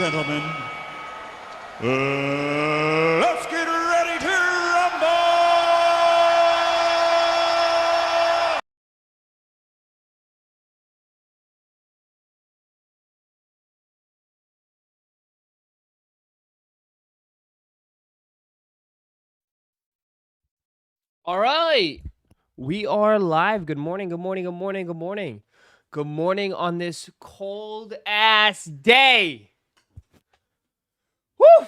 gentlemen, let's get ready to rumble! All right. We are live. Good morning. Good morning. Good morning. Good morning. Good morning on this cold ass day. Woo!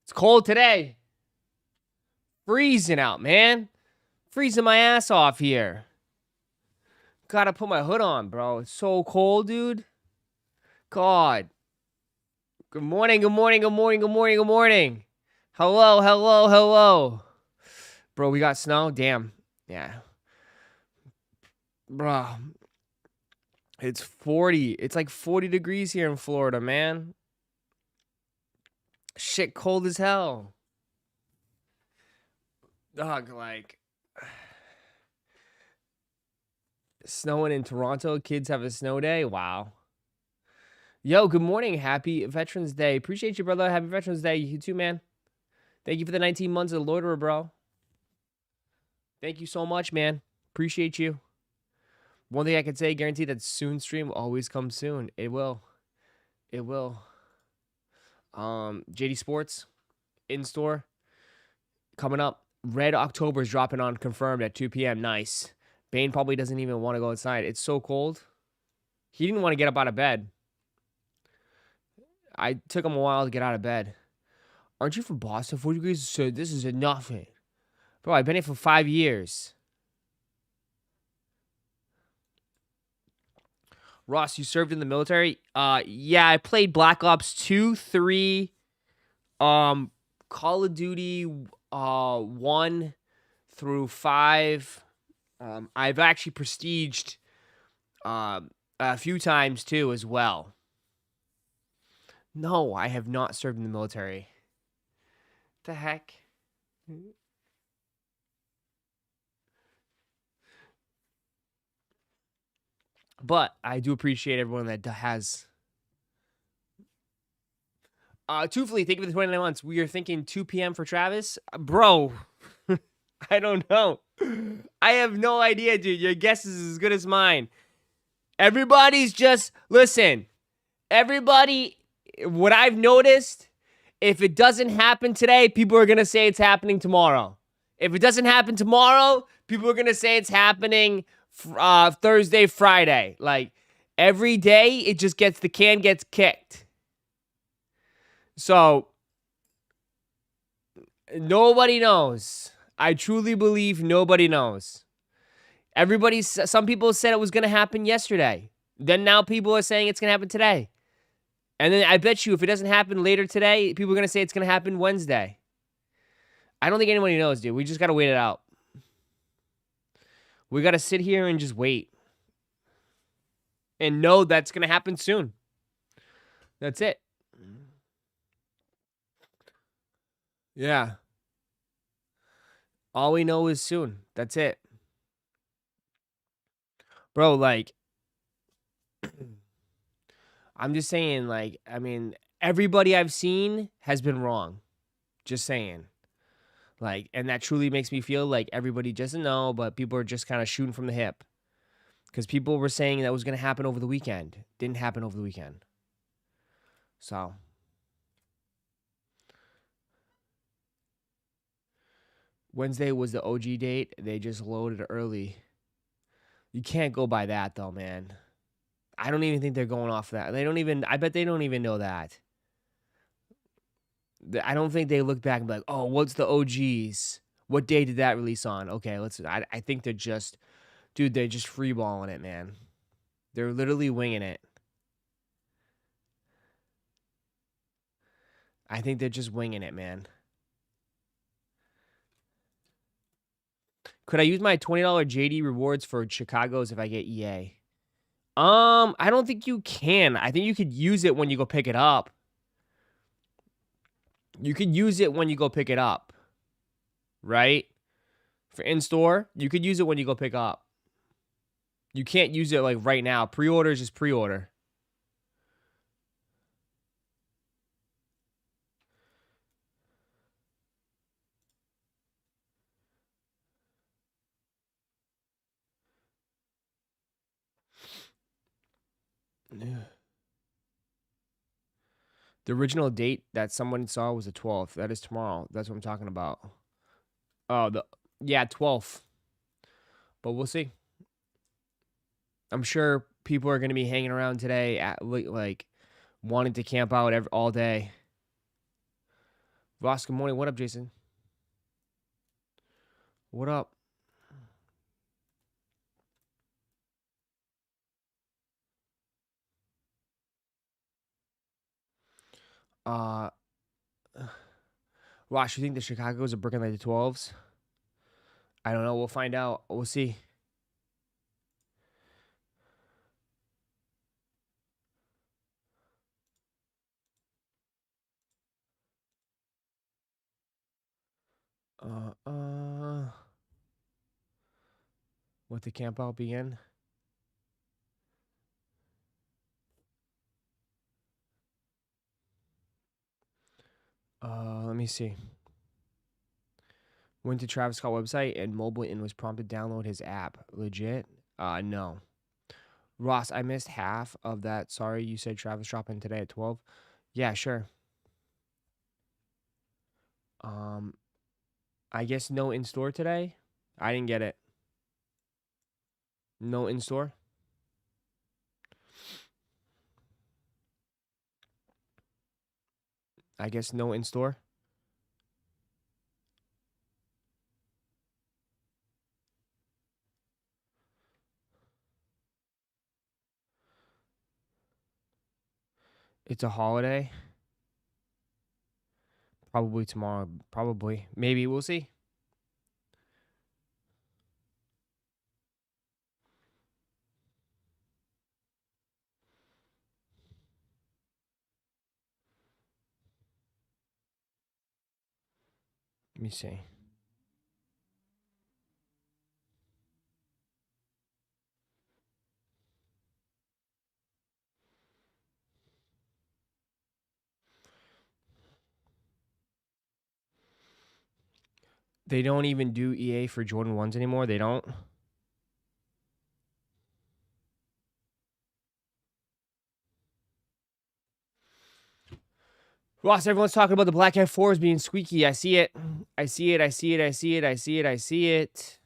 It's cold today. Freezing out, man. Freezing my ass off here. Gotta put my hood on, bro. It's so cold, dude. God. Good morning. Good morning. Good morning. Good morning. Good morning. Hello. Hello. Hello. Bro, we got snow? Damn. Yeah. Bro. It's 40. It's like 40 degrees here in Florida, man. Shit cold as hell. Dog, like snowing in Toronto. Kids have a snow day. Wow. Yo, good morning. Happy Veterans Day. Appreciate you, brother. Happy Veterans Day. You too, man. Thank you for the 19 months of loiterer, bro. Thank you so much, man. Appreciate you. One thing I can say, guarantee that soon stream will always come soon. It will. It will. JD Sports in store coming up. Red October is dropping on confirmed at 2 p.m. Nice. Bane probably doesn't even want to go inside. It's so cold. He didn't want to get up out of bed. I took him a while to get out of bed. Aren't you from Boston? 40 degrees? So this is nothing. Bro, I've been here for 5 years. Ross, you served in the military? Yeah, I played Black Ops 2, 3, Call of Duty 1 through 5. I've actually prestiged a few times too as well. No, I have not served in the military. The heck? But I do appreciate everyone that has. Truthfully, thank you for the 29 months. We are thinking 2 p.m. for Travis. Bro, I don't know. I have no idea, dude. Your guess is as good as mine. Everybody's just, listen, everybody, what I've noticed, if it doesn't happen today, people are going to say it's happening tomorrow. If it doesn't happen tomorrow, people are going to say it's happening Thursday, Friday. Like, every day, it just gets, the can gets kicked. So, nobody knows. I truly believe nobody knows. Some people said it was going to happen yesterday. Then now people are saying it's going to happen today. And then I bet you if it doesn't happen later today, people are going to say it's going to happen Wednesday. I don't think anybody knows, dude. We just got to wait it out. We got to sit here and just wait. And know that's going to happen soon. That's it. Yeah. All we know is soon. That's it. Bro, like, I'm just saying, like, I mean, everybody I've seen has been wrong. Just saying. Like, and that truly makes me feel like everybody doesn't know, but people are just kind of shooting from the hip. Because people were saying that was going to happen over the weekend. Didn't happen over the weekend. So. Wednesday was the OG date. They just loaded early. You can't go by that, though, man. I don't even think they're going off that. I bet they don't even know that. I don't think they look back and be like, oh, what's the OGs? What day did that release on? Okay, I think they're just, dude, they're just freeballing it, man. They're literally winging it. I think they're just winging it, man. Could I use my $20 JD rewards for Chicago's if I get EA? I don't think you can. I think you could use it when you go pick it up. You could use it when you go pick it up. Right? For in-store, you could use it when you go pick up. You can't use it like right now. Pre-order is just pre-order. The original date that someone saw was the 12th. That is tomorrow. That's what I'm talking about. Oh, yeah, 12th. But we'll see. I'm sure people are going to be hanging around today at like wanting to camp out all day. Roszko, good morning. What up, Jason? What up? Rosh, you think the Chicago's are breaking like the 12s? I don't know. We'll find out. We'll see. What the camp out begin? Let me see. Went to Travis Scott website and mobile and was prompted to download his app. Legit? No. Ross, I missed half of that. Sorry, you said Travis dropping today at 12. Yeah, sure. I guess no in store today. I didn't get it. No in store. I guess no in store. It's a holiday. Probably tomorrow. Probably. Maybe. We'll see. Let me see. They don't even do EA for Jordan 1s anymore. They don't. Ross, everyone's talking about the Black F4s being squeaky. I see it. I see it. I see it. I see it. I see it. I see it.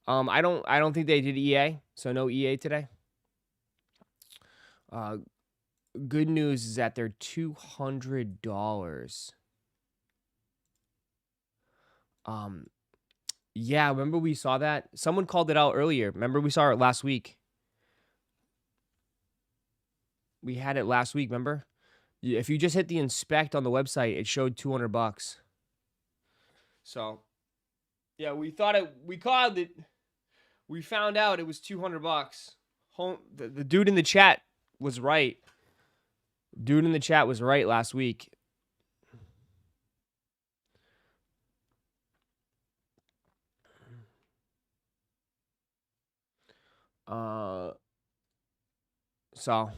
I don't think they did EA, so no EA today. Good news is that they're $200. Yeah, remember we saw that? Someone called it out earlier. Remember we saw it last week. We had it last week, remember? If you just hit the inspect on the website, it showed $200. So, yeah, we called it. We found out it was $200. The dude in the chat was right. Dude in the chat was right last week. So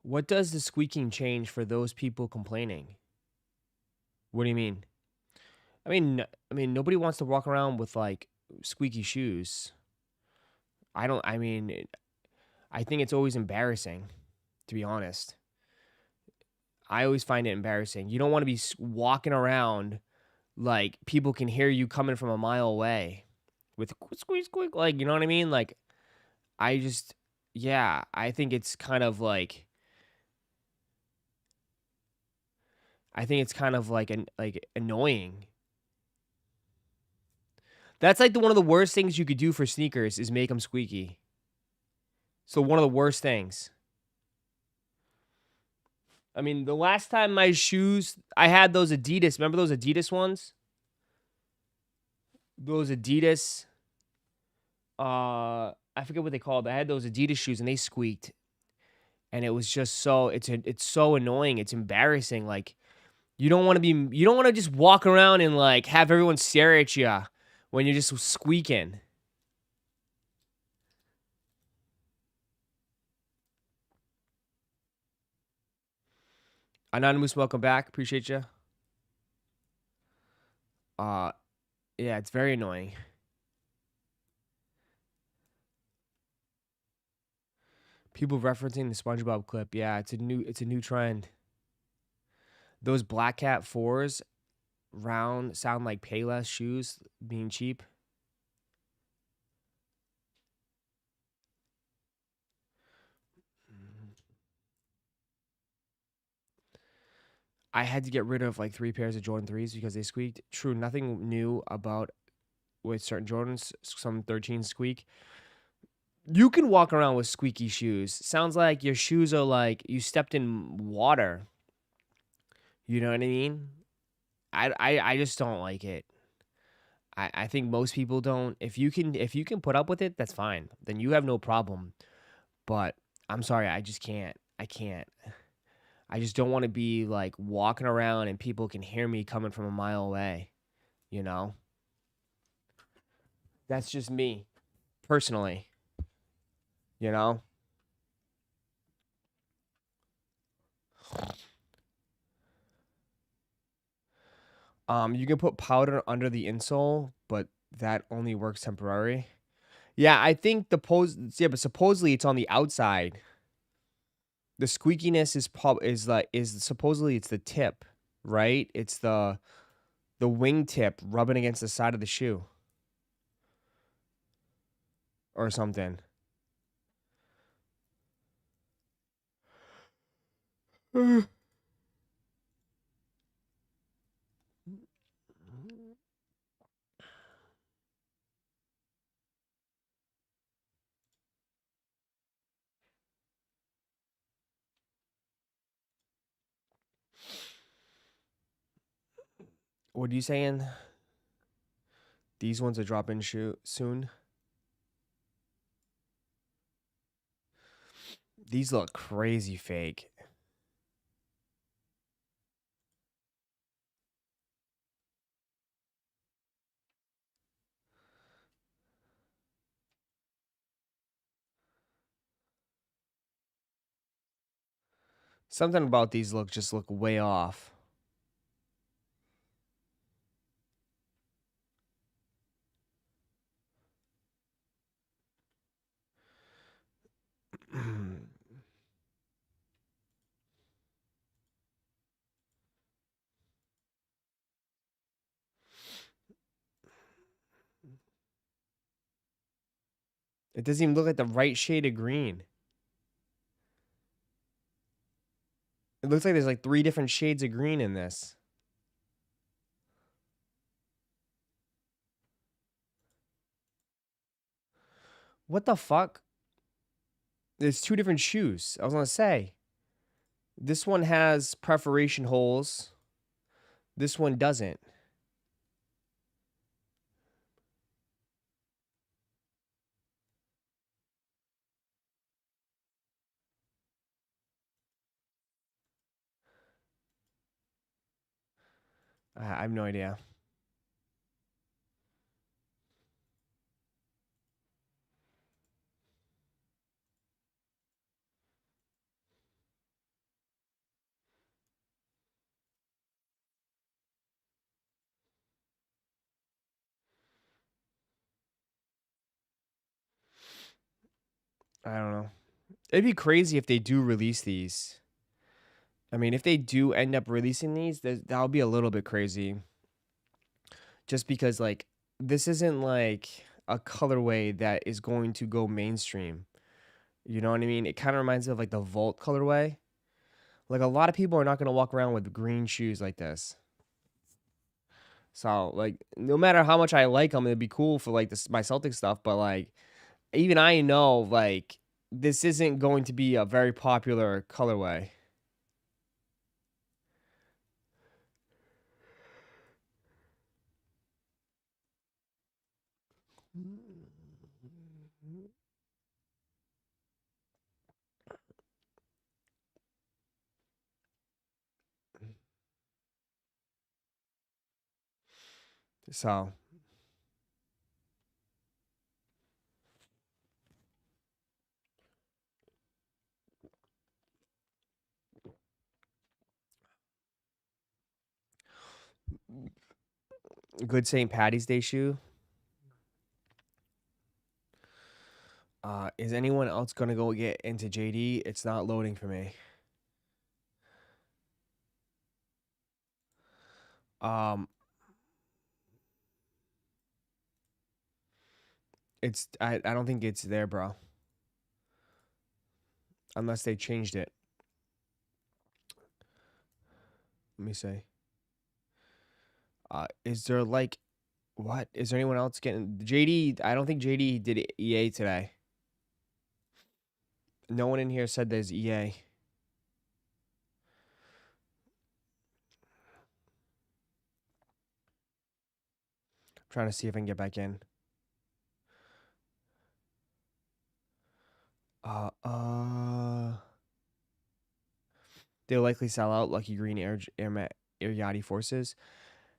what does the squeaking change for those people complaining? What do you mean? I mean, nobody wants to walk around with like squeaky shoes. I think it's always embarrassing, to be honest. I always find it embarrassing. You don't want to be walking around like people can hear you coming from a mile away with squeak, squeak, like, you know what I mean? Like, I think it's kind of like, annoying. That's like one of the worst things you could do for sneakers is make them squeaky. So one of the worst things. I mean, the last time my shoes, I had those Adidas. Remember those Adidas ones? Those Adidas. I forget what they called. I had those Adidas shoes and they squeaked. And it was just it's so annoying. It's embarrassing. Like, you don't want to just walk around and like have everyone stare at you when you're just squeaking. Anonymous, welcome back. Appreciate you. Yeah, it's very annoying. People referencing the SpongeBob clip. Yeah, it's a new trend. Those Black Cat 4s round sound like Payless shoes being cheap. I had to get rid of like 3 pairs of Jordan 3s because they squeaked. True, nothing new about with certain Jordans. Some 13 squeak. You can walk around with squeaky shoes. Sounds like your shoes are like you stepped in water. You know what I mean? I just don't like it. I think most people don't. If you can put up with it, that's fine. Then you have no problem. But I'm sorry, I just can't. I can't. I just don't want to be like walking around and people can hear me coming from a mile away, you know? That's just me personally, you know? You can put powder under the insole, but that only works temporary. Yeah, I think but supposedly it's on the outside. The squeakiness is supposedly it's the tip, right? It's the wingtip rubbing against the side of the shoe or something. What are you saying? These ones are dropping soon. These look crazy fake. Something about these just look way off. It doesn't even look like the right shade of green. It looks like there's like 3 different shades of green in this. What the fuck? There's 2 different shoes. I was gonna say. This one has perforation holes. This one doesn't. I have no idea. I don't know. It'd be crazy if they do release these. I mean, if they do end up releasing these, that'll be a little bit crazy. Just because, like, this isn't like a colorway that is going to go mainstream. You know what I mean? It kind of reminds me of like the Volt colorway. Like, a lot of people are not going to walk around with green shoes like this. So, like, no matter how much I like them, it'd be cool for like my Celtic stuff. But like, even I know like this isn't going to be a very popular colorway. So, good St. Patty's Day shoe. Is anyone else gonna go get into JD? It's not loading for me. I don't think it's there, bro. Unless they changed it. Let me see. Is there like what? Is there anyone else getting JD? I don't think JD did EA today. No one in here said there's EA. I'm trying to see if I can get back in. They'll likely sell out Lucky Green Air Yachty Forces.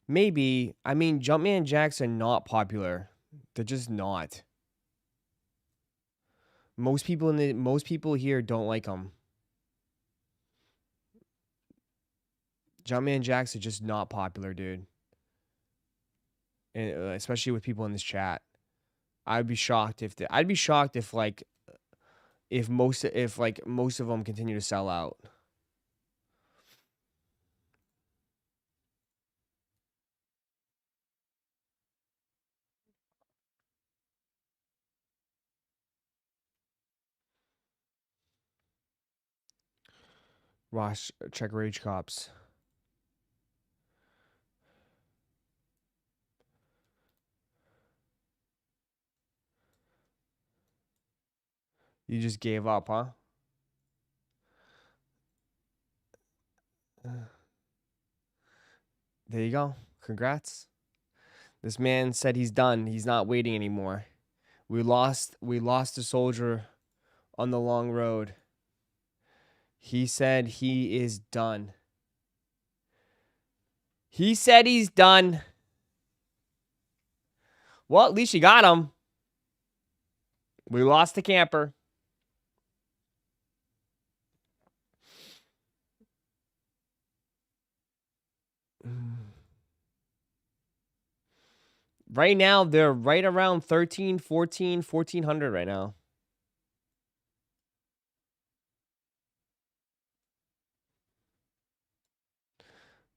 Maybe. I mean, Jumpman Jacks are not popular. They're just not. Most people here don't like them. Jumpman Jacks are just not popular, dude. And especially with people in this chat. I'd be shocked if most of them continue to sell out. Rosh, check Rage Cops. You just gave up, huh? There you go. Congrats. This man said he's done. He's not waiting anymore. We lost a soldier on the long road. He said he is done. He said he's done. Well, at least you got him. We lost the camper. Right now, they're right around 13, 14, 1400 right now.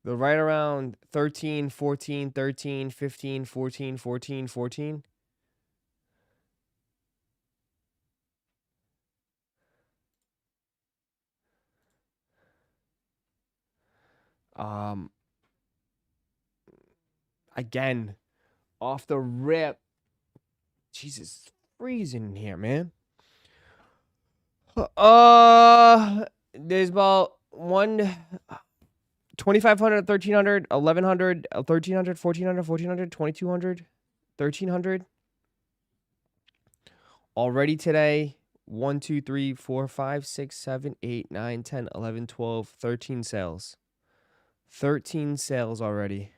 They're right around 13, 14, 13, 15, 14, 14, 14. Again, off the rip. Jesus, it's freezing in here, man. There's about 2,500, 1,300, 1,100, 1,300, 1,400, 1,400, 2,200, 1,300. Already today, 1, 2, 3, 4, 5, 6, 7, 8, 9, 10, 11, 12, 13 sales. 13 sales already.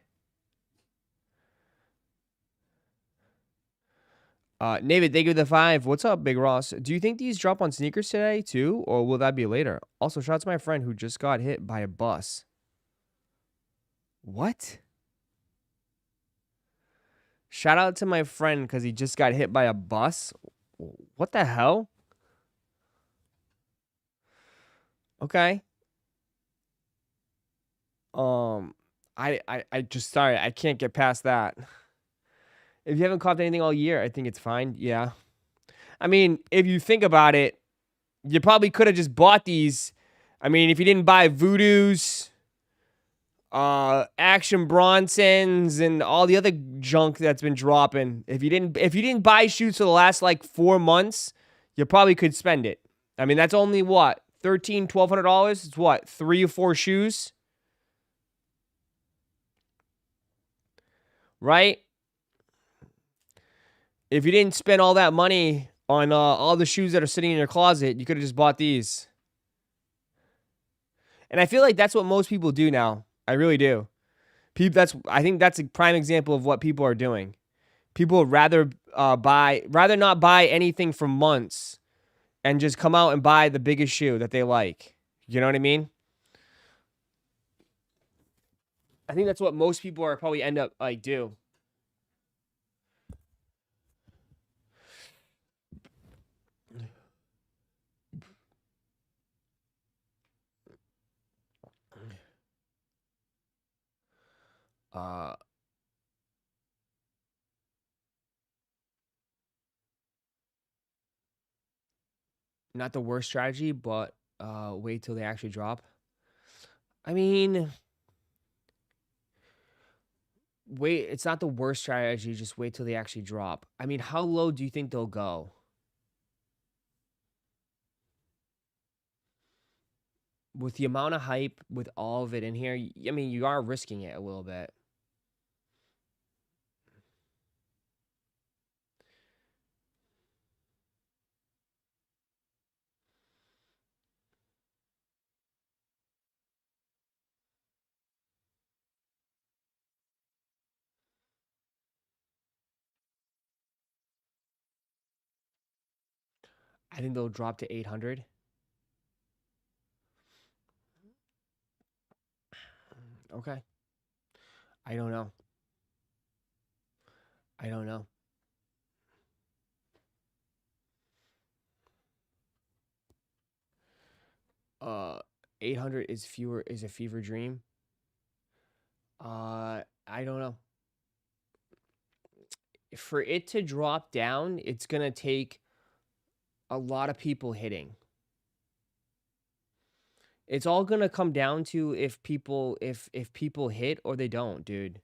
David, thank you for the 5. What's up, Big Ross? Do you think these drop on sneakers today, too? Or will that be later? Also, shout out to my friend who just got hit by a bus. What? Shout out to my friend because he just got hit by a bus? What the hell? Okay. I just, sorry, I can't get past that. If you haven't copped anything all year, I think it's fine. Yeah. I mean, if you think about it, you probably could have just bought these. I mean, if you didn't buy Voodoos, Action Bronsons, and all the other junk that's been dropping, if you didn't buy shoes for the last like 4 months, you probably could spend it. I mean, that's only what, $1,300, $1,200? It's what, 3 or 4 shoes? Right? If you didn't spend all that money on all the shoes that are sitting in your closet, you could have just bought these. And I feel like that's what most people do now. I really do. I think that's a prime example of what people are doing. People would rather not buy anything for months and just come out and buy the biggest shoe that they like. You know what I mean? I think that's what most people are probably end up like do. not the worst strategy, but wait till they actually drop. I mean, wait, it's not the worst strategy, just wait till they actually drop. I mean, how low do you think they'll go? With the amount of hype, with all of it in here, I mean, you are risking it a little bit. I think they'll drop to 800. Okay. I don't know. I don't know. 800 is a fever dream. I don't know. For it to drop down, it's gonna take a lot of people hitting. It's all gonna come down to if people hit or they don't, dude.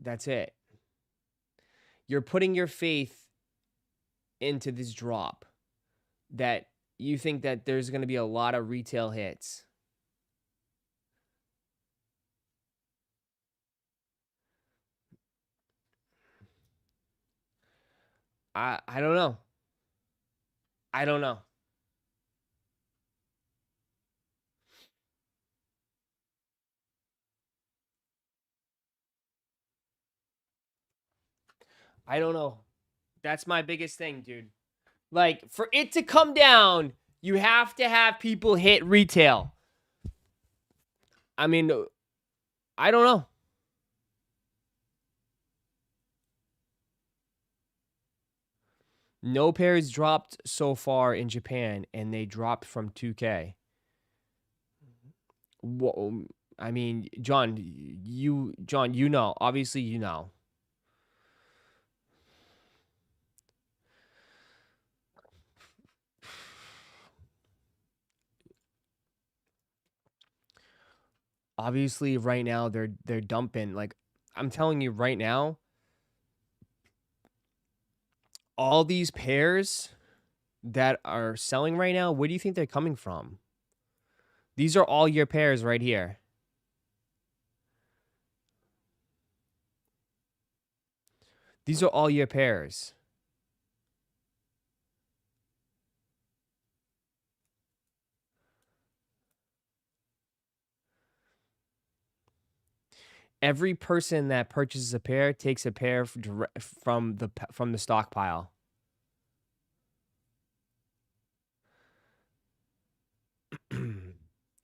That's it. You're putting your faith into this drop that you think that there's gonna be a lot of retail hits. I don't know. I don't know. I don't know. That's my biggest thing, dude. Like, for it to come down, you have to have people hit retail. I mean, I don't know. No pairs dropped so far in Japan, and they dropped from 2K. Whoa, I mean, John, you know. Obviously, you know. Obviously, right now they're dumping. Like, I'm telling you right now, all these pairs that are selling right now, where do you think they're coming from? These are all your pairs right here. These are all your pairs. Every person that purchases a pair takes a pair from the stockpile.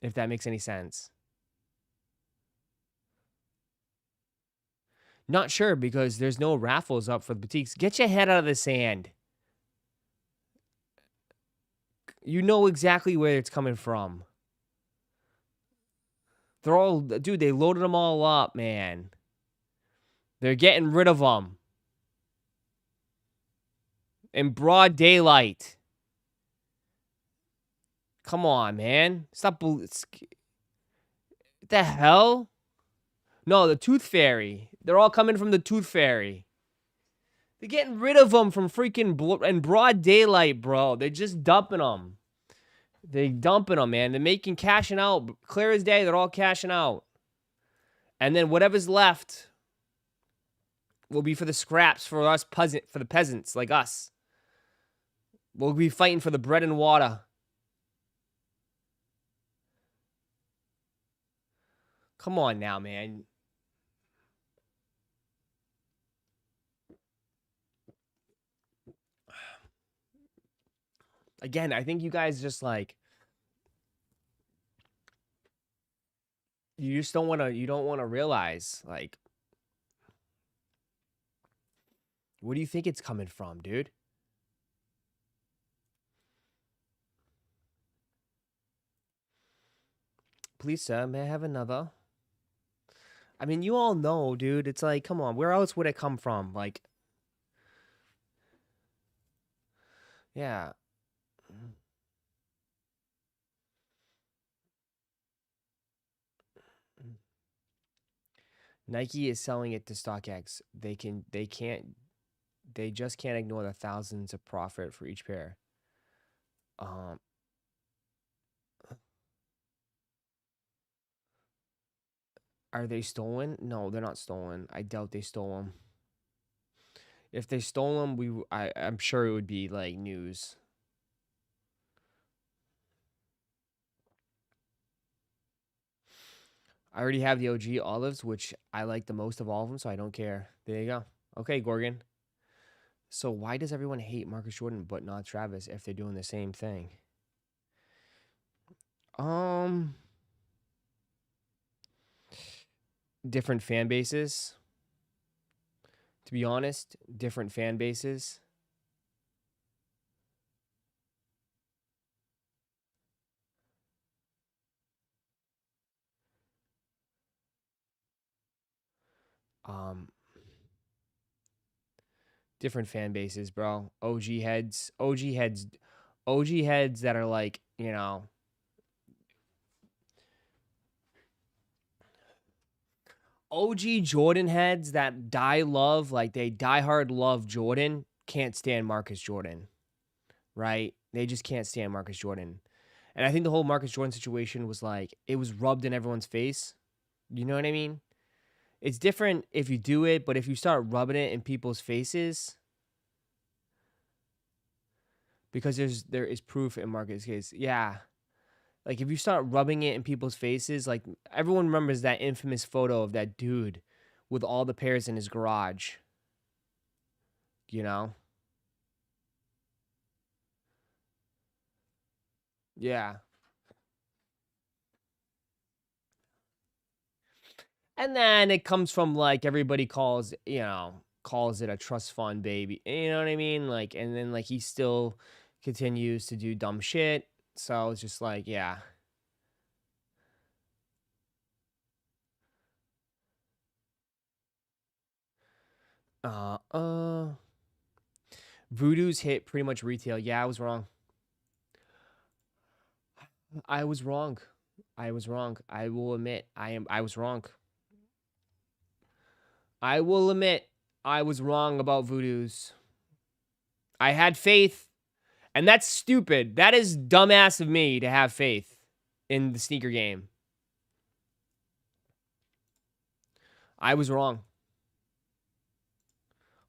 If that makes any sense. Not sure because there's no raffles up for the boutiques. Get your head out of the sand. You know exactly where it's coming from. They're all, dude, they loaded them all up, man. They're getting rid of them. In broad daylight. Come on, man. Stop. What the hell? No, the Tooth Fairy. They're all coming from the Tooth Fairy. They're getting rid of them from freaking in broad daylight, bro. They're just dumping them. They're dumping them, man. They're cashing out. Clear as day, they're all cashing out. And then whatever's left will be for the scraps for us for the peasants like us. We'll be fighting for the bread and water. Come on now, man. Again, I think you guys just like, you just don't want to realize, like, where do you think it's coming from, dude? Please, sir, may I have another? I mean, you all know, dude. It's like, come on, where else would it come from? Like, yeah. Nike is selling it to StockX. They just can't ignore the thousands of profit for each pair. Are they stolen? No, they're not stolen. I doubt they stole them. If they stole them, I'm sure it would be like news. I already have the OG olives, which I like the most of all of them, so I don't care. There you go. Okay, Gorgon. So why does everyone hate Marcus Jordan but not Travis if they're doing the same thing? Different fan bases. To be honest, different fan bases. Different fan bases, bro. OG heads that are like, you know, OG Jordan heads that they die hard love Jordan, can't stand Marcus Jordan, right? They just can't stand Marcus Jordan. And I think the whole Marcus Jordan situation was like, it was rubbed in everyone's face. You know what I mean? It's different if you do it, but if you start rubbing it in people's faces, because there is proof in Marcus' case. Yeah. Like if you start rubbing it in people's faces, like everyone remembers that infamous photo of that dude with all the pairs in his garage. You know? Yeah. And then it comes from like everybody calls it a trust fund baby. You know what I mean? Like, and then like he still continues to do dumb shit. So it's just like, yeah. Voodoo's hit pretty much retail. Yeah, I was wrong. I was wrong. I will admit I was wrong. I will admit I was wrong about Voodoo's. I had faith, and that's stupid. That is dumbass of me to have faith in the sneaker game. I was wrong.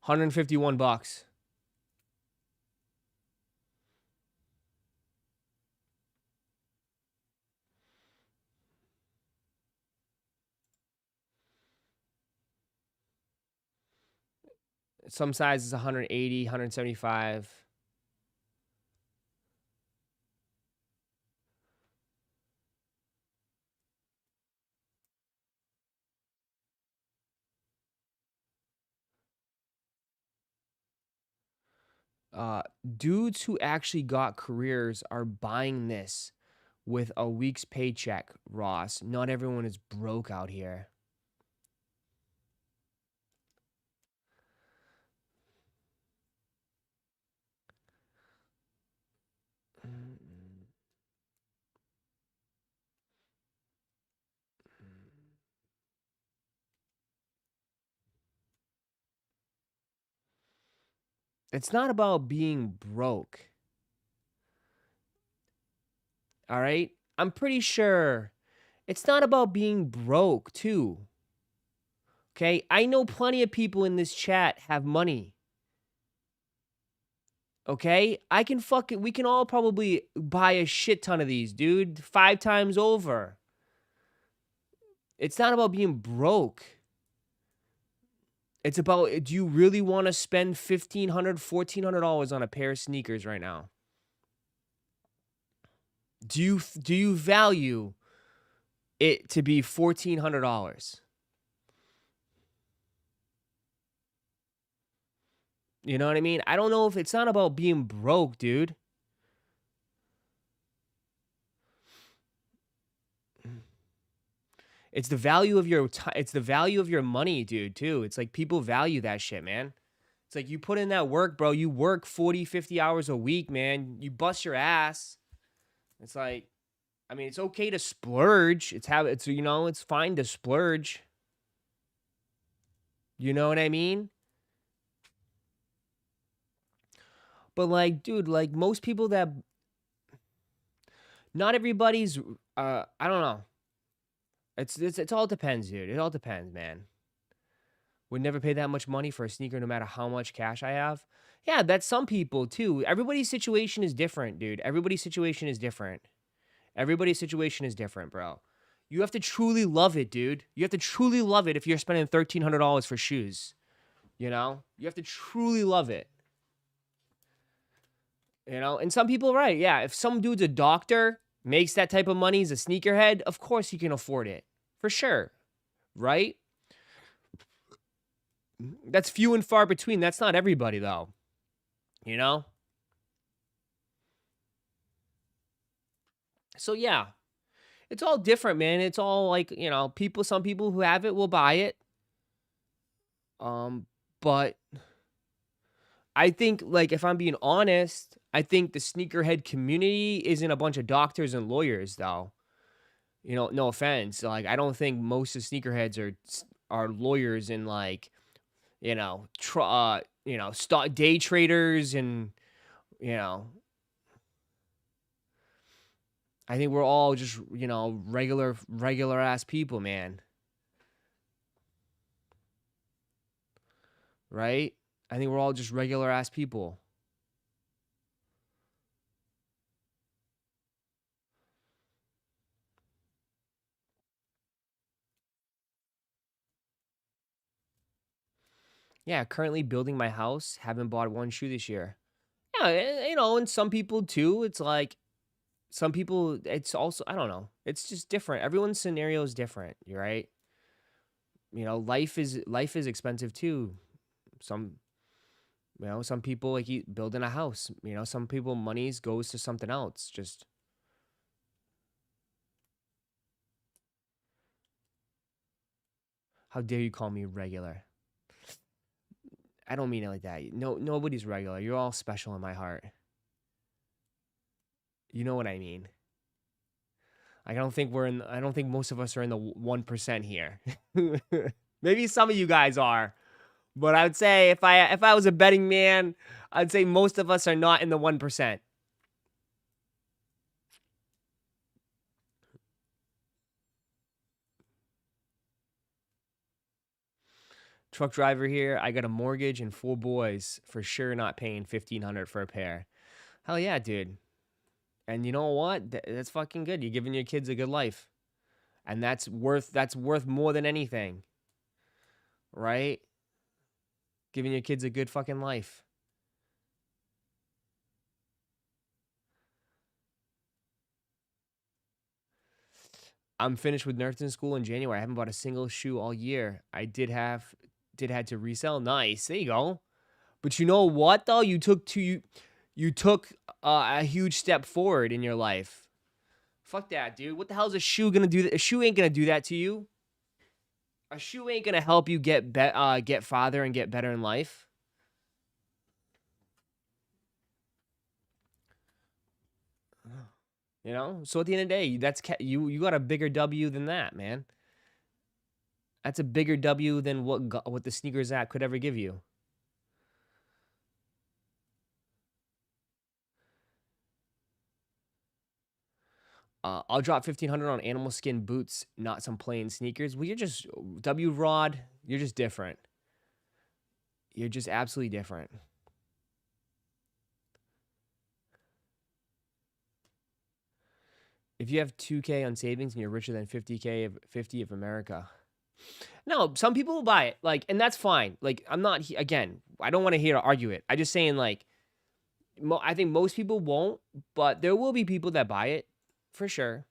$151. Some sizes 180, 175. Dudes who actually got careers are buying this with a week's paycheck, Ross. Not everyone is broke out here. It's not about being broke. All right? I'm pretty sure it's not about being broke, too. Okay? I know plenty of people in this chat have money. Okay? We can all probably buy a shit ton of these, dude. 5 times over. It's not about being broke. It's about, do you really want to spend $1,500, $1,400 on a pair of sneakers right now? Do you value it to be $1,400? You know what I mean? I don't know if it's not about being broke, dude. It's the value of your it's the value of your money, dude, too. It's like people value that shit, man. It's like you put in that work, bro. You work 40, 50 hours a week, man. You bust your ass. It's like, I mean, it's okay to splurge. It's fine to splurge. You know what I mean? But like, dude, like most people that not everybody's I don't know. It's all depends, dude. It all depends, man. Would never pay that much money for a sneaker no matter how much cash I have. Yeah, that's some people too. Everybody's situation is different, dude. Everybody's situation is different. Everybody's situation is different, bro. You have to truly love it, dude. You have to truly love it if you're spending $1,300 for shoes. You know? You have to truly love it. You know? And some people, right, yeah. If some dude's a doctor, makes that type of money, he's a sneakerhead, of course he can afford it. For sure. Right? That's few and far between. That's not everybody, though. You know? So, yeah. It's all different, man. It's all like, you know, some people who have it will buy it. But I think, like, if I'm being honest, I think the sneakerhead community isn't a bunch of doctors and lawyers, though. You know, no offense. Like, I don't think most of sneakerheads are lawyers and like, stock day traders and, you know, I think we're all just, regular ass people, man. Right? I think we're all just regular ass people. Yeah, currently building my house. Haven't bought one shoe this year. Yeah, and some people too. It's like some people. It's also I don't know. It's just different. Everyone's scenario is different. You're right. Life is expensive too. Some some people like building a house. Some people money's goes to something else. Just how dare you call me regular? I don't mean it like that. No, nobody's regular. You're all special in my heart. You know what I mean? I don't think most of us are in the 1% here. Maybe some of you guys are. But I would say if I was a betting man, I'd say most of us are not in the 1%. Truck driver here. I got a mortgage and 4 boys. For sure not paying $1,500 for a pair. Hell yeah, dude. And you know what? That's fucking good. You're giving your kids a good life. And that's worth more than anything. Right? Giving your kids a good fucking life. I'm finished with nursing school in January. I haven't bought a single shoe all year. I did had to resell. Nice. There you go. But you know what though? You took a huge step forward in your life. Fuck that, dude. What the hell is a shoe gonna do? A shoe ain't gonna do that to you. A shoe ain't gonna help you get farther and get better in life. So at the end of the day, you got a bigger W than that, man. That's a bigger W than what the sneakers app could ever give you. I'll drop $1,500 on animal skin boots, not some plain sneakers. Well, you're just W Rod. You're just different. You're just absolutely different. If you have 2K on savings and you're richer than 50 of America. No, some people will buy it. Like, and that's fine. Like, I'm not, again, I don't want to hear to argue it. I just saying, like, I think most people won't, but there will be people that buy it for sure.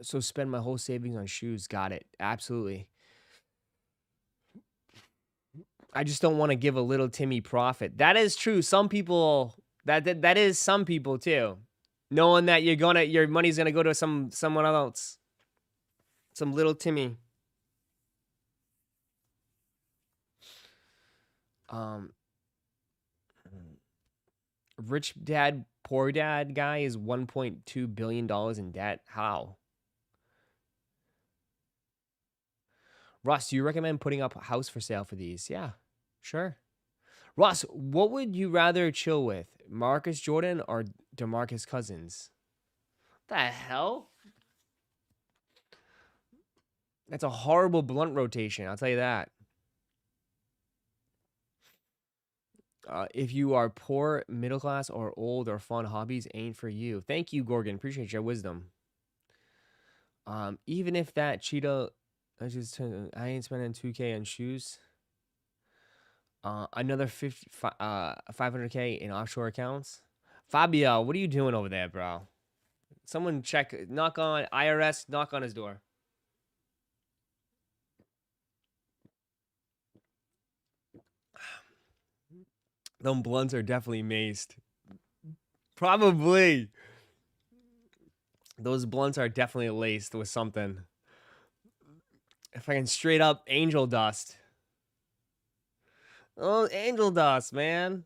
So spend my whole savings on shoes. Got it. Absolutely. I just don't want to give a little Timmy profit. That is true. Some people that is some people too. knowing that your money's gonna go to someone else, some little Timmy. Rich dad, poor dad guy is $1.2 billion in debt. How? Ross, do you recommend putting up a house for sale for these? Yeah, sure. Ross, what would you rather chill with, Marcus Jordan or DeMarcus Cousins? The hell? That's a horrible blunt rotation, I'll tell you that. If you are poor, middle class, or old or fun, hobbies ain't for you. Thank you, Gorgon. Appreciate your wisdom. Even if that Cheetah, I ain't spending 2K on shoes. Another 500K in offshore accounts. Fabio, what are you doing over there, bro? Someone knock on IRS, knock on his door. Them blunts are definitely maced. Probably. Those blunts are definitely laced with something. If I can straight up angel dust. Oh, angel dust, man.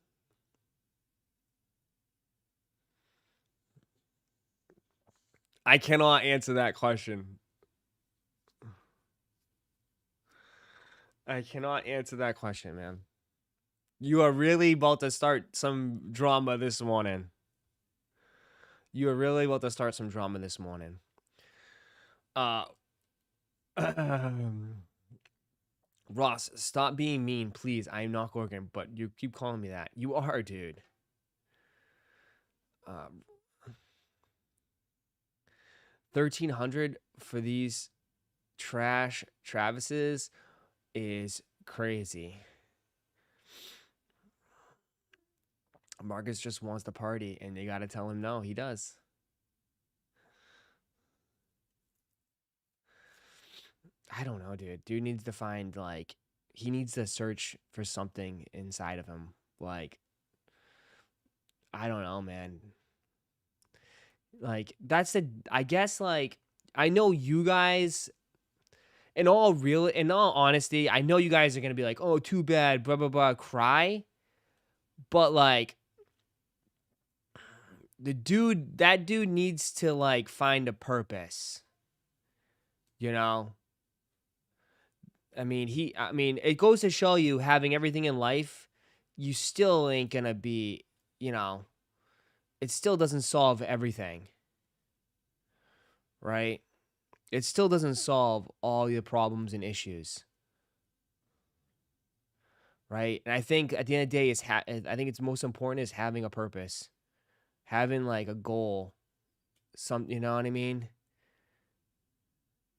I cannot answer that question. I cannot answer that question, man. You are really about to start some drama this morning. You are really about to start some drama this morning. Ross, stop being mean, please. I am not Gorgon, but you keep calling me that. You are, dude. 1,300 for these trash Travises is crazy. Marcus just wants to party, and you got to tell him no. He does. I don't know, dude. Dude needs to find, like, he needs to search for something inside of him. Like, I don't know, man. Like, I guess, like, I know you guys, in all honesty, I know you guys are going to be like, oh, too bad, blah, blah, blah, cry. But, like, that dude needs to, like, find a purpose. You know? I mean, it goes to show you, having everything in life, you still ain't gonna be, it still doesn't solve everything. Right? It still doesn't solve all your problems and issues. Right? And I think at the end of the day, I think it's most important is having a purpose. Having, like, a goal. You know what I mean?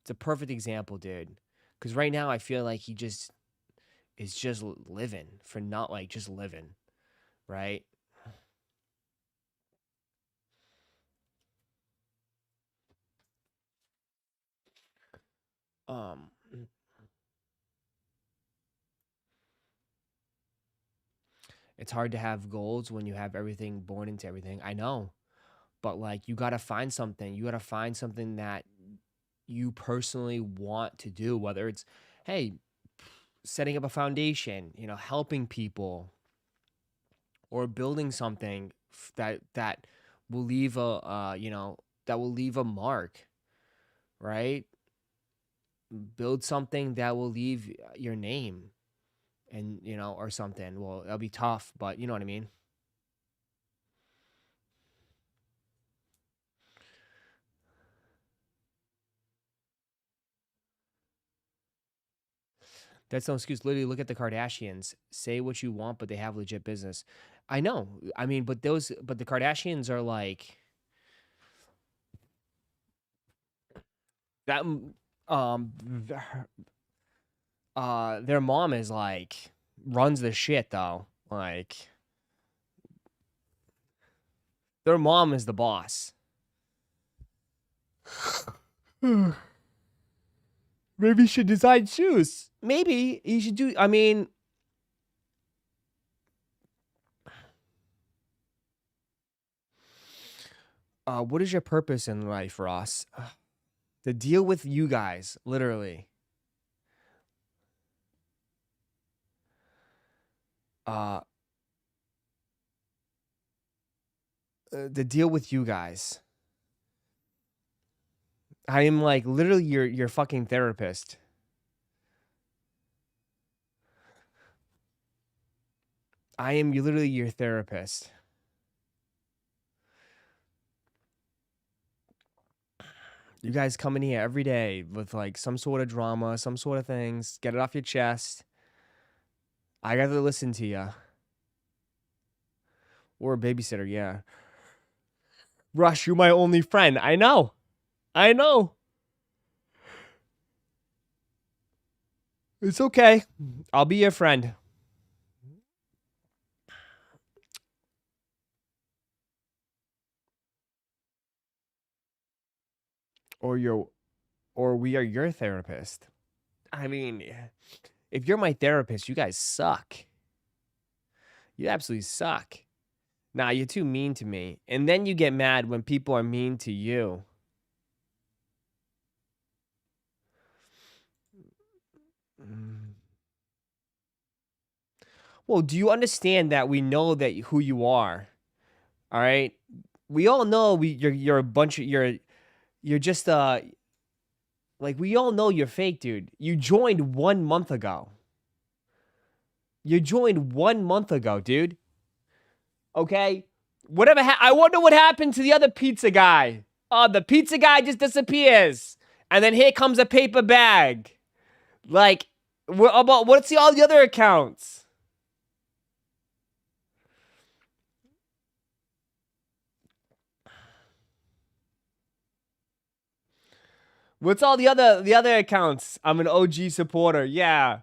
It's a perfect example, dude. Because right now, I feel like he just is just living for not, like, just living. Right? It's hard to have goals when you have everything born into everything. I know. But, like, you got to find something. You got to find something that you personally want to do, whether it's, hey, setting up a foundation, helping people, or building something that will leave a mark, right? Build something that will leave your name, and or something. Well, that'll be tough, but you know what I mean. That's no excuse. Literally, look at the Kardashians. Say what you want, but they have legit business. I know. I mean, but the Kardashians are like that. Their mom is like runs the shit though. Like, their mom is the boss. Maybe you should design shoes. Maybe you should do. I mean, What is your purpose in life, Ross? To deal with you guys, literally. To deal with you guys. I am like literally your fucking therapist. I am literally your therapist. You guys come in here every day with like some sort of drama, some sort of things. Get it off your chest. I got to listen to you. Or a babysitter, yeah. Rush, you're my only friend. I know. I know. It's okay. I'll be your friend. Or we are your therapist. I mean, if you're my therapist, you guys suck. You absolutely suck. Nah, you're too mean to me. And then you get mad when people are mean to you. Well, do you understand that we know that who you are? All right? We all know you're a bunch of you're just like we all know you're fake, dude. You joined 1 month ago. You joined 1 month ago, dude. Okay? Whatever I wonder what happened to the other pizza guy. Oh, the pizza guy just disappears. And then here comes a paper bag. Like, what's all the other accounts? What's all the other accounts? I'm an OG supporter. Yeah.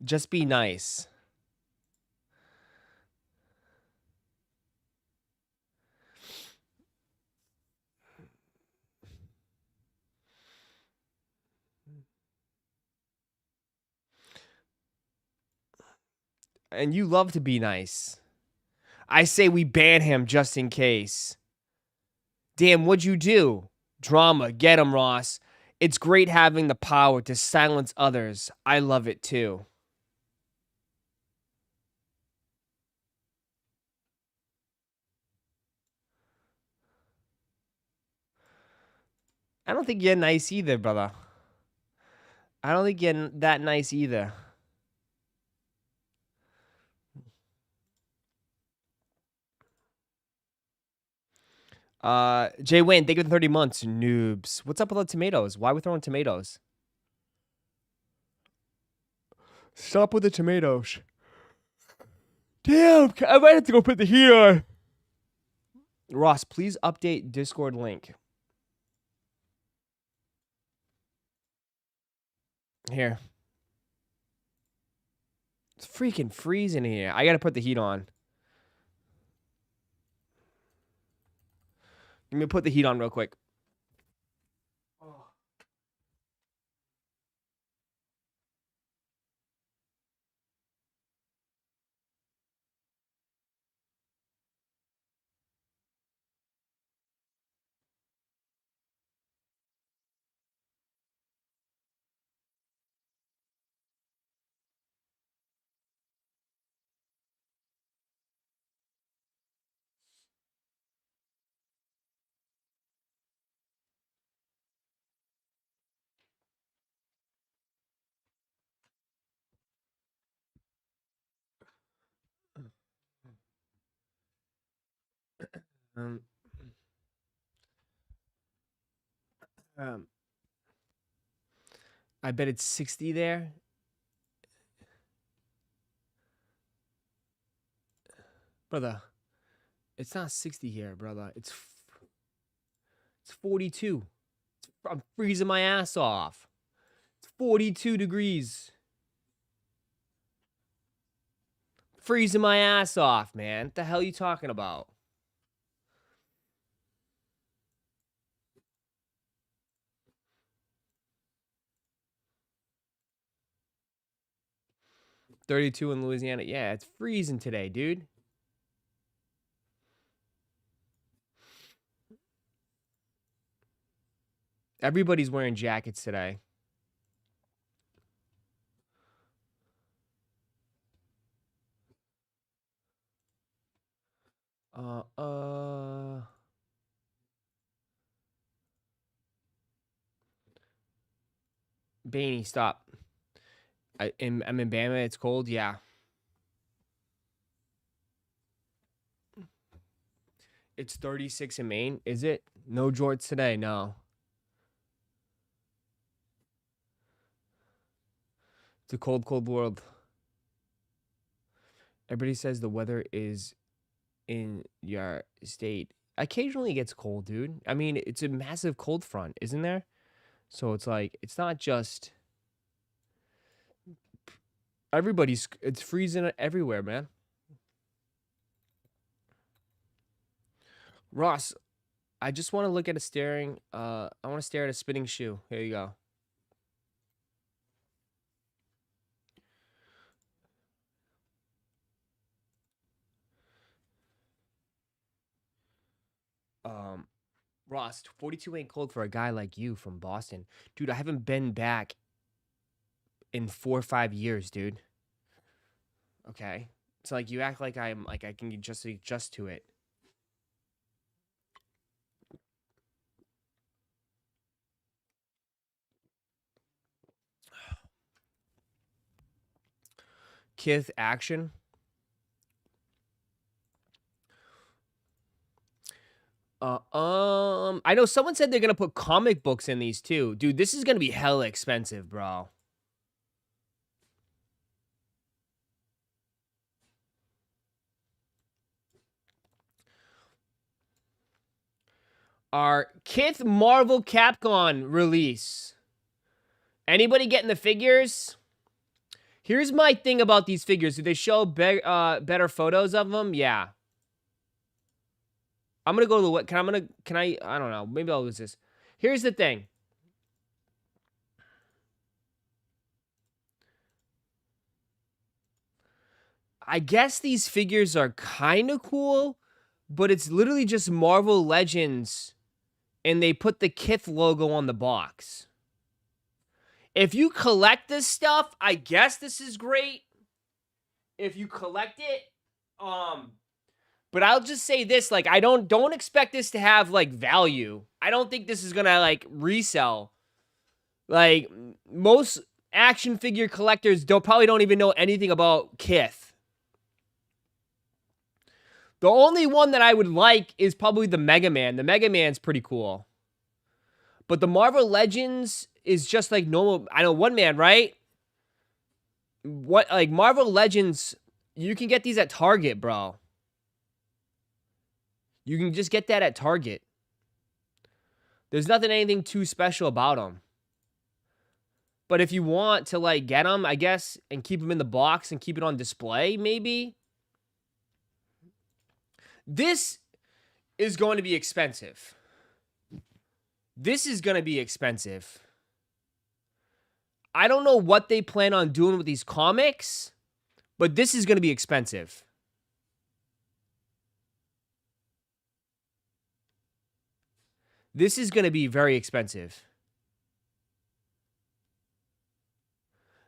Just be nice. And you love to be nice. I say we ban him just in case. Damn, what'd you do? Drama, get him, Ross. It's great having the power to silence others. I love it too. I don't think you're nice either, brother. I don't think you're that nice either. Jay Wayne, thank you for 30 months. Noobs. What's up with the tomatoes? Why are we throwing tomatoes? Stop with the tomatoes. Damn, I might have to go put the heat on. Ross, please update Discord link. Here. It's freaking freezing here. I gotta put the heat on. Let me put the heat on real quick. Um, um, I bet it's 60 there. Brother, it's not 60 here, brother. It's 42. I'm freezing my ass off. It's 42 degrees. Freezing my ass off, man. What the hell are you talking about? 32 in Louisiana. Yeah, it's freezing today, dude. Everybody's wearing jackets today. Baney, stop. I'm in Bama. It's cold. Yeah. It's 36 in Maine. Is it? No jorts today. No. It's a cold, cold world. Everybody says the weather is in your state. Occasionally it gets cold, dude. I mean, it's a massive cold front, isn't there? So it's like, it's not just... It's freezing everywhere, man. Ross, I just want to look at a staring, I want to stare at a spinning shoe. Here you go. Ross, 42 ain't cold for a guy like you from Boston. Dude, I haven't been back in 4 or 5 years, dude. Okay. It's like you act like I can just adjust to it. Kith action. I know someone said they're gonna put comic books in these too. Dude, this is gonna be hella expensive, bro. Our Kith Marvel Capcom release. Anybody getting the figures? Here's my thing about these figures. Do they show better photos of them? Yeah. I'm gonna go to the I don't know. Maybe I'll lose this. Here's the thing. I guess these figures are kind of cool, but it's literally just Marvel Legends, and they put the Kith logo on the box. If you collect this stuff, I guess this is great. If you collect it, but I'll just say this, like, I don't expect this to have, like, value. I don't think this is gonna, like, resell. Like, most action figure collectors probably don't even know anything about Kith. The only one that I would like is probably the Mega Man. The Mega Man's pretty cool. But the Marvel Legends is just like normal. I know One Man, right? What, like, Marvel Legends, you can get these at Target, bro. You can just get that at Target. There's anything too special about them. But if you want to, like, get them, I guess, and keep them in the box and keep it on display, maybe. This is going to be expensive. This is going to be expensive. I don't know what they plan on doing with these comics, but this is going to be expensive. This is going to be very expensive.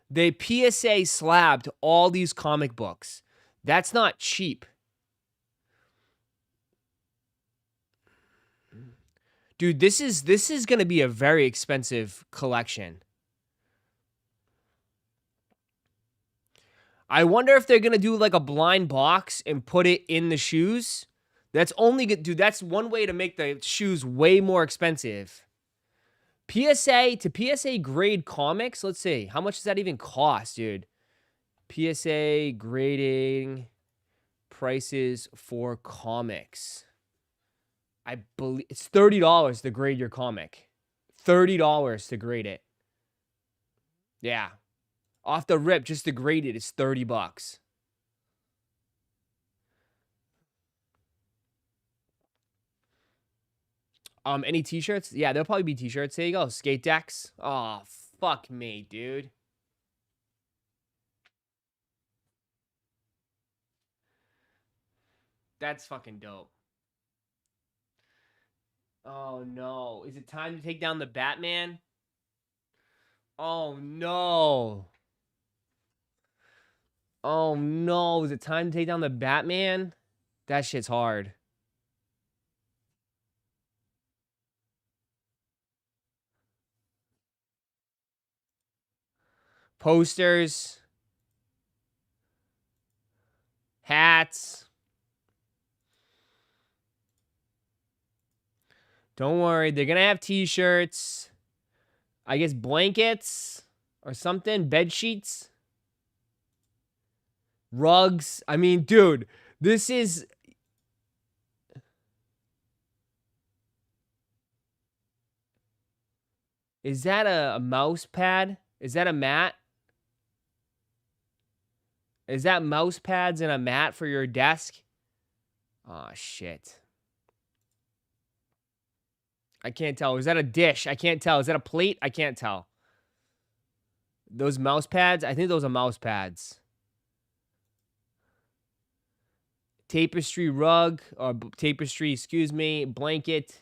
They PSA slabbed all these comic books. That's not cheap. Dude, this is going to be a very expensive collection. I wonder if they're going to do like a blind box and put it in the shoes. That's only good, dude. That's one way to make the shoes way more expensive. PSA to PSA grade comics. Let's see. How much does that even cost, dude? PSA grading prices for comics. I believe it's $30 to grade your comic. $30 to grade it. Yeah. Off the rip, just to grade it, it's $30. Any t-shirts? Yeah, there'll probably be t-shirts. There you go. Skate decks. Oh, fuck me, dude. That's fucking dope. Oh no. Is it time to take down the Batman? Oh no. Oh no. Is it time to take down the Batman? That shit's hard. Posters. Hats. Don't worry. They're going to have t-shirts. I guess blankets or something. Bed sheets. Rugs. I mean, dude, this is... Is that a mouse pad? Is that a mat? Is that mouse pads and a mat for your desk? Oh, shit. I can't tell. Is that a dish? I can't tell. Is that a plate? I can't tell. Those mouse pads? I think those are mouse pads. Tapestry rug, or tapestry, excuse me, blanket.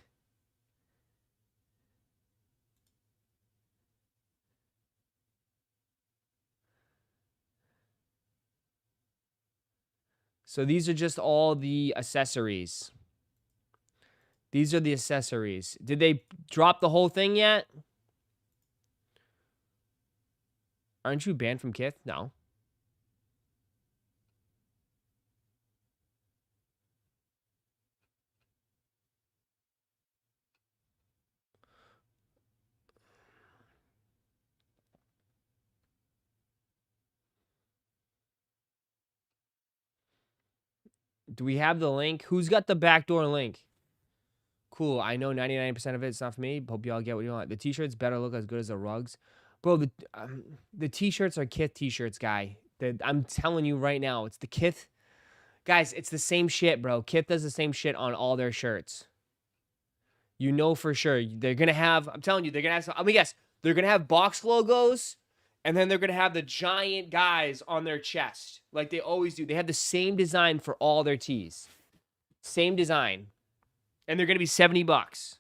So these are just all the accessories. These are the accessories. Did they drop the whole thing yet? Aren't you banned from Kith? No. Do we have the link? Who's got the backdoor link? Cool. I know 99% of it's not for me. Hope y'all get what you want. The t-shirts better look as good as the rugs. Bro, the t-shirts are Kith t-shirts, guy. I'm telling you right now, it's the Kith. Guys, it's the same shit, bro. Kith does the same shit on all their shirts. You know for sure. They're going to have, I'm telling you, they're going to have some, I mean, yes, they're going to have box logos, and then they're going to have the giant guys on their chest, like they always do. They have the same design for all their tees. Same design. And they're going to be $70.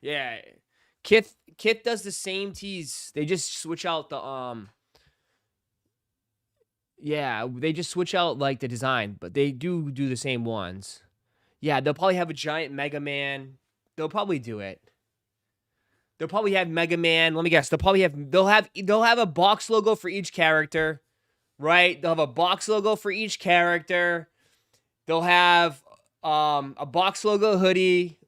Yeah. Kith does the same tees. They just switch out the, yeah, they just switch out, like, the design, but they do the same ones. Yeah, they'll probably have a giant Mega Man. They'll probably do it. They'll probably have Mega Man. Let me guess. They'll have a box logo for each character, right? They'll have a box logo for each character. They'll have a box logo hoodie.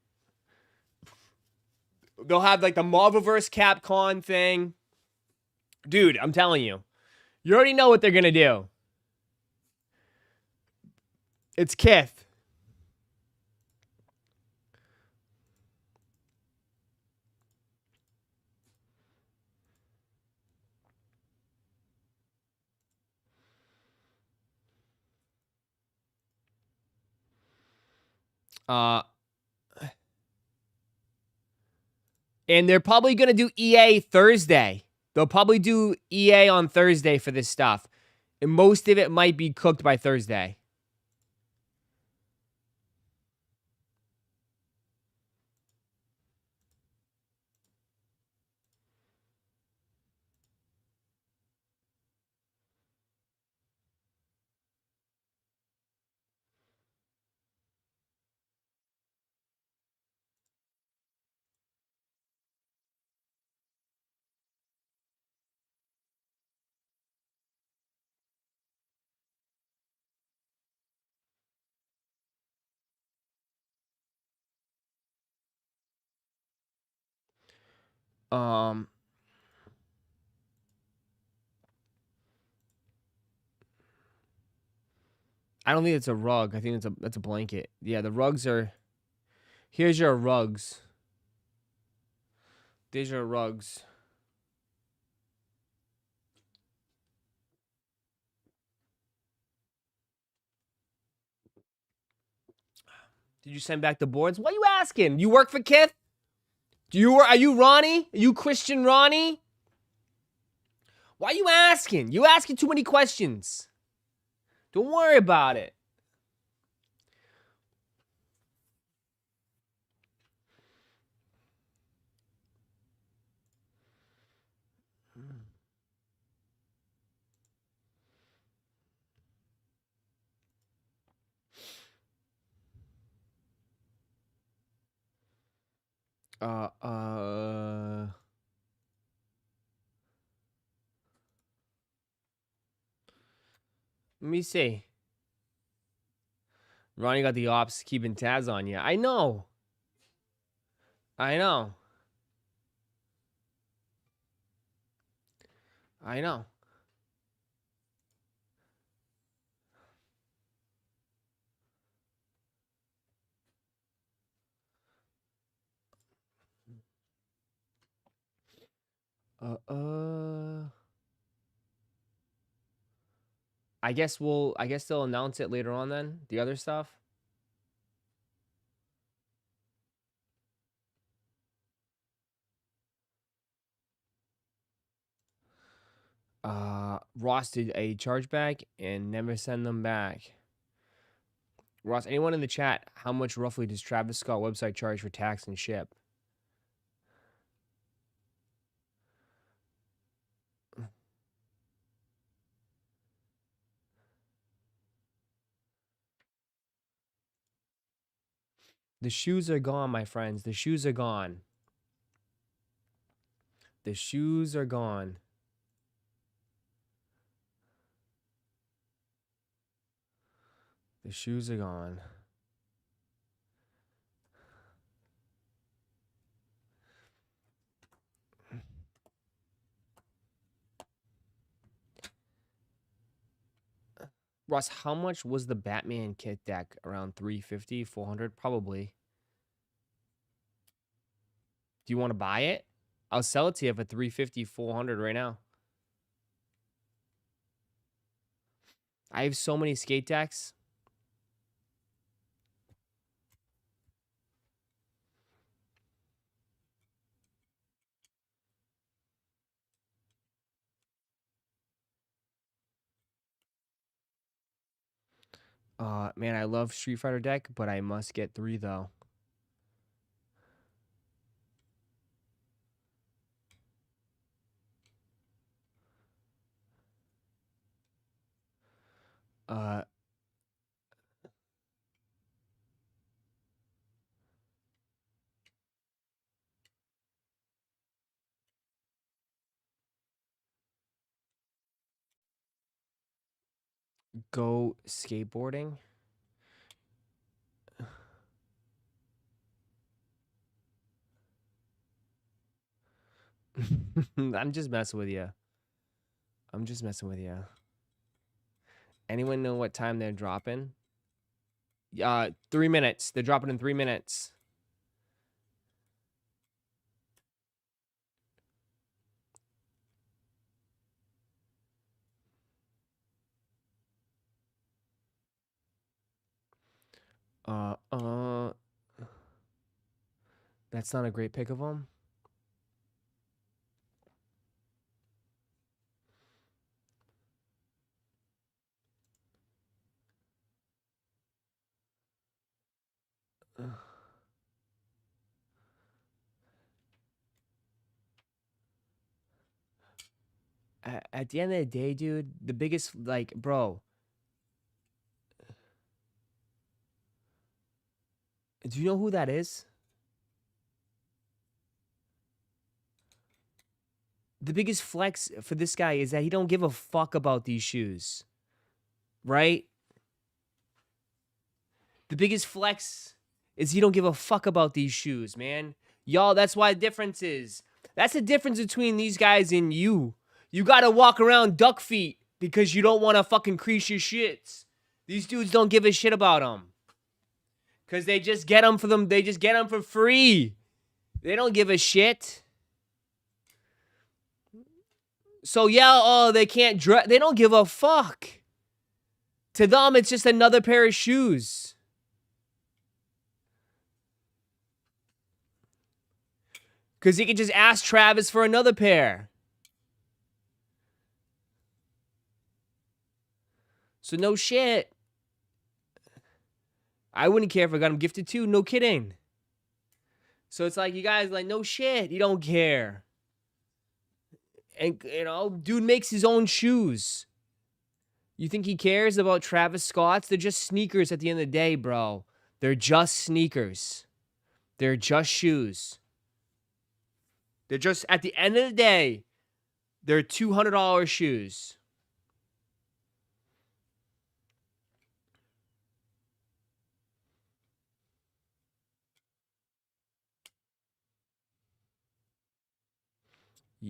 They'll have, like, the Marvelverse Capcom thing. Dude, I'm telling you. You already know what they're going to do. It's Kith. And they're probably going to do EA Thursday. They'll probably do EA on Thursday for this stuff. And most of it might be cooked by Thursday. I don't think it's a rug. I think that's a blanket. Yeah, the rugs are. Here's your rugs. These are rugs. Did you send back the boards? What are you asking? You work for Kith? Are you Ronnie? Are you Christian Ronnie? Why are you asking? You asking too many questions. Don't worry about it. Let me see. Ronnie got the ops keeping tabs on you. I know. I know. I know. I guess they'll announce it later on then. The other stuff. Ross did a chargeback and never send them back. Ross, anyone in the chat, how much roughly does Travis Scott website charge for tax and ship? The shoes are gone, my friends. The shoes are gone. The shoes are gone. The shoes are gone. Ross, how much was the Batman kit deck? Around 350, 400? Probably. Do you want to buy it? I'll sell it to you for 350, 400 right now. I have so many skate decks. Man, I love Street Fighter deck, but I must get 3 though. Go skateboarding. I'm just messing with you. I'm just messing with you. Anyone know what time they're dropping? 3 minutes. They're dropping in 3 minutes. That's not a great pick of them. At the end of the day, dude, the biggest, like, bro. Do you know who that is? The biggest flex for this guy is that he don't give a fuck about these shoes. Right? The biggest flex is he don't give a fuck about these shoes, man. Y'all, that's why the difference is. That's the difference between these guys and you. You gotta walk around duck feet because you don't want to fucking crease your shits. These dudes don't give a shit about them. Because they just get them for them. They just get them for free. They don't give a shit. So yeah, oh, they can't dress. They don't give a fuck. To them, it's just another pair of shoes. Because he can just ask Travis for another pair. So no shit. I wouldn't care if I got them gifted too. No kidding. So it's like, you guys like, no shit. You don't care. And, you know, dude makes his own shoes. You think he cares about Travis Scott's? They're just sneakers at the end of the day, bro. They're just sneakers. They're just shoes. They're just, at the end of the day, they're $200 shoes.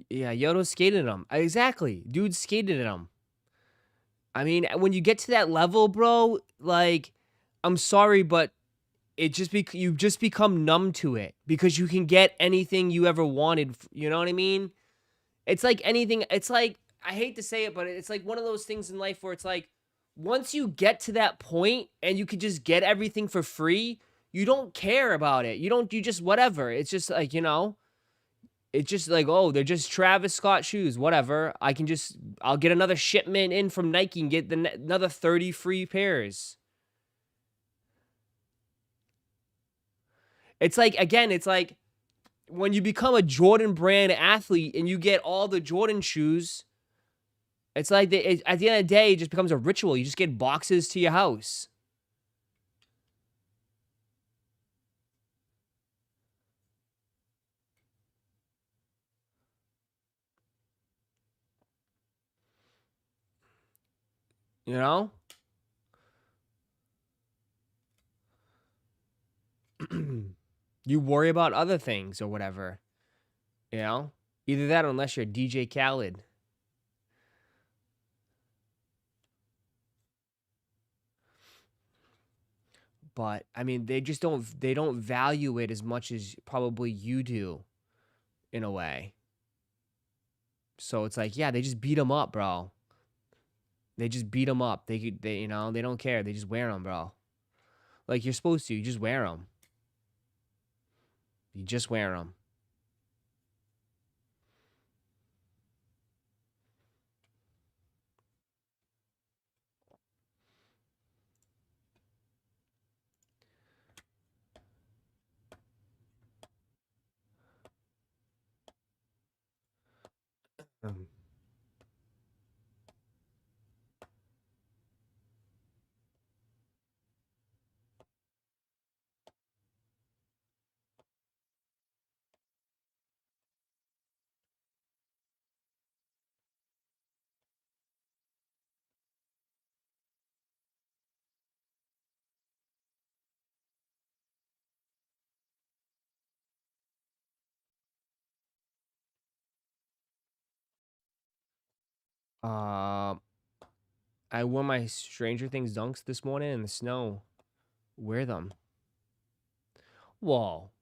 Yeah, Yodo skated them. Exactly. Dude skated in them. I mean, when you get to that level, bro, like, I'm sorry, but it just you just become numb to it because you can get anything you ever wanted. You know what I mean? It's like anything. It's like, I hate to say it, but it's like one of those things in life where it's like, once you get to that point and you can just get everything for free, you don't care about it. You just whatever. It's just like, you know, it's just like, oh, they're just Travis Scott shoes, whatever. I'll get another shipment in from Nike and get another 30 free pairs. It's like, again, it's like when you become a Jordan brand athlete and you get all the Jordan shoes, it's like at the end of the day, it just becomes a ritual. You just get boxes to your house. You know? You worry about other things or whatever. You know? Either that or unless you're DJ Khaled. But I mean, they don't value it as much as probably you do in a way. So it's like, yeah, they just beat them up, bro. They just beat them up. They you know, they don't care. They just wear them, bro. Like you're supposed to. You just wear them. You just wear them. Um, I wore my Stranger Things dunks this morning in the snow. Wear them. Well,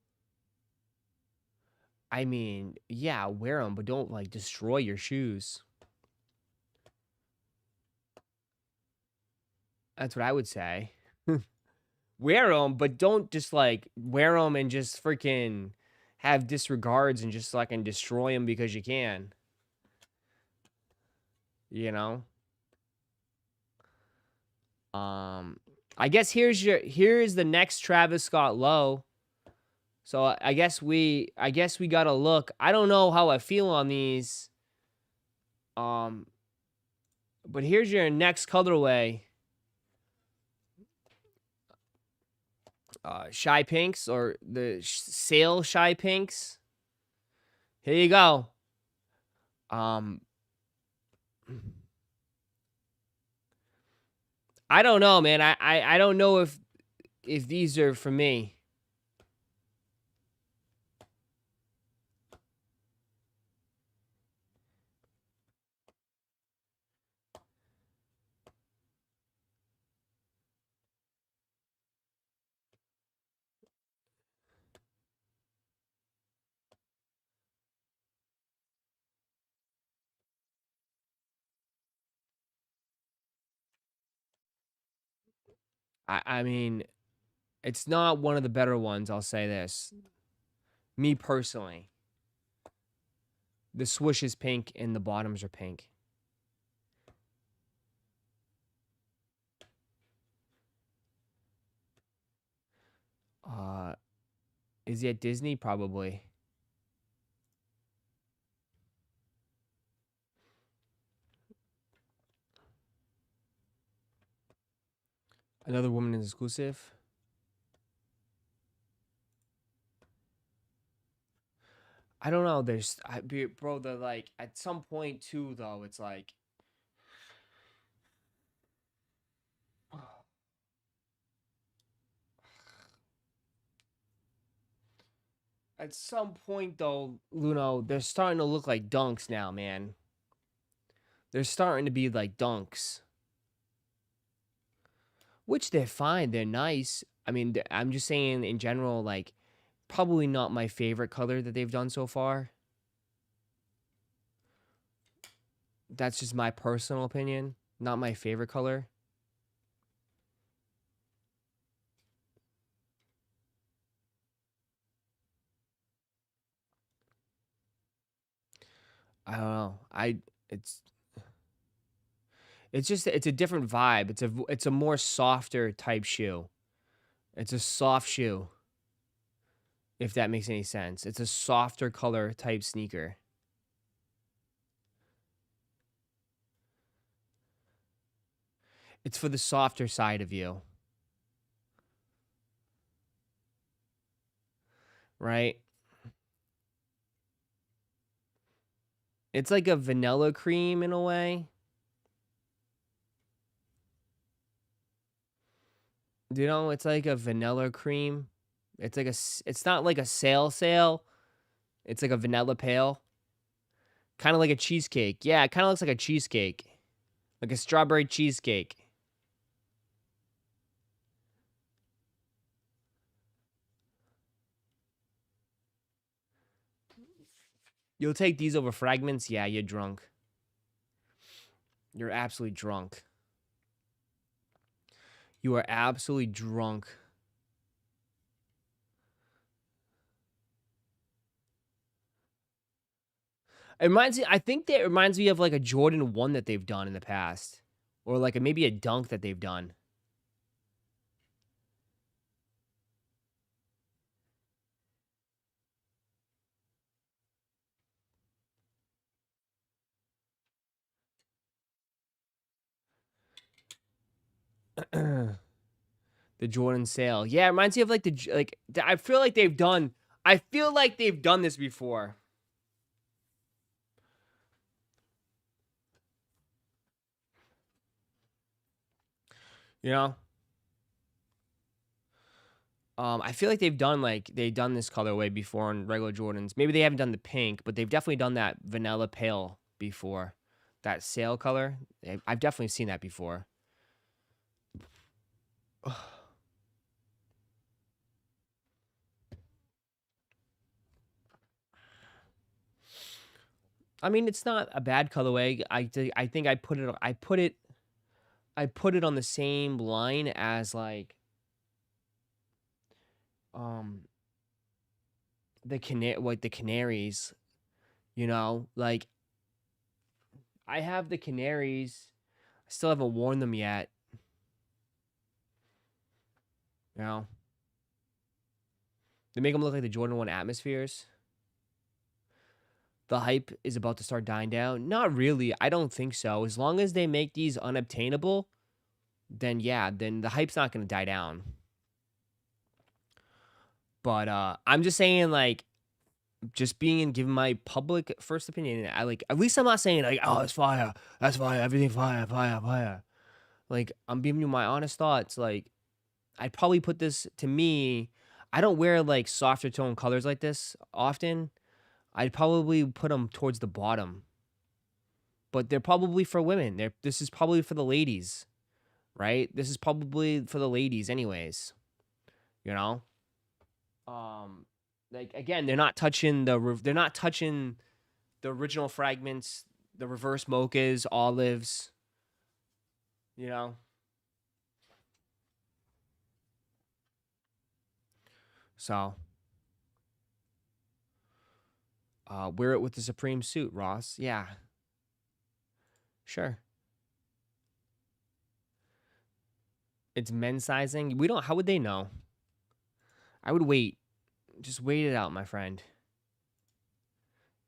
I mean, yeah, wear them, but don't like destroy your shoes. That's what I would say. Wear them, but don't just like wear them and just freaking have disregards and just like and destroy them because you can. You know? I guess here's the next Travis Scott low. So I guess we gotta look. I don't know how I feel on these. But here's your next colorway. Shy Pinks or the Sale Shy Pinks. Here you go. I don't know, man. I don't know if these are for me. I mean, it's not one of the better ones, I'll say this. Me personally. The swoosh is pink and the bottoms are pink. Is he at Disney? Probably. Another woman is exclusive. I don't know. Bro, the like at some point too though, it's like at some point though, Luno, they're starting to look like dunks now, man. They're starting to be like dunks. Which they're fine. They're nice. I mean, I'm just saying in general, like, probably not my favorite color that they've done so far. That's just my personal opinion. Not my favorite color. I don't know. It's a different vibe. It's a more softer type shoe. It's a soft shoe. If that makes any sense. It's a softer color type sneaker. It's for the softer side of you. Right? It's like a vanilla cream in a way. You know, it's like a vanilla cream. It's not like a sail. It's like a vanilla pale. Kind of like a cheesecake. Yeah, it kind of looks like a cheesecake. Like a strawberry cheesecake. You'll take these over fragments? Yeah, you're drunk. You're absolutely drunk. You are absolutely drunk. I think that reminds me of like a Jordan 1 that they've done in the past. Or like maybe a dunk that they've done. The Jordan sale. Yeah, it reminds me of like I feel like they've done this before. You know? I feel like they've done this colorway before on regular Jordans. Maybe they haven't done the pink, but they've definitely done that vanilla pale before. That sale color. I've definitely seen that before. I mean, it's not a bad colorway. I think I put it on the same line as like the canaries, you know? Like I have the canaries. I still haven't worn them yet. You know? They make them look like the Jordan 1 atmospheres. The hype is about to start dying down. Not really. I don't think so. As long as they make these unobtainable, then yeah, then the hype's not going to die down. But I'm just saying, like, just being and giving my public first opinion. I like, at least I'm not saying like, oh, it's fire, that's fire, everything fire. Like, I'm giving you my honest thoughts. Like, I'd probably put this, to me, I don't wear like softer tone colors like this often. I'd probably put them towards the bottom. But they're probably for women. This is probably for the ladies, right? This is probably for the ladies anyways. You know? Like again, they're not touching the original fragments, the reverse mochas, olives, you know? So, wear it with the Supreme suit, Ross. Yeah. Sure. It's men's sizing. How would they know? I would wait. Just wait it out, my friend.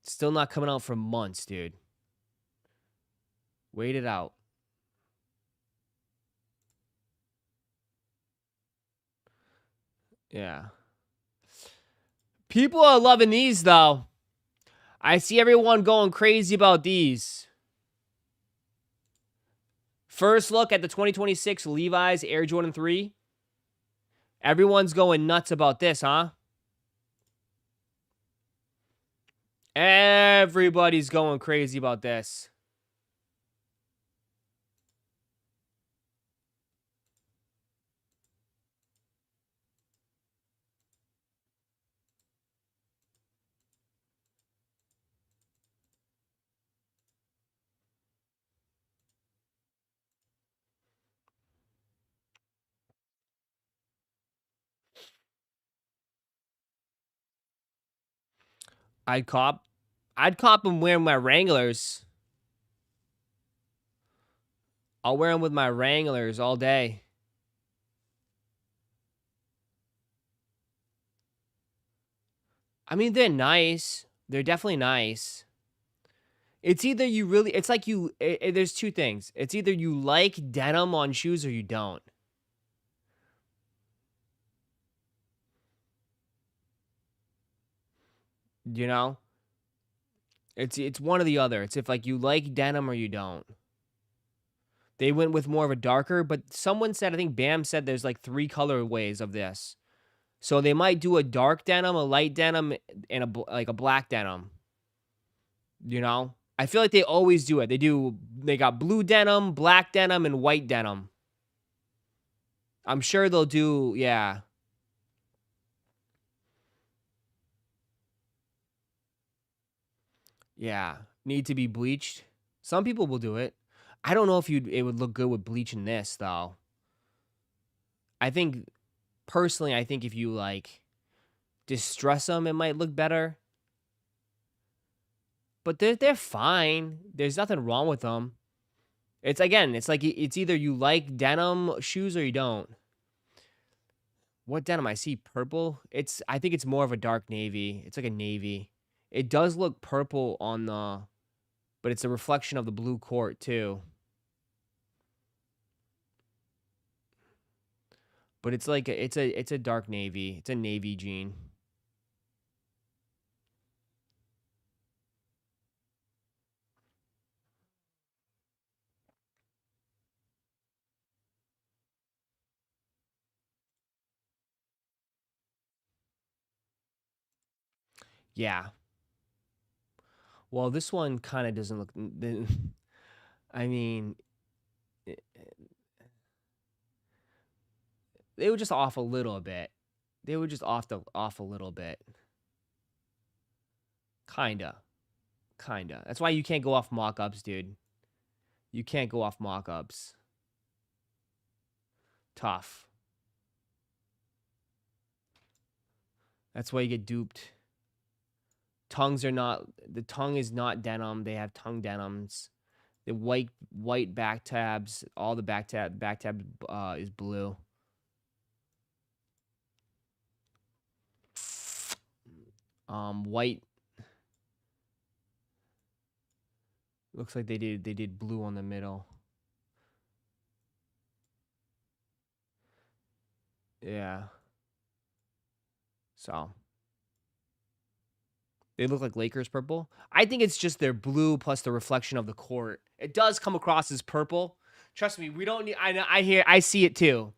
It's still not coming out for months, dude. Wait it out. Yeah. People are loving these, though. I see everyone going crazy about these. First look at the 2026 Levi's Air Jordan 3. Everyone's going nuts about this, huh? Everybody's going crazy about this. I'd cop them wearing my Wranglers. I'll wear them with my Wranglers all day. I mean, they're nice. They're definitely nice. It's either you really, it's like you, there's two things. It's either you like denim on shoes or you don't. You know? It's one or the other. It's if like you like denim or you don't. They went with more of a darker, but someone said, I think Bam said there's like 3 colorways of this. So they might do a dark denim, a light denim, and a black denim. You know? I feel like they always do it. They got blue denim, black denim, and white denim. I'm sure they'll do, yeah. Yeah. Need to be bleached. Some people will do it. I don't know if it would look good with bleaching this, though. I think, personally, I think if you, like, distress them, it might look better. But they're fine. There's nothing wrong with them. It's like it's either you like denim shoes or you don't. What denim? I see purple. I think it's more of a dark navy. It's like a navy. It does look purple on the, but it's a reflection of the blue court too. But it's like it's a dark navy. It's a navy jean. Yeah. Well, this one kind of doesn't look. I mean, they were just off a little bit. They were just off a little bit. Kinda. That's why you can't go off mock-ups, dude. You can't go off mock-ups. Tough. That's why you get duped. The tongue is not denim. They have tongue denims. The white back tabs, all the back tab is blue. White looks like they did blue on the middle. Yeah. So they look like Lakers purple. I think it's just their blue plus the reflection of the court. It does come across as purple. Trust me, we don't need. I see it too.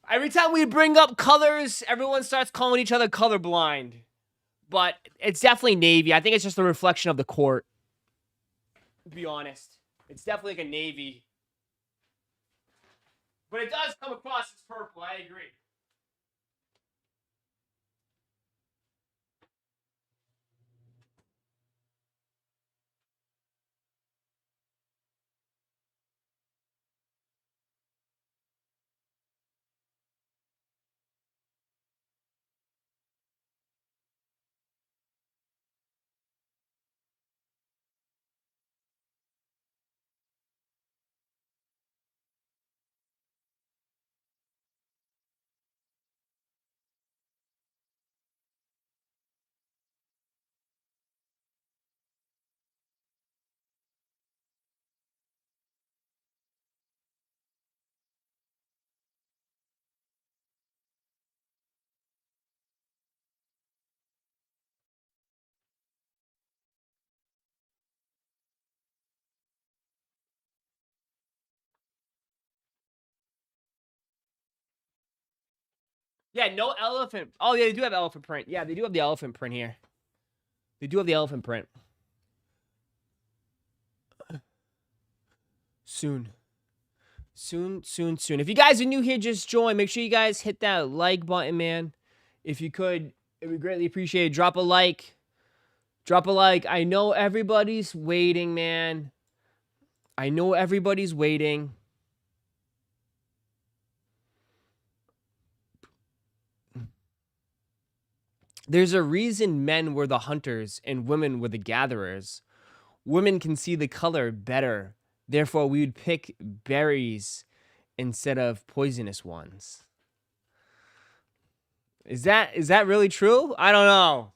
Every time we bring up colors, everyone starts calling each other colorblind. But it's definitely navy. I think it's just a reflection of the court. To be honest, it's definitely like a navy. But it does come across as purple. I agree. Yeah, no elephant. Oh, yeah, they do have elephant print. Yeah, they do have the elephant print here. They do have the elephant print. Soon. Soon. If you guys are new here, just join. Make sure you guys hit that like button, man. If you could, it would greatly appreciate it. Drop a like. I know everybody's waiting, man. I know everybody's waiting. There's a reason men were the hunters and women were the gatherers. Women can see the color better. Therefore, we would pick berries instead of poisonous ones. Is that really true? I don't know.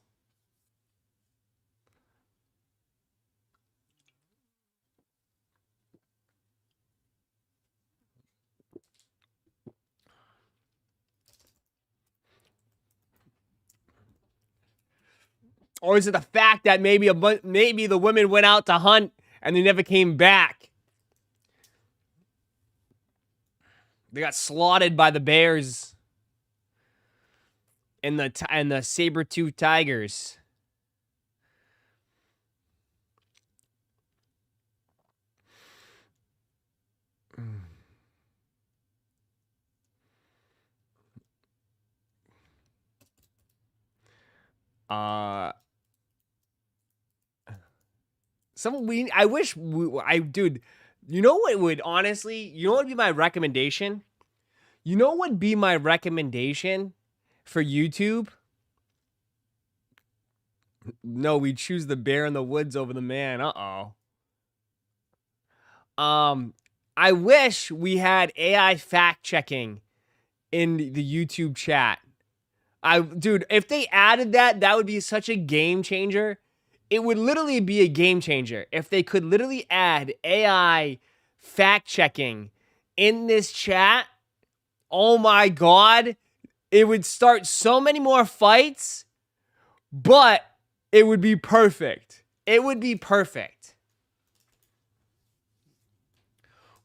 Or is it the fact that maybe the women went out to hunt and they never came back? They got slaughtered by the bears and the saber-toothed tigers. Dude, you know what would honestly, you know what would be my recommendation? You know what would be my recommendation for YouTube? No, we choose the bear in the woods over the man. Uh-oh. I wish we had AI fact checking in the YouTube chat. Dude, if they added that, that would be such a game changer. It would literally be a game changer if they could literally add AI fact checking in this chat. Oh my God. It would start so many more fights, but it would be perfect. It would be perfect.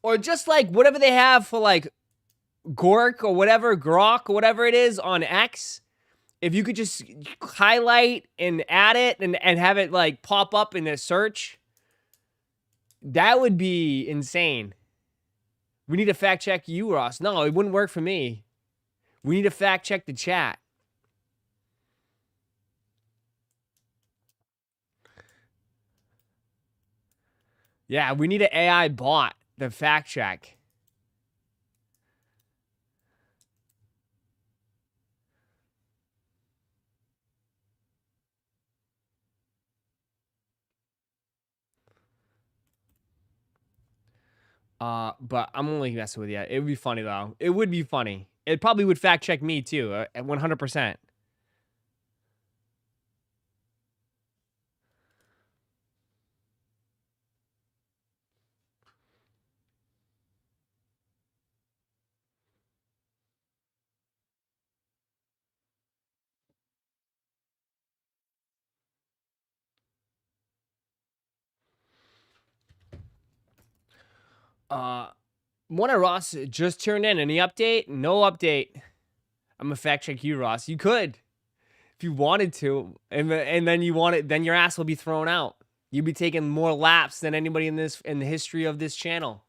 Or just like whatever they have for like Gork or whatever, Grok or whatever it is on X. If you could just highlight and add it and have it like pop up in a search, that would be insane. We need to fact check you, Ross. No, it wouldn't work for me. We need to fact check the chat. Yeah, we need an AI bot to fact check. But I'm only messing with you. It would be funny though. It would be funny. It probably would fact check me too, at 100%. Morning, Ross just turned in. Any update? No update. I'm gonna fact check you, Ross. You could, if you wanted to, and then you want it, then your ass will be thrown out. You'd be taking more laps than anybody in the history of this channel.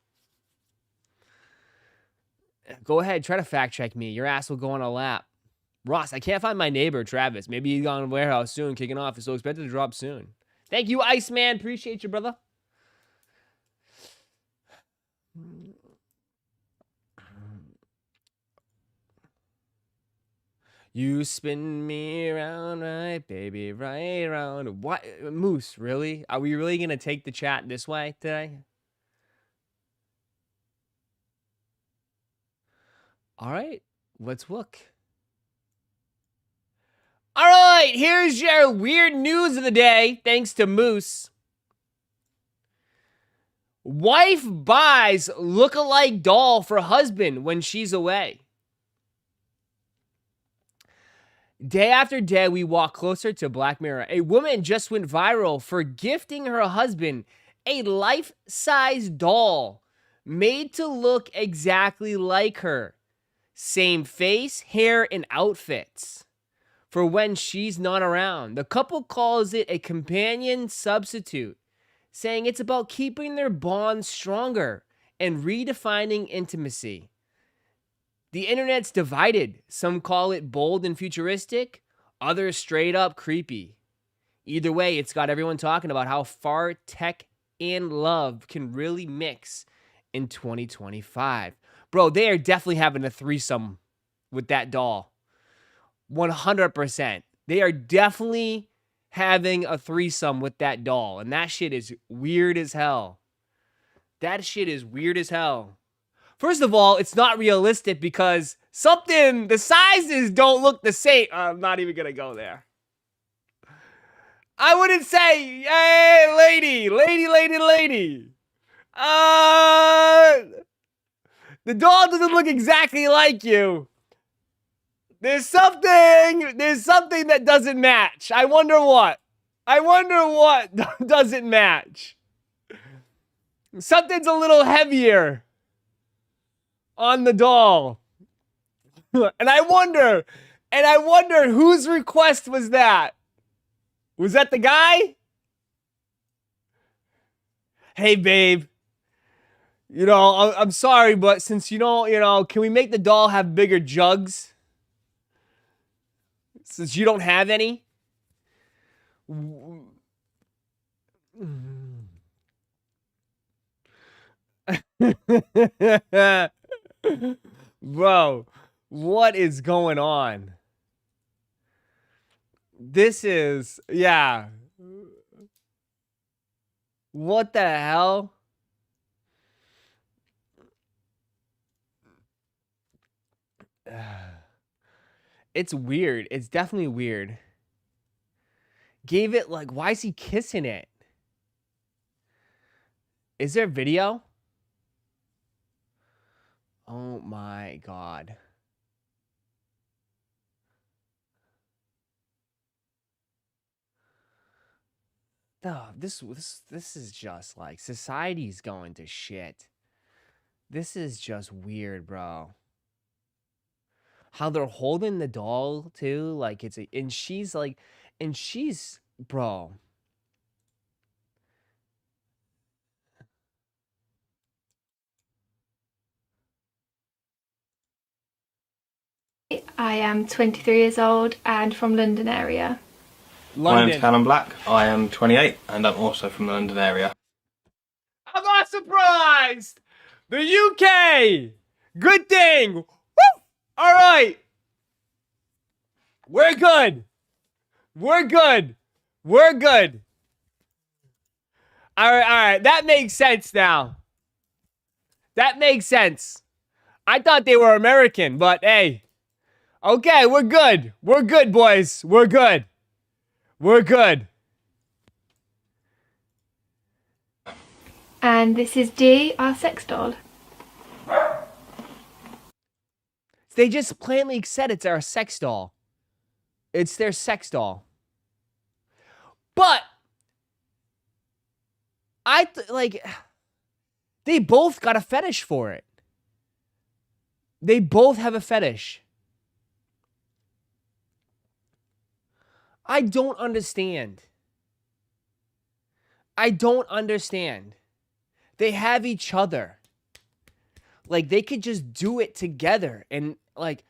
Go ahead, try to fact check me. Your ass will go on a lap. Ross, I can't find my neighbor, Travis. Maybe he's gone to the warehouse soon, kicking off. It's so expected to drop soon. Thank you, Iceman. Appreciate you, brother. You spin me around, right, baby, right around. What? Moose, really? Are we really going to take the chat this way today? All right, let's look. All right, here's your weird news of the day, thanks to Moose. Wife buys look-alike doll for husband when she's away. Day after day, we walk closer to Black Mirror. A woman just went viral for gifting her husband a life-size doll made to look exactly like her. Same face, hair, and outfits for when she's not around. The couple calls it a companion substitute, saying it's about keeping their bond stronger and redefining intimacy. The internet's divided. Some call it bold and futuristic, others straight up creepy. Either way, it's got everyone talking about how far tech and love can really mix in 2025. Bro, they are definitely having a threesome with that doll. 100%. They are definitely having a threesome with that doll. And that shit is weird as hell. That shit is weird as hell. First of all, it's not realistic because the sizes don't look the same. I'm not even going to go there. I wouldn't say, hey, lady. The doll doesn't look exactly like you. There's something that doesn't match. I wonder what doesn't match. Something's a little heavier on the doll. And I wonder whose request was that? Was that the guy? Hey, babe. You know, I'm sorry, but since you know, can we make the doll have bigger jugs? Since you don't have any? Bro, what is going on? This is, yeah. What the hell? It's weird. It's definitely weird. Gave it like, why is he kissing it? Is there video? Oh my God. Oh, this is just like society's going to shit. This is just weird, bro. How they're holding the doll too, like and she's bro. I am 23 years old and from London area. London. My name's Callum Black. I am 28 and I'm also from the London area. I'm not surprised. The UK. Good thing. Woo! All right. We're good. We're good. We're good. All right. That makes sense now. That makes sense. I thought they were American, but hey. Okay, we're good. We're good, boys. We're good. We're good. And this is G, our sex doll. They just plainly said it's our sex doll. It's their sex doll. But they both got a fetish for it. They both have a fetish. I don't understand. I don't understand. They have each other. Like, they could just do it together. And, like,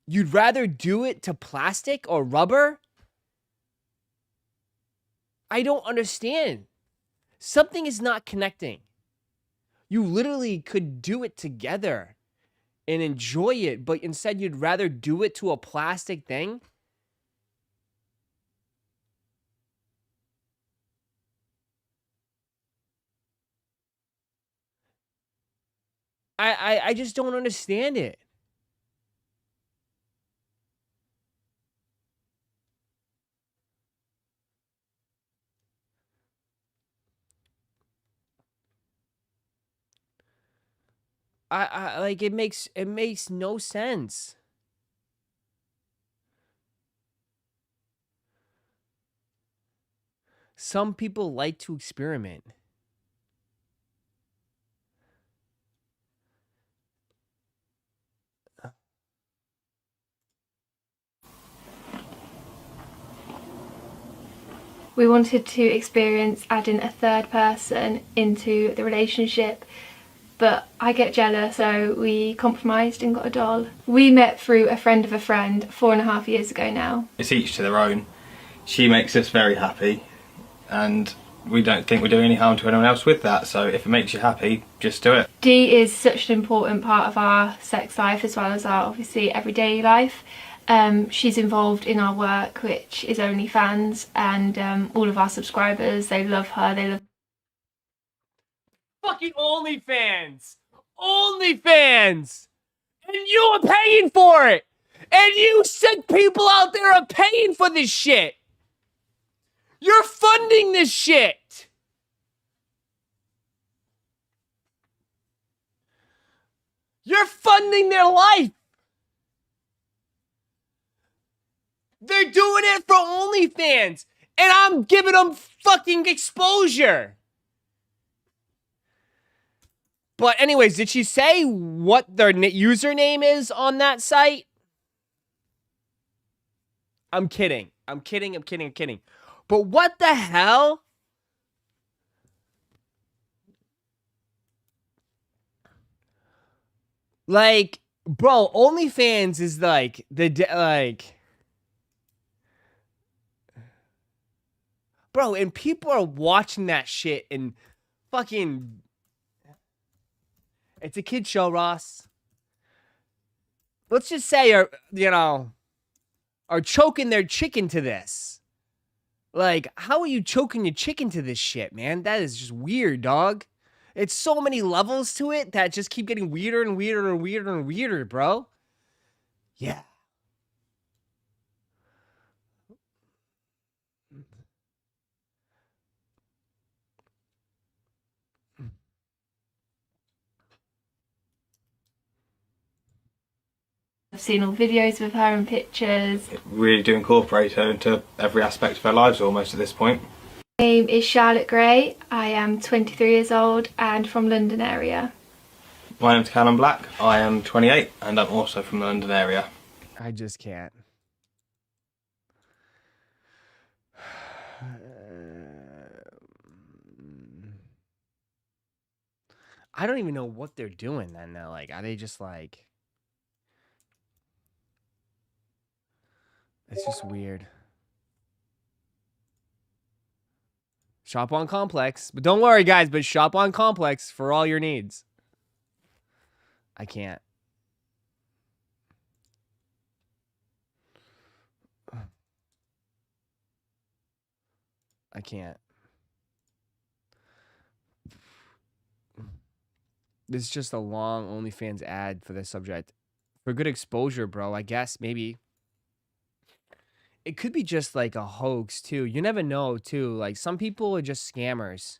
you'd rather do it to plastic or rubber? I don't understand. Something is not connecting. You literally could do it together and enjoy it, but instead you'd rather do it to a plastic thing? I just don't understand it. I like it makes no sense. Some people like to experiment. We wanted to experience adding a third person into the relationship, but I get jealous, so we compromised and got a doll. We met through a friend of a friend 4.5 years ago now. It's each to their own. She makes us very happy, and we don't think we're doing any harm to anyone else with that, so if it makes you happy, just do it. Dee is such an important part of our sex life as well as our obviously everyday life. She's involved in our work, which is OnlyFans, and all of our subscribers, they love her, they love Fucking OnlyFans! OnlyFans! And you are paying for it! And you sick people out there are paying for this shit! You're funding this shit! You're funding their life! They're doing it for OnlyFans! And I'm giving them fucking exposure! But anyways, did she say what their username is on that site? I'm kidding. I'm kidding. But what the hell? Like, bro, OnlyFans is like bro, and people are watching that shit and fucking. It's a kid show, Ross. Let's just say are choking their chicken to this. Like, how are you choking your chicken to this shit, man? That is just weird, dog. It's so many levels to it that just keep getting weirder and weirder and weirder and weirder, bro. Yeah. I've seen all videos with her and pictures. Really do incorporate her into every aspect of our lives almost at this point. My name is Charlotte Gray. I am 23 years old and from London area. My name's Callum Black. I am 28 and I'm also from the London area. I just can't. I don't even know what they're doing then. Like, are they just like... It's just weird. Shop on Complex. But don't worry, guys, but shop on Complex for all your needs. I can't. I can't. This is just a long OnlyFans ad for this subject. For good exposure, bro, I guess, maybe. It could be just like a hoax, too. You never know, too. Like, some people are just scammers.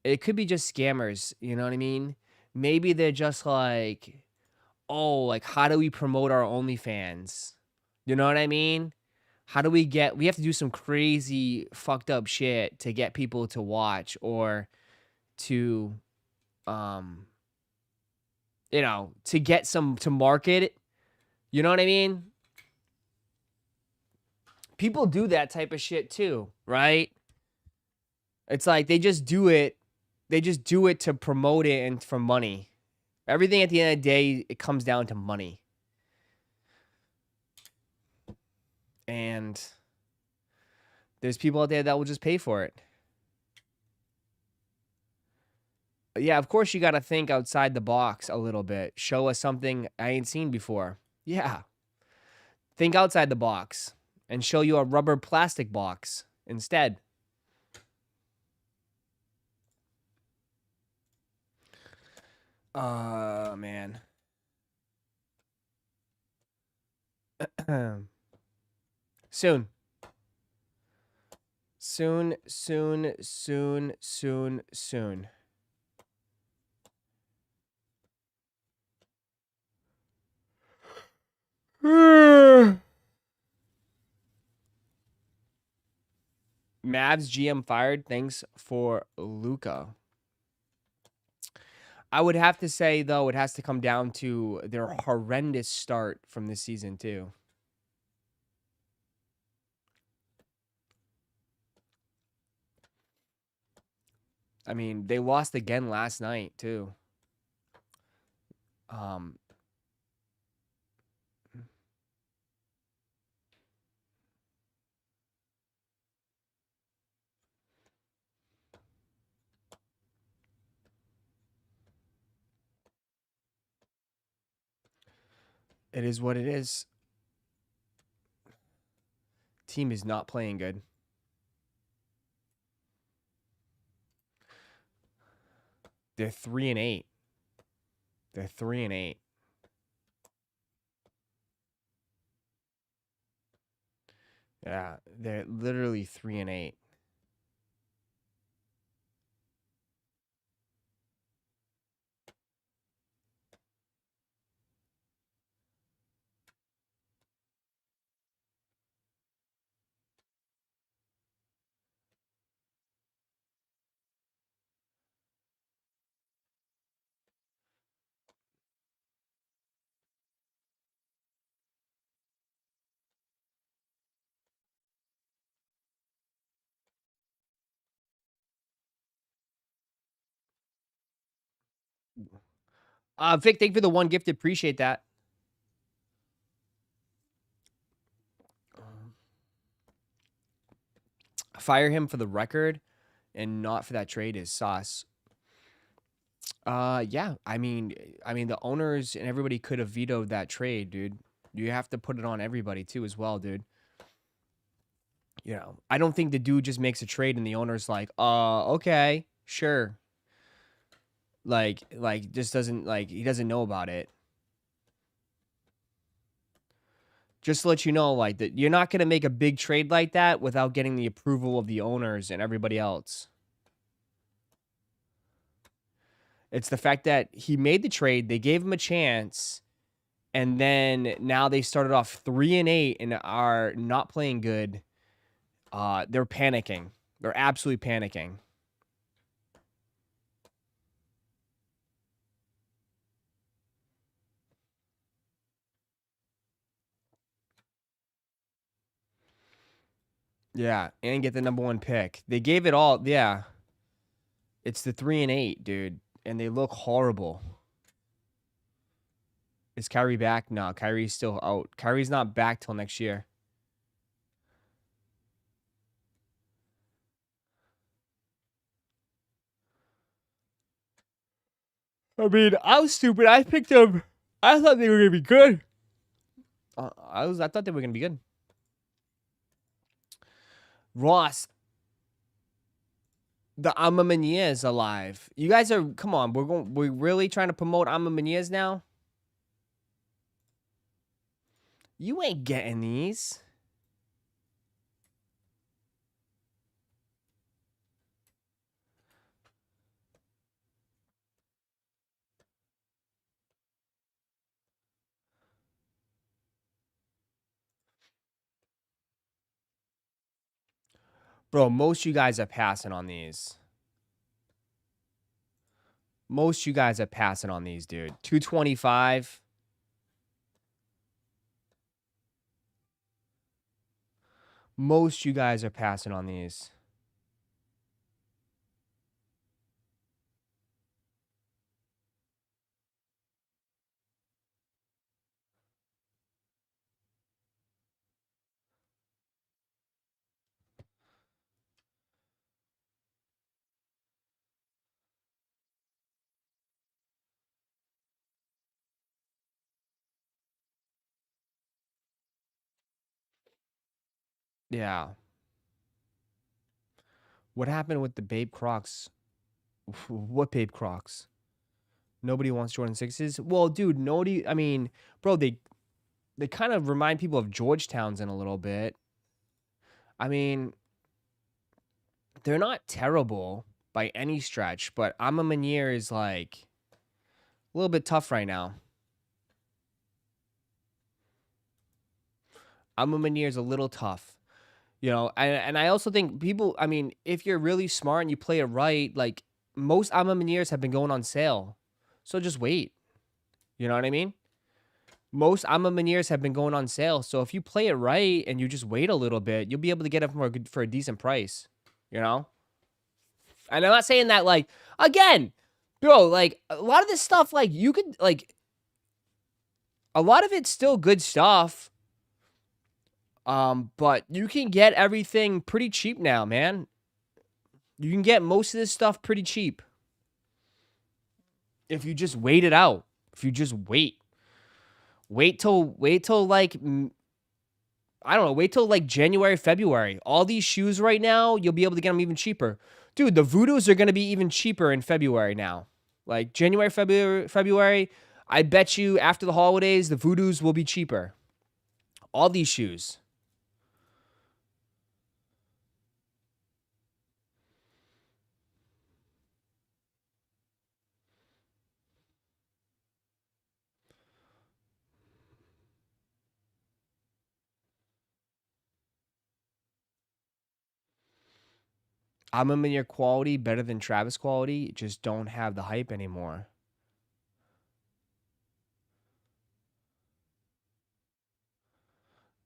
It could be just scammers, you know what I mean? Maybe they're just like, oh, like, how do we promote our OnlyFans? You know what I mean? How do we have to do some crazy fucked up shit to get people to watch or to, to get to market it. You know what I mean? People do that type of shit too, right? It's like they just do it to promote it and for money. Everything at the end of the day, it comes down to money. And there's people out there that will just pay for it. But yeah, of course you got to think outside the box a little bit. Show us something I ain't seen before. Yeah. Think outside the box and show you a rubber plastic box instead. Man. Soon. Soon. Mavs GM fired. Thanks for Luka. I would have to say, though, it has to come down to their horrendous start from this season, too. I mean, they lost again last night too. It is what it is. Team is not playing good. They're 3-8. They're 3-8. Yeah, they're literally 3-8. Vic, thank you for the one gift. Appreciate that. Fire him for the record and not for that trade is sauce. Yeah. I mean, the owners and everybody could have vetoed that trade, dude. You have to put it on everybody too, as well, dude. You know, I don't think the dude just makes a trade and the owner's like, okay, sure. Like, just doesn't he doesn't know about it. Just to let you know, like, that you're not gonna make a big trade like that without getting the approval of the owners and everybody else. It's the fact that he made the trade, they gave him a chance, and then now they started off 3-8 and are not playing good. They're panicking. They're absolutely panicking. Yeah, and get the #1 pick. They gave it all. Yeah. It's the 3-8, dude, and they look horrible. Is Kyrie back? No, Kyrie's still out. Kyrie's not back till next year. I mean, I was stupid. I picked them. I thought they were gonna be good. I thought they were gonna be good. Ross, the Amamania is alive. You guys are, come on. We're really trying to promote Amamanias now. You ain't getting these. Bro, most you guys are passing on these. Most you guys are passing on these, dude. 225. Most you guys are passing on these. Yeah. What happened with the Babe Crocs? What Babe Crocs? Nobody wants Jordan 6s? Well, dude, nobody, I mean, bro, they kind of remind people of Georgetowns in a little bit. I mean, they're not terrible by any stretch, but Amamanier is like a little bit tough right now. Amamanier is a little tough. You know, and I also think people, I mean, if you're really smart and you play it right, like most Amamaniers have been going on sale. So just wait. You know what I mean? Most Amamaniers have been going on sale. So if you play it right and you just wait a little bit, you'll be able to get it for a decent price. You know? And I'm not saying that, like, again, bro, like, a lot of this stuff, like, you could, like, a lot of it's still good stuff. But you can get everything pretty cheap now, man. You can get most of this stuff pretty cheap. If you just wait it out. If you just wait. Wait till like, I don't know, wait till like January, February. All these shoes right now, you'll be able to get them even cheaper. Dude, the Voodoos are going to be even cheaper in February now. Like January, February, I bet you after the holidays, the Voodoos will be cheaper. All these shoes. I'm in your quality better than Travis quality, just don't have the hype anymore.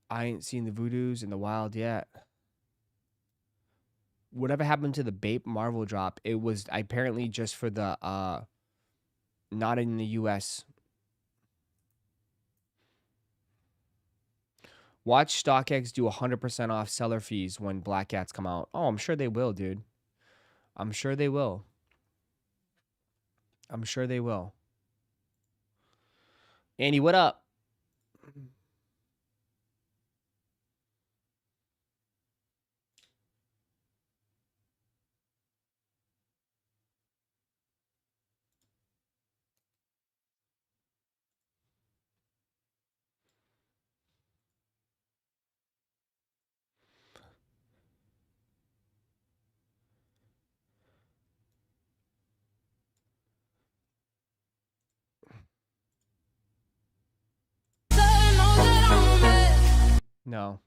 I ain't seen the Voodoos in the wild yet. Whatever happened to the Bape Marvel drop? It was apparently just for the not in the US. Watch StockX do 100% off seller fees when Black Cats come out. Oh, I'm sure they will, dude. I'm sure they will. I'm sure they will. Andy, what up? No.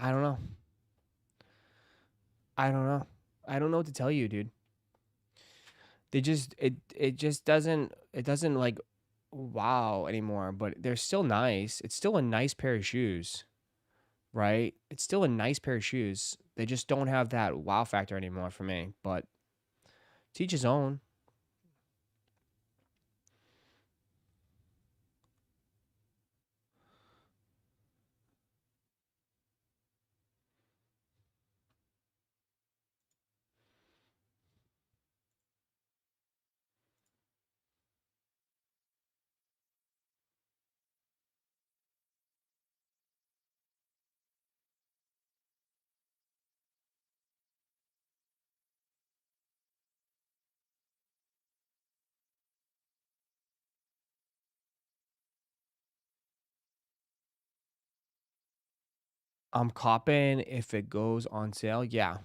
I don't know. I don't know. I don't know what to tell you, dude. They just it just doesn't like wow anymore, but they're still nice. It's still a nice pair of shoes, right? It's still a nice pair of shoes. They just don't have that wow factor anymore for me, but to each his own. I'm copping if it goes on sale. Yeah.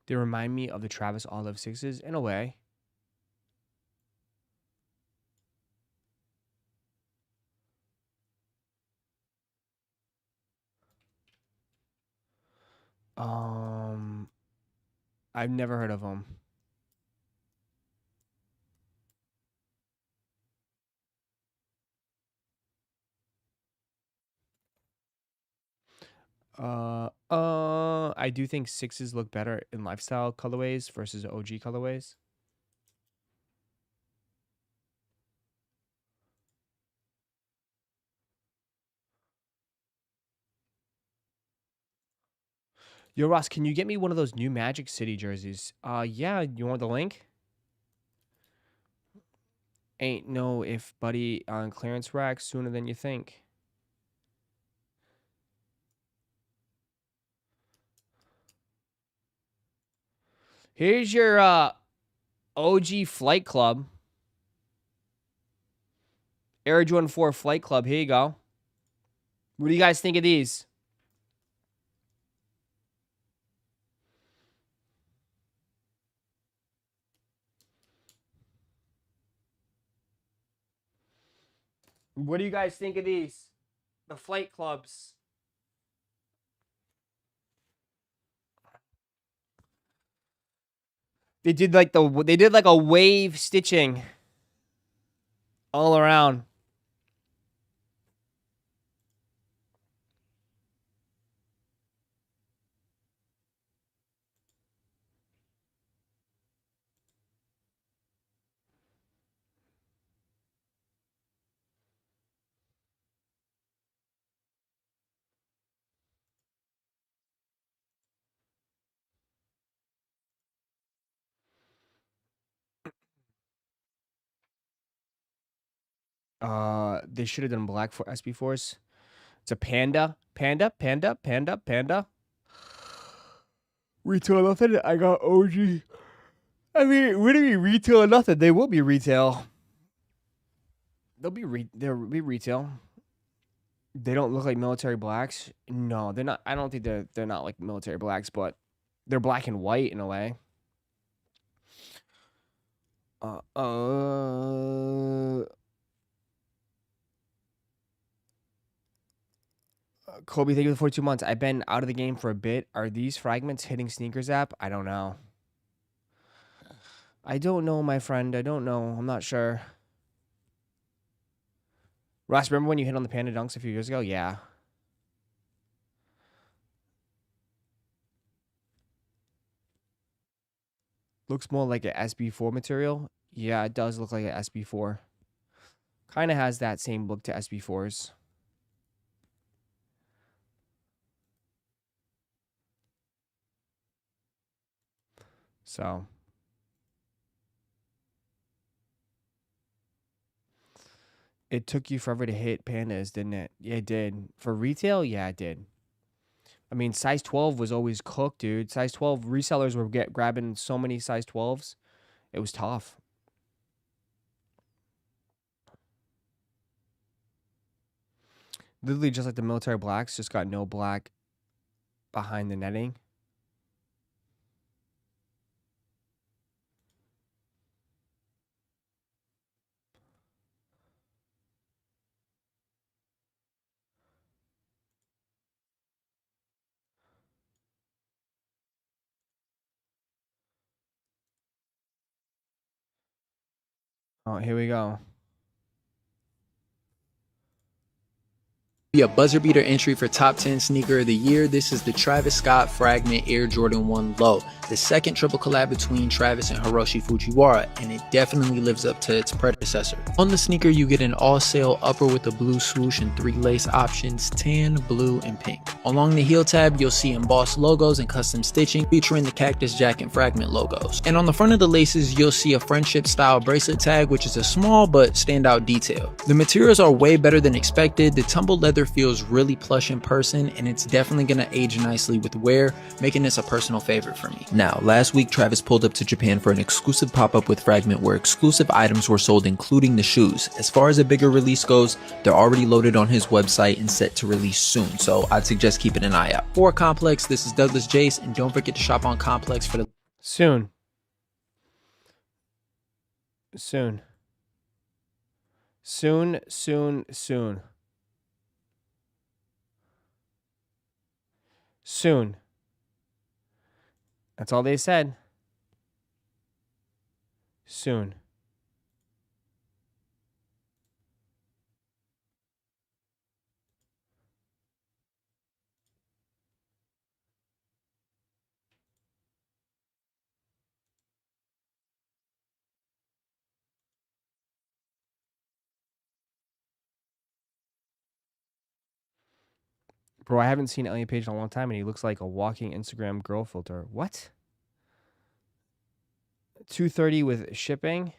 They remind me of the Travis Olive Sixes in a way. Um, I've never heard of them. I do think sixes look better in lifestyle colorways versus OG colorways. Yo, Ross, can you get me one of those new Magic City jerseys? Yeah, you want the link? Ain't no if buddy on clearance rack sooner than you think. Here's your OG Flight Club. Air Jordan 4 Flight Club. Here you go. What do you guys think of these? What do you guys think of these? The Flight Clubs. They did like a wave stitching all around. They should have done black for SB4s. It's a panda. Retail nothing. I got OG. I mean, what do you mean retail or nothing? They will be retail. They'll be retail. They don't look like military blacks. No, they're not. I don't think they're not like military blacks, but they're black and white in a way. Kobe, thank you for 42 months. I've been out of the game for a bit. Are these fragments hitting sneakers app? I don't know. I don't know, my friend. I don't know. I'm not sure. Ross, remember when you hit on the Panda Dunks a few years ago? Yeah. Looks more like an SB4 material. Yeah, it does look like an SB4. Kind of has that same look to SB4s. So. It took you forever to hit pandas, didn't it? Yeah, it did. For retail, yeah, it did. I mean, size 12 was always cooked, dude. Size 12 resellers were grabbing so many size 12s. It was tough. Literally just like the military blacks, just got no black behind the netting. Oh, here we go. Be a buzzer beater entry for top 10 sneaker of the year. This is the Travis Scott Fragment Air Jordan 1 Low, the second triple collab between Travis and Hiroshi Fujiwara, and it definitely lives up to its predecessor. On the sneaker, you get an all sail upper with a blue swoosh and 3 lace options, tan, blue, and pink. Along the heel tab, you'll see embossed logos and custom stitching featuring the Cactus Jack and Fragment logos. And on the front of the laces, you'll see a friendship style bracelet tag, which is a small but standout detail. The materials are way better than expected. The tumbled leather feels really plush in person, and it's definitely gonna age nicely with wear, making this a personal favorite for me. Now, last week Travis pulled up to Japan for an exclusive pop-up with Fragment where exclusive items were sold, including the shoes. As far as a bigger release goes, they're already loaded on his website and set to release soon, so I'd suggest keeping an eye out. For Complex, this is Douglas Jace, and don't forget to shop on Complex for the Soon. That's all they said. Soon. Bro, I haven't seen Elliot Page in a long time, and he looks like a walking Instagram girl filter. What? $230 with shipping?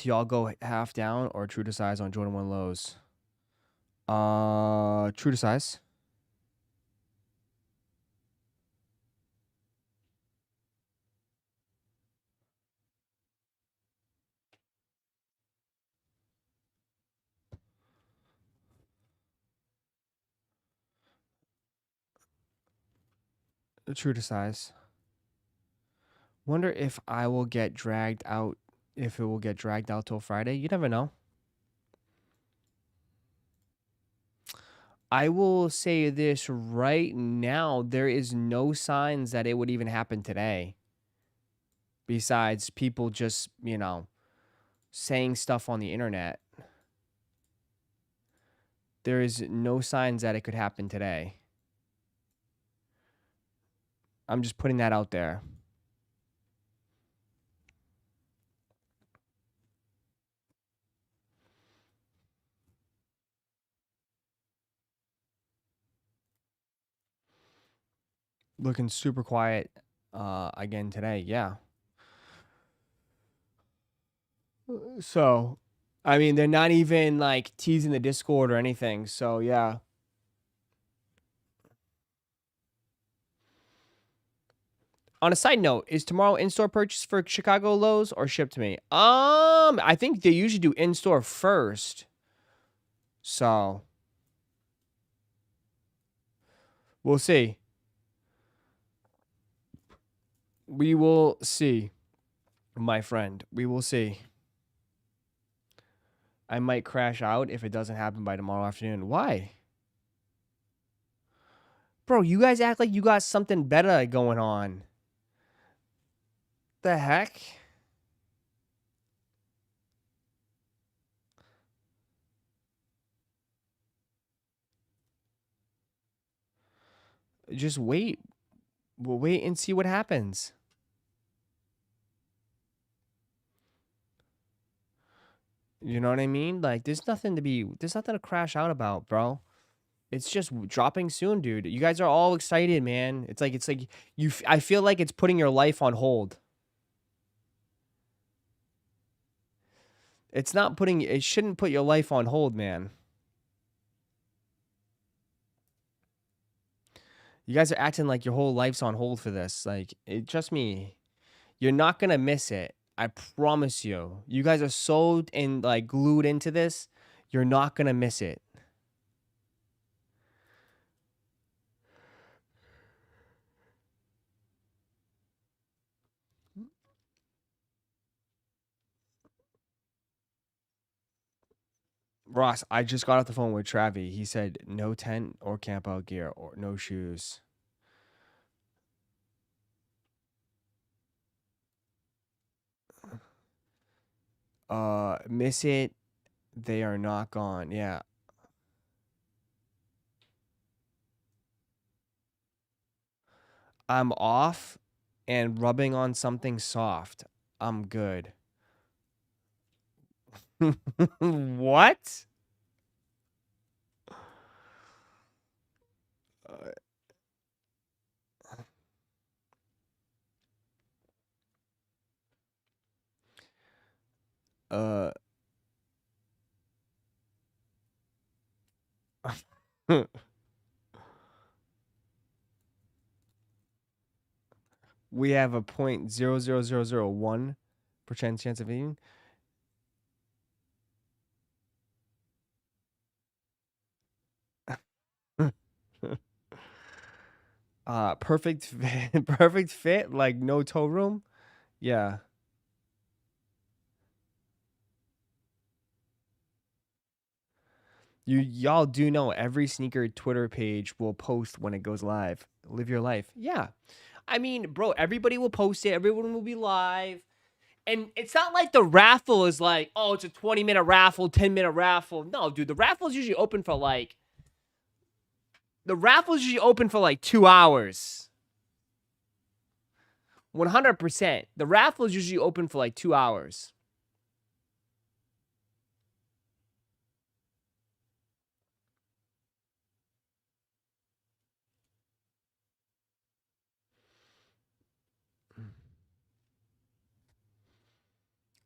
Do y'all go half down or true to size on Jordan 1 lows? True to size. True to size. Wonder if I will get dragged out. If it will get dragged out till Friday. You never know. I will say this right now. There is no signs that it would even happen today. Besides people just, you know, saying stuff on the internet. There is no signs that it could happen today. I'm just putting that out there. Looking super quiet again today. Yeah. So, I mean, they're not even like teasing the Discord or anything. So, yeah. On a side note, is tomorrow in-store purchase for Chicago Lows or shipped to me? I think they usually do in-store first. So, we'll see. We will see, my friend. We will see. I might crash out if it doesn't happen by tomorrow afternoon. Why? Bro, you guys act like you got something better going on. The heck? Just wait. We'll wait and see what happens. You know what I mean? Like, there's nothing to crash out about, bro. It's just dropping soon, dude. You guys are all excited, man. It's like I feel like it's putting your life on hold. It shouldn't put your life on hold, man. You guys are acting like your whole life's on hold for this. Like, trust me, you're not gonna miss it. I promise you. You guys are so glued into this, you're not gonna miss it. Ross, I just got off the phone with Travi. He said no tent or camp out gear or no shoes. Miss it. They are not gone. Yeah. I'm off and rubbing on something soft. I'm good. What? Uh. We have a 0.00001% chance of eating. Perfect fit, perfect fit, like no toe room. Yeah. Y'all do know every sneaker Twitter page will post when it goes live. Live your life. Yeah. I mean, bro, everybody will post it. Everyone will be live. And it's not like the raffle is like, oh, it's a 20-minute raffle, 10-minute raffle. No, dude, the raffle's usually open for like 2 hours. 100%. The raffle is usually open for like 2 hours.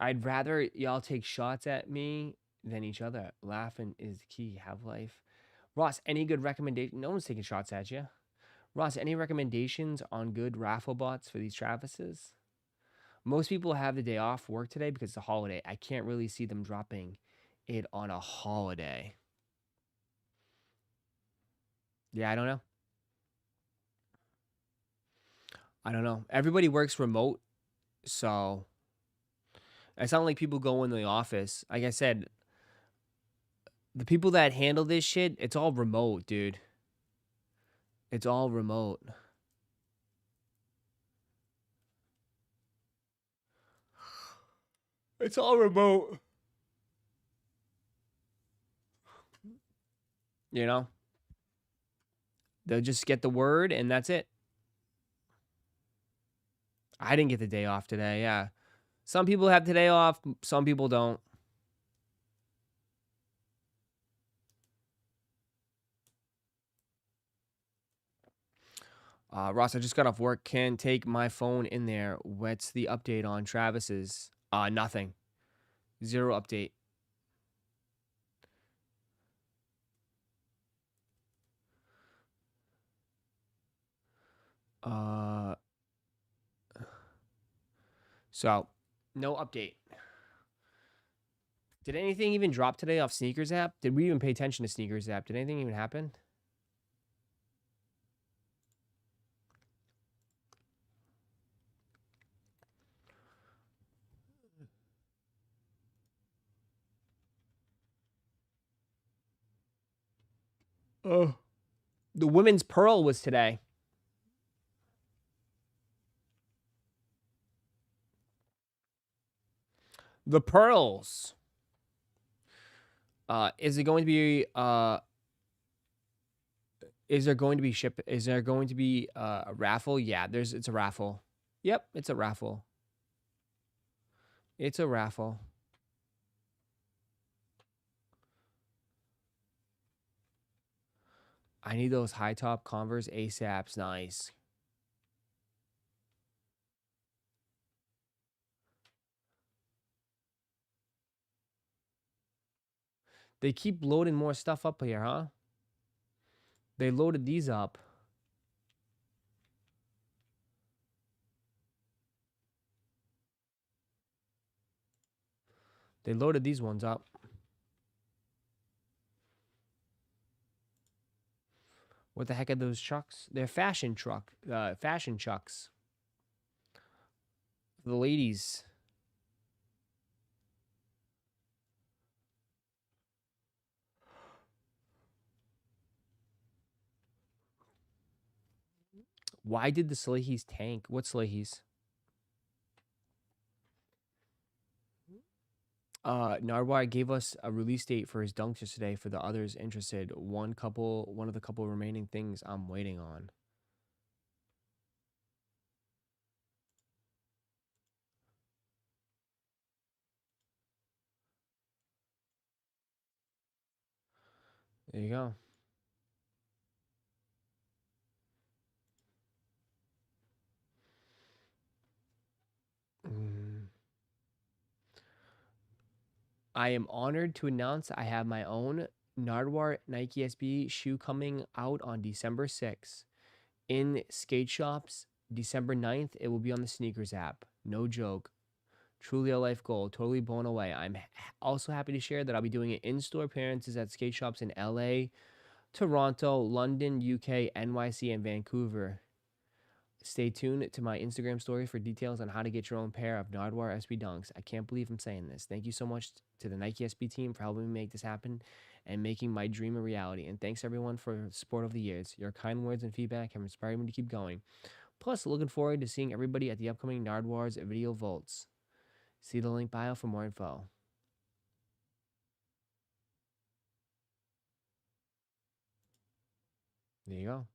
I'd rather y'all take shots at me than each other. Laughing is the key. Have life. Ross, any good recommendation? No one's taking shots at you. Ross, any recommendations on good raffle bots for these Travises? Most people have the day off work today because it's a holiday. I can't really see them dropping it on a holiday. Yeah, I don't know. I don't know. Everybody works remote, so it's not like people go in the office. Like I said, the people that handle this shit, it's all remote, dude. It's all remote. It's all remote. You know? They'll just get the word and that's it. I didn't get the day off today, yeah. Some people have today off, some people don't. Ross, I just got off work. Can't take my phone in there. What's the update on Travis's? Nothing. Zero update. So, no update. Did anything even drop today off Sneakers app? Did we even pay attention to Sneakers app? Did anything even happen? Oh. The women's pearl was today. The pearls. Is it going to be is there going to be a raffle? Yeah, it's a raffle. Yep, it's a raffle. It's a raffle. I need those high top Converse ASAPs. Nice. They keep loading more stuff up here, huh? They loaded these up. They loaded these ones up. What the heck are those trucks? They're fashion chucks. The ladies. Why did the Salehis tank? What Salehis? Nardwuar gave us a release date for his dunks yesterday for the others interested. One of the couple remaining things I'm waiting on. There you go. I am honored to announce I have my own Nardwuar Nike SB shoe coming out on December 6th. In skate shops, December 9th, it will be on the Sneakers app. No joke. Truly a life goal. Totally blown away. I'm also happy to share that I'll be doing it in-store appearances at skate shops in LA, Toronto, London, UK, NYC, and Vancouver. Stay tuned to my Instagram story for details on how to get your own pair of Nardwuar SB Dunks. I can't believe I'm saying this. Thank you so much to the Nike SB team for helping me make this happen and making my dream a reality. And thanks everyone for the support over the years. Your kind words and feedback have inspired me to keep going. Plus, looking forward to seeing everybody at the upcoming Nardwuar's video vaults. See the link bio for more info. There you go.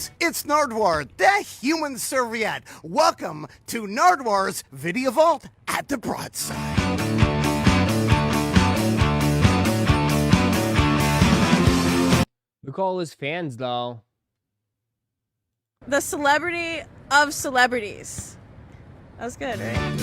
guys, it's Nardwuar, the human serviette. Welcome to Nardwuar's Video Vault at the Broadside. Look at all his fans, though. The celebrity of celebrities. That was good, right?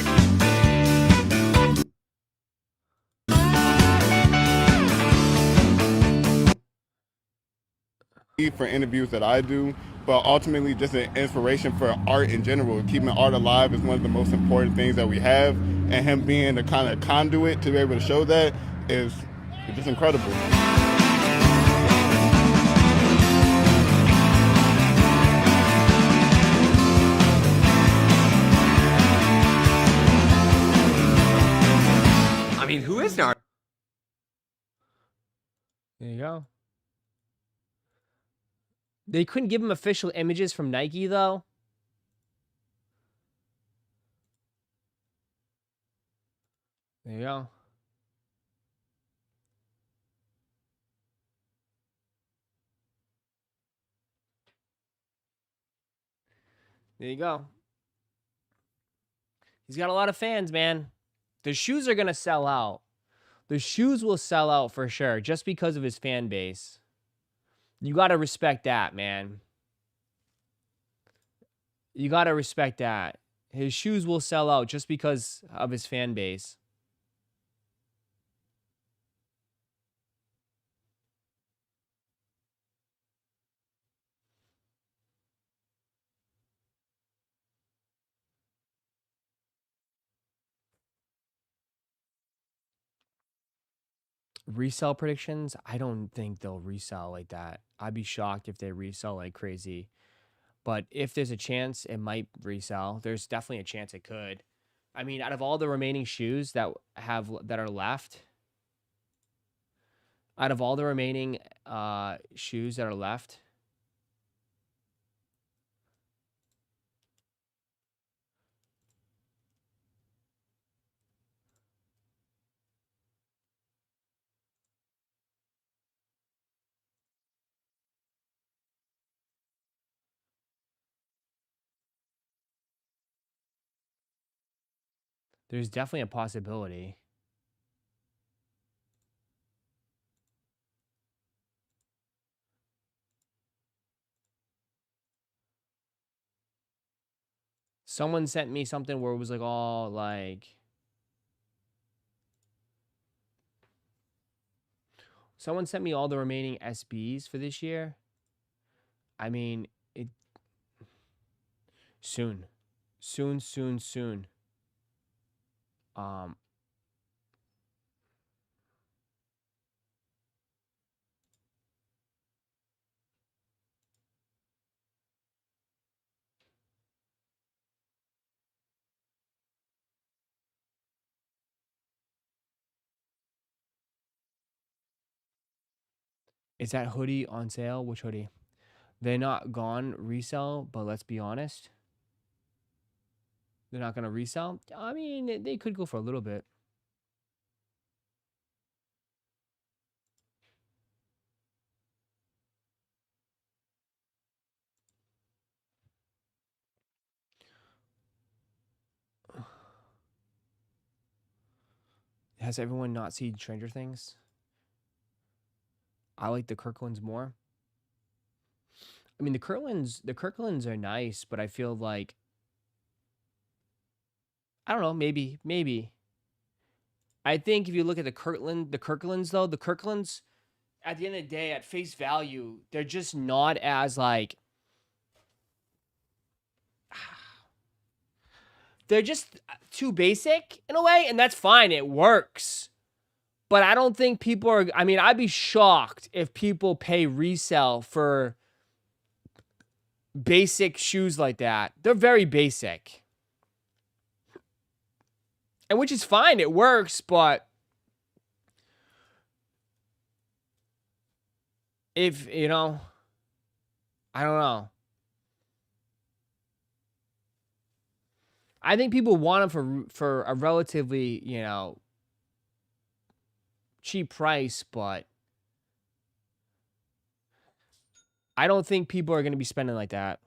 For interviews that I do, but ultimately just an inspiration for art in general. Keeping art alive is one of the most important things that we have, and him being the kind of conduit to be able to show that is just incredible. I mean, who is Nard? There you go. They couldn't give him official images from Nike, though. There you go. There you go. He's got a lot of fans, man. The shoes are going to sell out. The shoes will sell out for sure, just because of his fan base. You got to respect that, man. You got to respect that. His shoes will sell out just because of his fan base. Resell predictions? I don't think they'll resell like that. I'd be shocked if they resell like crazy. But if there's a chance it might resell, there's definitely a chance it could. I mean, out of all the remaining shoes that are left, out of all the remaining shoes that are left, there's definitely a possibility. Someone sent me something where it was like all like... Someone sent me all the remaining SBs for this year. I mean, it... Soon. Soon. Is that hoodie on sale? Which hoodie? They're not gone resell, but let's be honest. They're not going to resell. I mean, they could go for a little bit. Has everyone not seen Stranger Things? I like the Kirklands more. I mean, the Kirklands are nice, but I feel like, I don't know, maybe. I think if you look at the Kirklands though, the Kirklands, at the end of the day, at face value, they're just not as like, they're just too basic in a way, and that's fine. It works. But I don't think people are, I mean, I'd be shocked if people pay resale for basic shoes like that. They're very basic. And which is fine, it works, but if, you know, I don't know. I think people want them for a relatively, you know, cheap price, but I don't think people are going to be spending like that.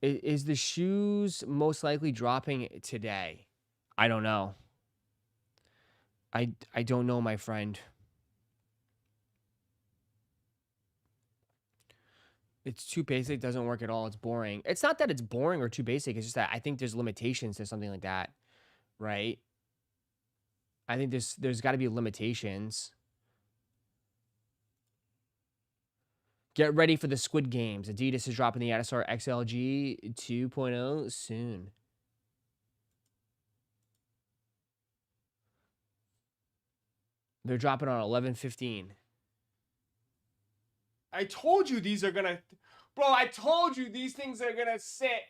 Is the shoes most likely dropping today? I don't know. I don't know, my friend. It's too basic, doesn't work at all. It's boring. It's not that it's boring or too basic. It's just that I think there's limitations to something like that, right? I think there's got to be limitations. Get ready for the Squid Games. Adidas is dropping the Adisar XLG 2.0 soon. They're dropping on 11/15. I told you these are gonna... Bro, I told you these things are gonna sit.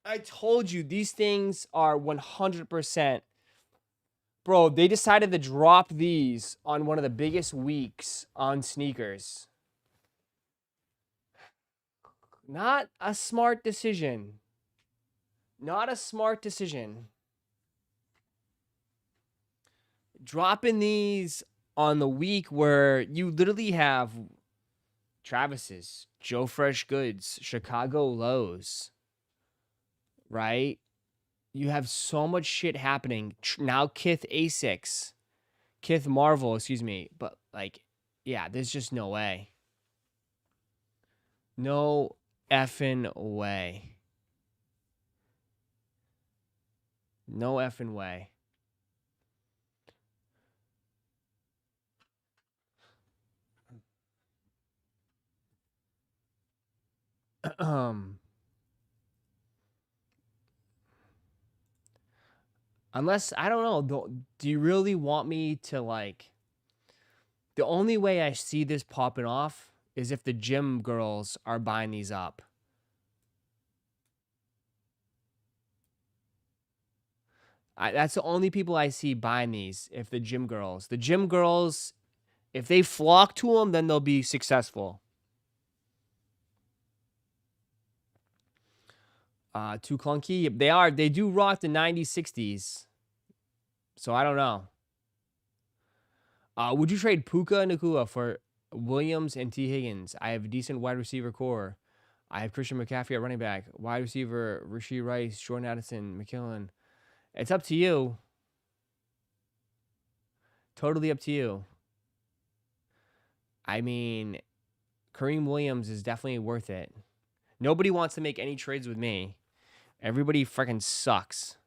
I told you these things are 100%. Bro, they decided to drop these on one of the biggest weeks on sneakers. Not a smart decision. Not a smart decision. Dropping these on the week where you literally have Travis's, Joe Fresh Goods, Chicago Lows, right? You have so much shit happening. Now Kith A6. Kith Marvel, excuse me. But, like, yeah, there's just no way. No effing way. No effing way. Unless, I don't know, do you really want me to, like... The only way I see this popping off is if the gym girls are buying these up. That's the only people I see buying these, if the gym girls. The gym girls, if they flock to them, then they'll be successful. Too clunky? They are. They do rock the 90s, 60s. So I don't know. Would you trade Puka Nakua for Williams and T. Higgins? I have a decent wide receiver core. I have Christian McCaffrey at running back. Wide receiver, Rashee Rice, Jordan Addison, McKillen. It's up to you. Totally up to you. I mean, Kareem Williams is definitely worth it. Nobody wants to make any trades with me. Everybody freaking sucks.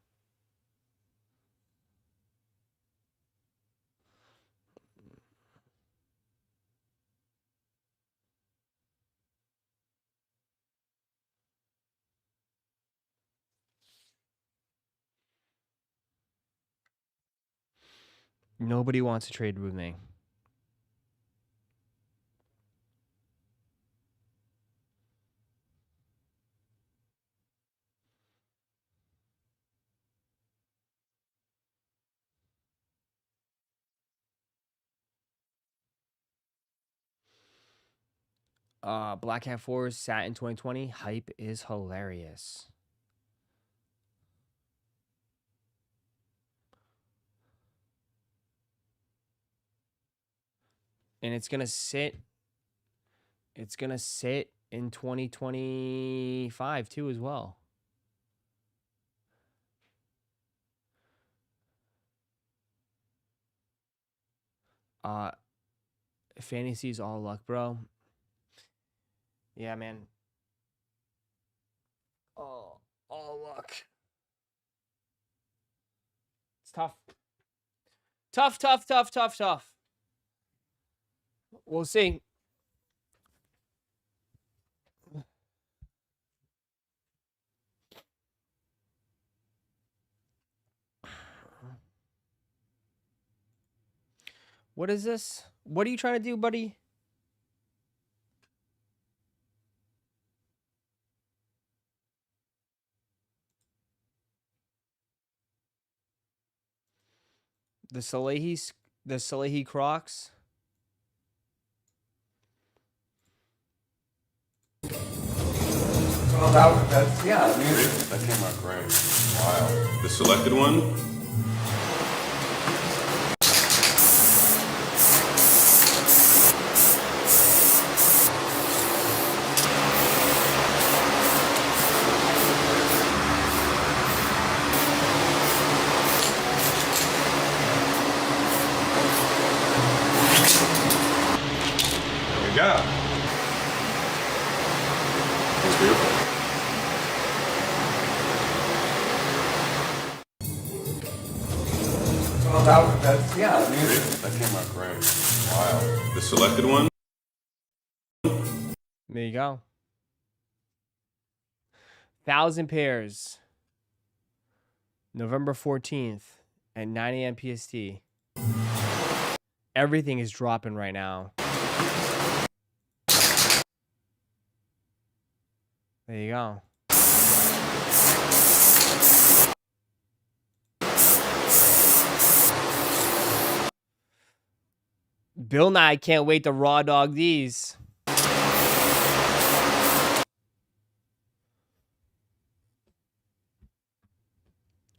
Nobody wants to trade with me. Black Hat 4s sat in 2020. Hype is hilarious. And it's gonna sit. It's gonna sit in 2025 too as well. Fantasy's all luck, bro. Yeah, man. Oh, all luck. It's tough. Tough, tough, tough, tough, tough. We'll see. What is this? What are you trying to do, buddy? The Salehi Crocs. Well, that's yeah. I mean, that came out great. Wow. The selected one. Yeah. It's beautiful. Well, that's, yeah, I mean, That came out great. Wow. The selected one? There you go. 1,000 pairs. November 14th at 9 a.m. PST. Everything is dropping right now. There you go. Bill Nye can't wait to raw dog these.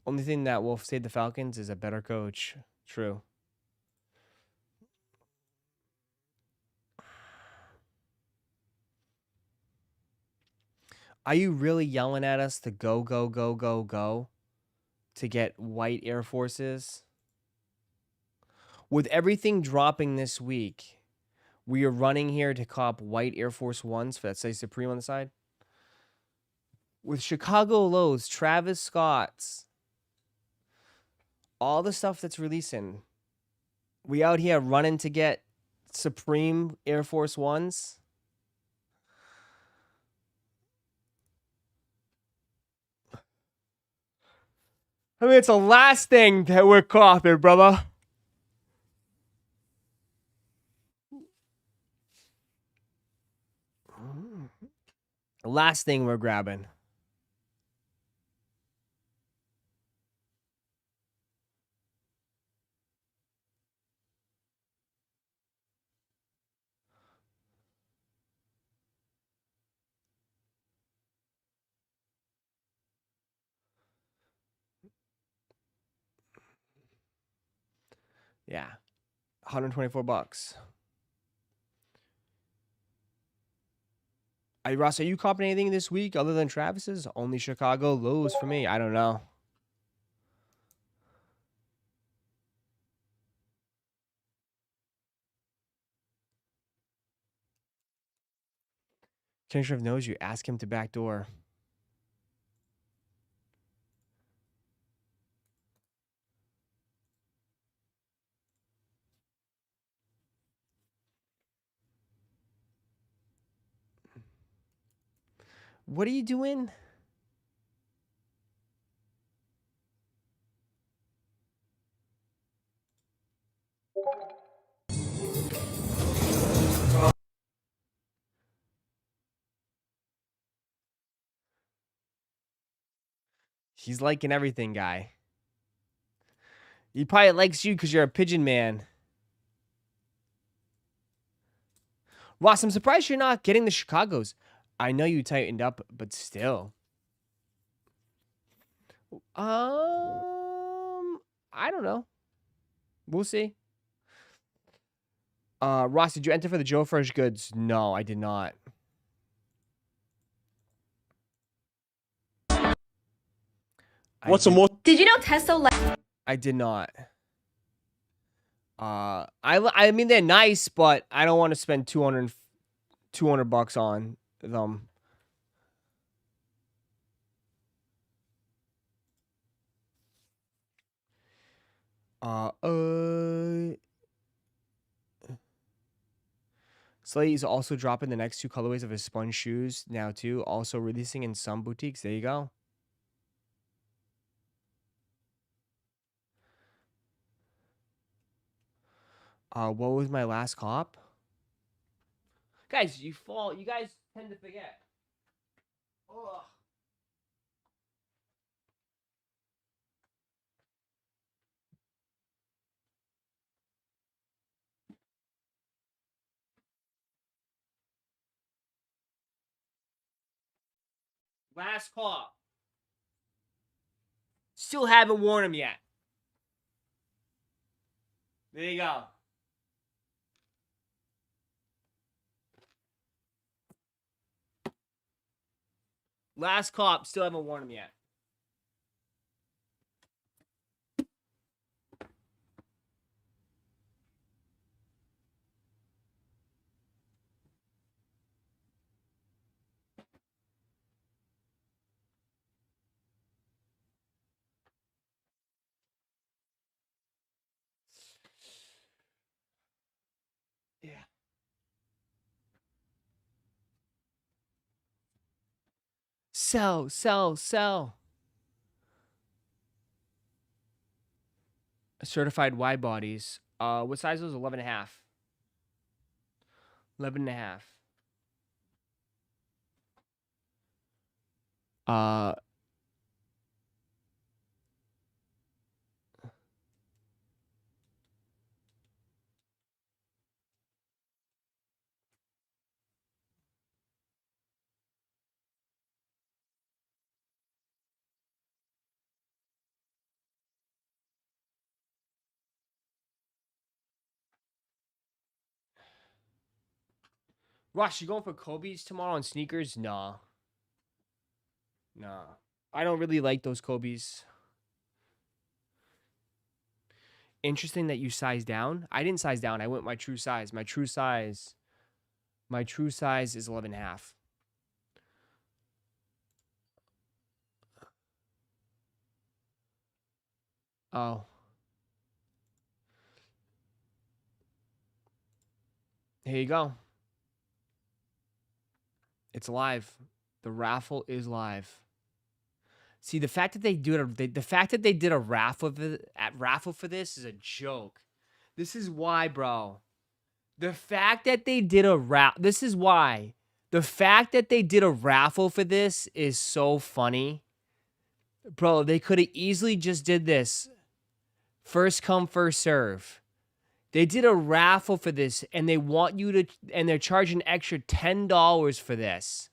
Only thing that will save the Falcons is a better coach. True. Are you really yelling at us to go, go, go, go, go to get white Air Forces? With everything dropping this week, we are running here to cop white Air Force Ones for that say Supreme on the side. With Chicago Lows, Travis Scott's, all the stuff that's releasing. We out here running to get Supreme Air Force Ones. I mean, it's the last thing that we're copping, brother. Last thing we're grabbing. Yeah. $124. Hey, Ross, are you copping anything this week other than Travis's? Only Chicago Lows for me. I don't know. Ken Shrift knows you. Ask him to backdoor. What are you doing? He's liking everything, guy. He probably likes you because you're a pigeon man. Ross, I'm surprised you're not getting the Chicagos. I know you tightened up, but still. I don't know. We'll see. Ross, did you enter for the Joe Fresh goods? No, I did not. What's a more? Did you know Tesla? I did not. I mean they're nice, but I don't want to spend 200 bucks on them. Slay is also dropping the next two colorways of his sponge shoes now too. Also releasing in some boutiques. There you go. What was my last cop? Guys, you guys tend to forget. Ugh. Last cop. Still haven't worn them yet. There you go. Last cop, still haven't worn them yet. Sell, sell, sell. Certified wide bodies. What size was 11 and a half? 11 and a half. Rosh, you going for Kobe's tomorrow on sneakers? Nah. Nah. I don't really like those Kobe's. Interesting that you sized down. I didn't size down. I went my true size. My true size is 11 and a half. Oh. Here you go. It's live. The raffle is live. See, the fact that they do it, the fact that they did a raffle for this is a joke. This is why, bro. The fact that they did a this is why. The fact that they did a raffle for this is so funny. Bro, they could have easily just did this. First come, first serve. They did a raffle for this, and they want you to, and they're charging an extra $10 for this.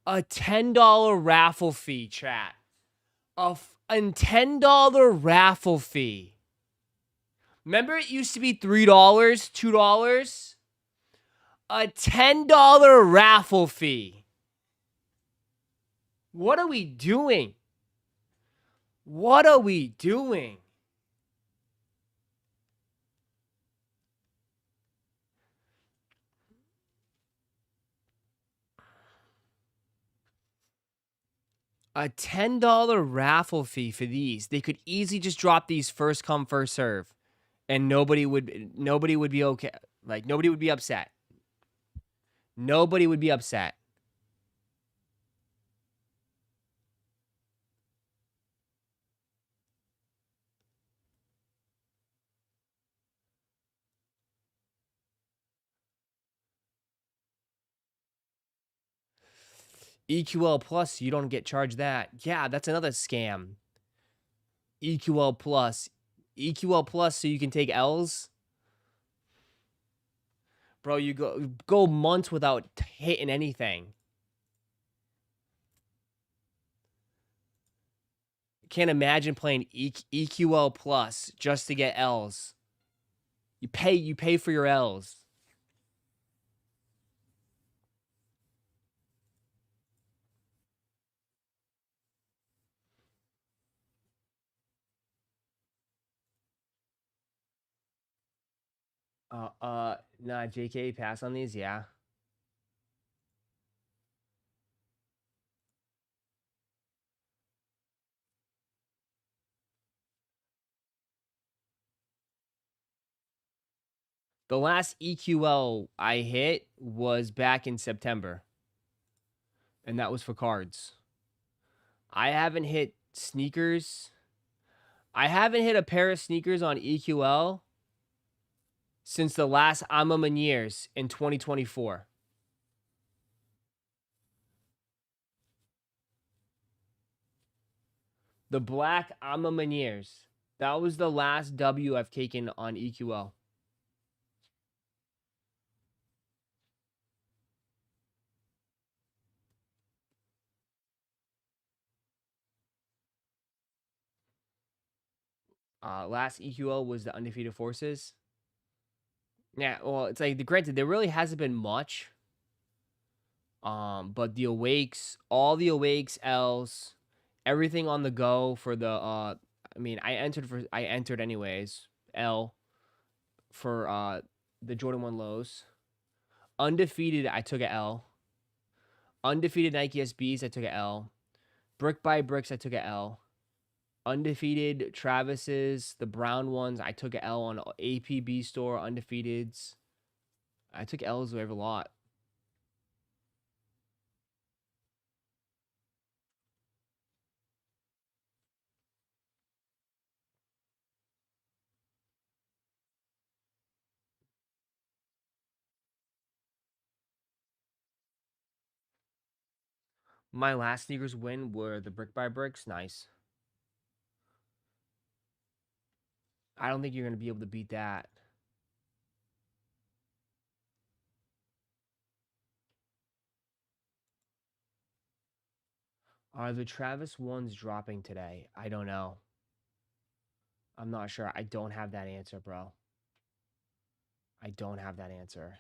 A $10 raffle fee, chat. A $10 raffle fee. Remember it used to be $3, $2? A $10 raffle fee. What are we doing? What are we doing? A $10 raffle fee for these. They could easily just drop these first come, first serve. And nobody would be okay. Like, nobody would be upset. Nobody would be upset. EQL Plus, you don't get charged that. Yeah, that's another scam. EQL Plus. EQL Plus so you can take L's. Bro, you go months without hitting anything. Can't imagine playing EQL Plus just to get L's. You pay for your L's. Nah, JK, pass on these, yeah. The last EQL I hit was back in September. And that was for cards. I haven't hit sneakers. I haven't hit a pair of sneakers on EQL since the last Ama Maniers in 2024. The black Ama Maniers. That was the last W I've taken on EQL. Last EQL was the Undefeated Forces. Yeah, well, it's like, granted, there really hasn't been much. But the Awakes, all the Awakes, L's, everything on the go for the, I mean, I entered anyways, L, for, the Jordan 1 lows. Undefeated, I took a L. Undefeated Nike SBs, I took a L. Brick by Bricks, I took a L. Undefeated Travis's, the brown ones, I took a L on APB store, undefeateds. I took L's over a lot. My last sneakers win were the Brick by Bricks. Nice. I don't think you're going to be able to beat that. Are the Travis ones dropping today? I don't know. I'm not sure. I don't have that answer, bro. I don't have that answer.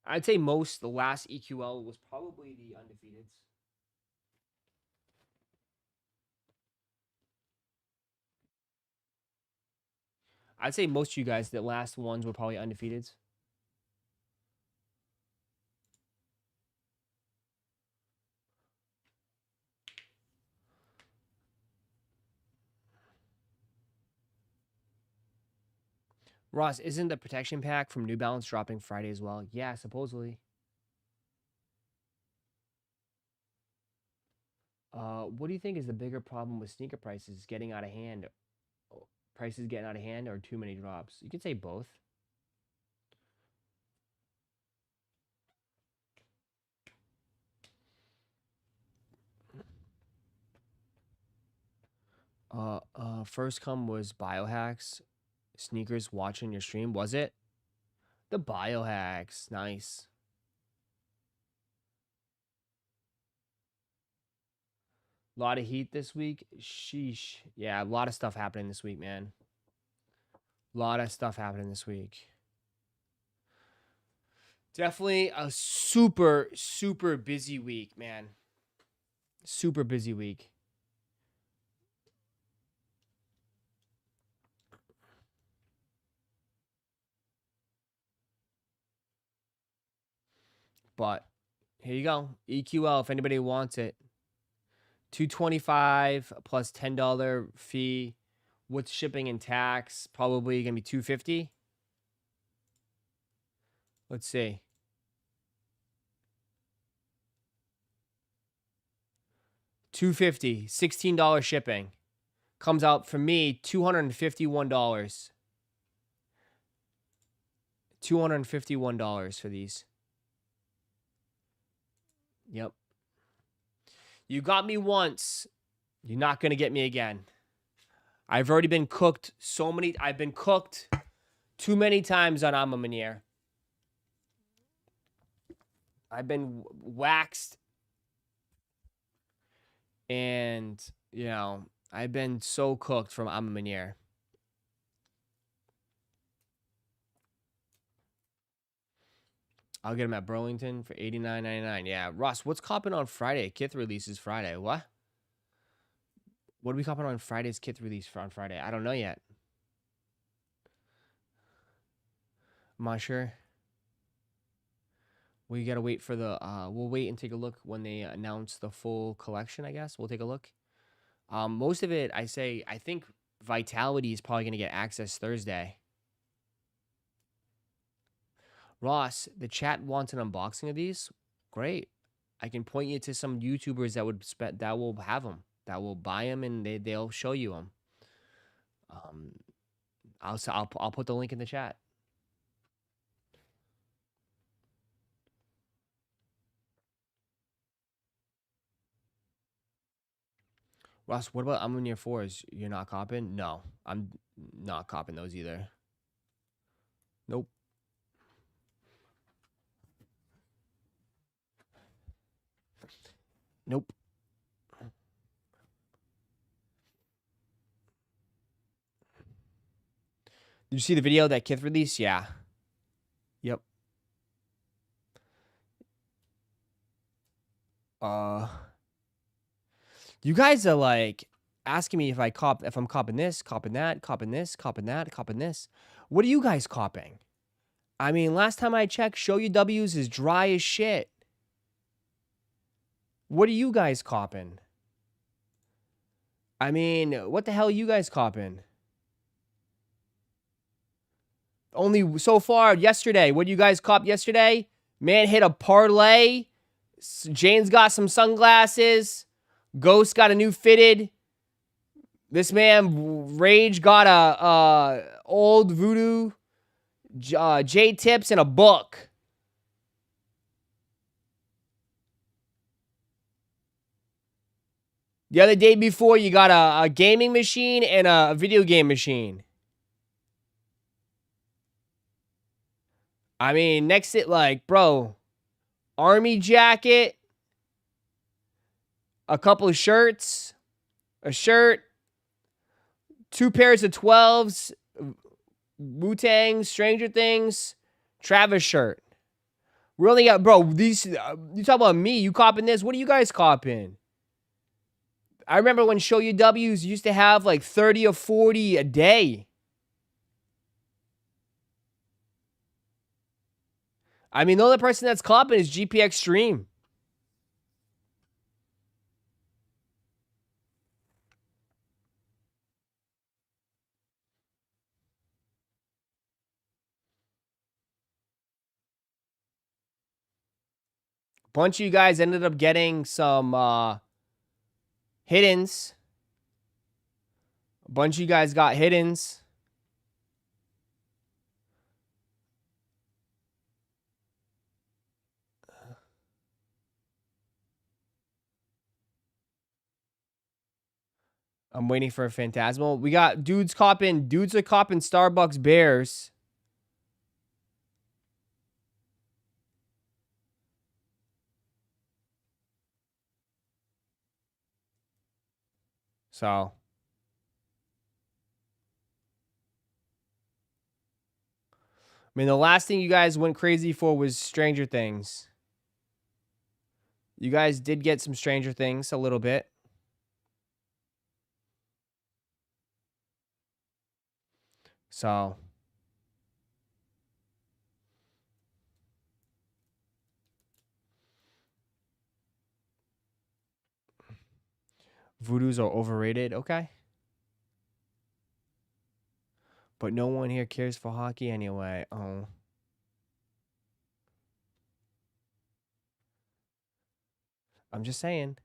I'd say the last EQL was probably the undefeateds. I'd say most of you guys, the last ones were probably undefeateds. Ross, isn't the protection pack from New Balance dropping Friday as well? Yeah, supposedly. What do you think is the bigger problem with sneaker prices getting out of hand? Prices getting out of hand or too many drops? You could say both. First come was Biohacks. Sneakers watching your stream, was it? The Biohacks, nice. A lot of heat this week. Sheesh. Yeah, a lot of stuff happening this week, man. A lot of stuff happening this week. Definitely a super, super busy week, man. Super busy week. But here you go. EQL if anybody wants it. $225 plus $10 fee. With shipping and tax, probably gonna be $250. Let's see. $250, $16 shipping. Comes out for me $251. $251 for these. Yep. You got me once. You're not going to get me again. I've already been cooked I've been cooked too many times on Ama Manier. I've been waxed. And, you know, I've been so cooked from Ama Manier. I'll get them at Burlington for $89.99. Yeah, Ross, what's copping on Friday? Kith releases Friday. What? What are we copping on Friday's Kith release on Friday? I don't know yet. I'm not sure. We gotta wait for the. We'll wait and take a look when they announce the full collection. I guess we'll take a look. Most of it, I think Vitality is probably gonna get access Thursday. Ross, the chat wants an unboxing of these. Great. I can point you to some YouTubers that will have them, that will buy them, and they'll show you them. I'll put the link in the chat. Ross, what about I'm in your 4s? You're not copping? No, I'm not copping those either. Nope. Nope. Did you see the video that Kith released? Yeah. Yep. You guys are like asking me if I'm copping this, copping that, copping this, copping that, copping this. What are you guys copping? I mean, last time I checked, Show You W's is dry as shit. What are you guys copping? I mean, what the hell are you guys copping? Only so far yesterday. What you guys cop yesterday? Man hit a parlay. Jane's got some sunglasses. Ghost got a new fitted. This man Rage got a old voodoo. J tips and a book. The other day before, you got a gaming machine and a video game machine. I mean, next it like, bro, army jacket, a couple of shirts, a shirt, 2 pairs of 12s, Wu-Tang, Stranger Things, Travis shirt. We only got, bro, these, you talk about me, you copping this, what are you guys copping? I remember when Show You W's used to have like 30 or 40 a day. I mean, the only person that's copping is GP Extreme. Bunch of you guys ended up getting some hiddens. A bunch of you guys got hiddens. I'm waiting for a Phantasmal. We got dudes are copping Starbucks Bears. So I mean, the last thing you guys went crazy for was Stranger Things. You guys did get some Stranger Things a little bit. So Voodoos are overrated. Okay. But no one here cares for hockey anyway. Oh. I'm just saying.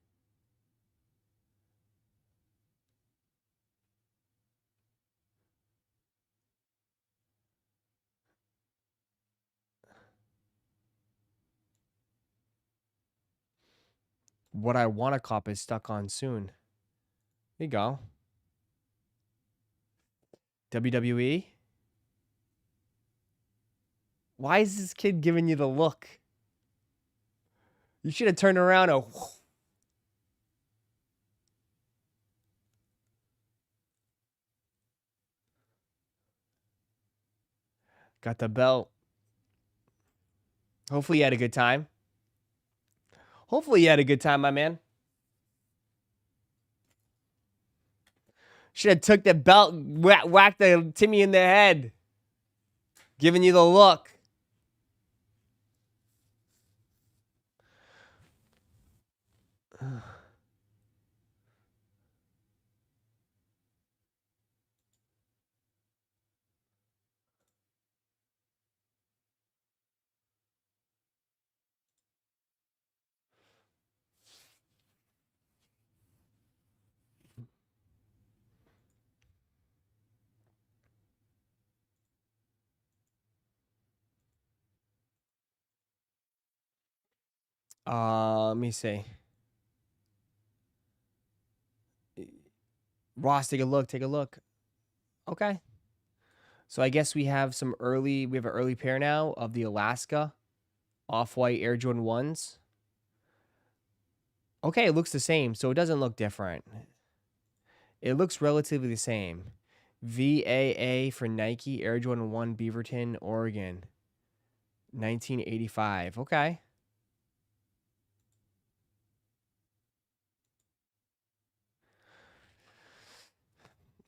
What I want to cop is stuck on soon. There you go. WWE? Why is this kid giving you the look? You should have turned around and... Got the belt. Hopefully you had a good time. Hopefully you had a good time, my man. Should have took the belt, whacked the Timmy in the head. Giving you the look. Let me see. Ross, take a look. Take a look. Okay. So I guess we have an early pair now of the Alaska Off-White Air Jordan 1s. Okay, it looks the same, so it doesn't look different. It looks relatively the same. VAA for Nike Air Jordan 1 Beaverton, Oregon. 1985. Okay.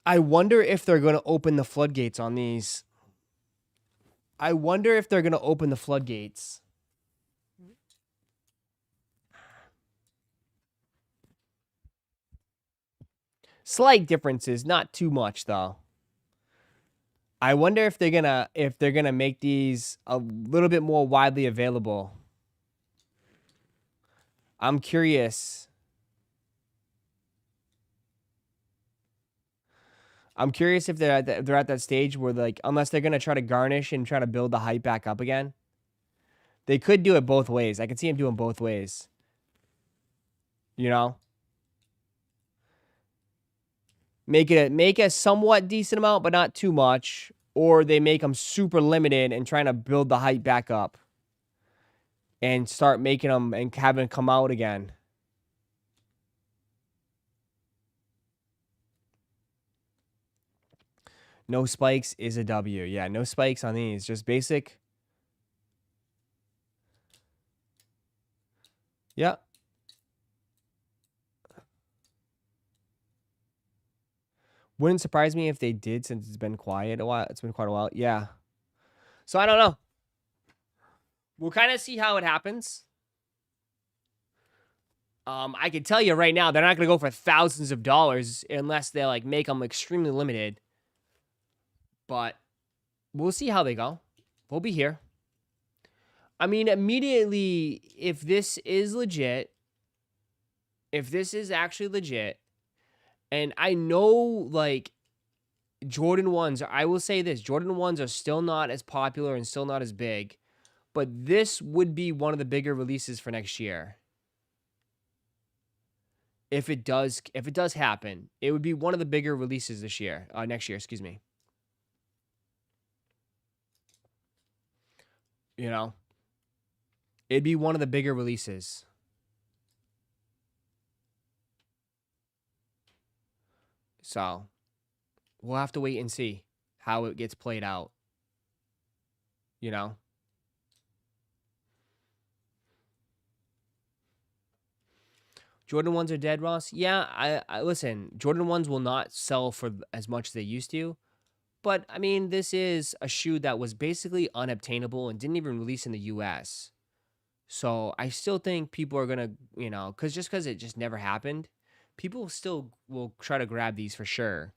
I wonder if they're going to open the floodgates on these. I wonder if they're going to open the floodgates. Slight differences, not too much though. I wonder if they're gonna make these a little bit more widely available. I'm curious. I'm curious if they're at that stage where, like, unless they're gonna try to garnish and try to build the hype back up again. They could do it both ways. I can see them doing both ways. You know? make a somewhat decent amount, but not too much, or they make them super limited and trying to build the hype back up and start making them and having them come out again. No spikes is a W. Yeah, no spikes on these. Just basic. Yeah. Wouldn't surprise me if they did, since it's been quiet a while. It's been quite a while. Yeah. So I don't know. We'll kind of see how it happens. I can tell you right now, they're not going to go for thousands of dollars unless they like make them extremely limited. But we'll see how they go. We'll be here. I mean, immediately, if this is legit, if this is actually legit, and I know, like, Jordan 1s, I will say this, Jordan 1s are still not as popular and still not as big, but this would be one of the bigger releases for next year. If it does happen, it would be one of the bigger releases this year, next year, excuse me. You know, it'd be one of the bigger releases. So, we'll have to wait and see how it gets played out. You know? Jordan 1s are dead, Ross? Yeah, I listen, Jordan 1s will not sell for as much as they used to. But, I mean, this is a shoe that was basically unobtainable and didn't even release in the US. So, I still think people are going to, you know, just because it just never happened, people still will try to grab these for sure.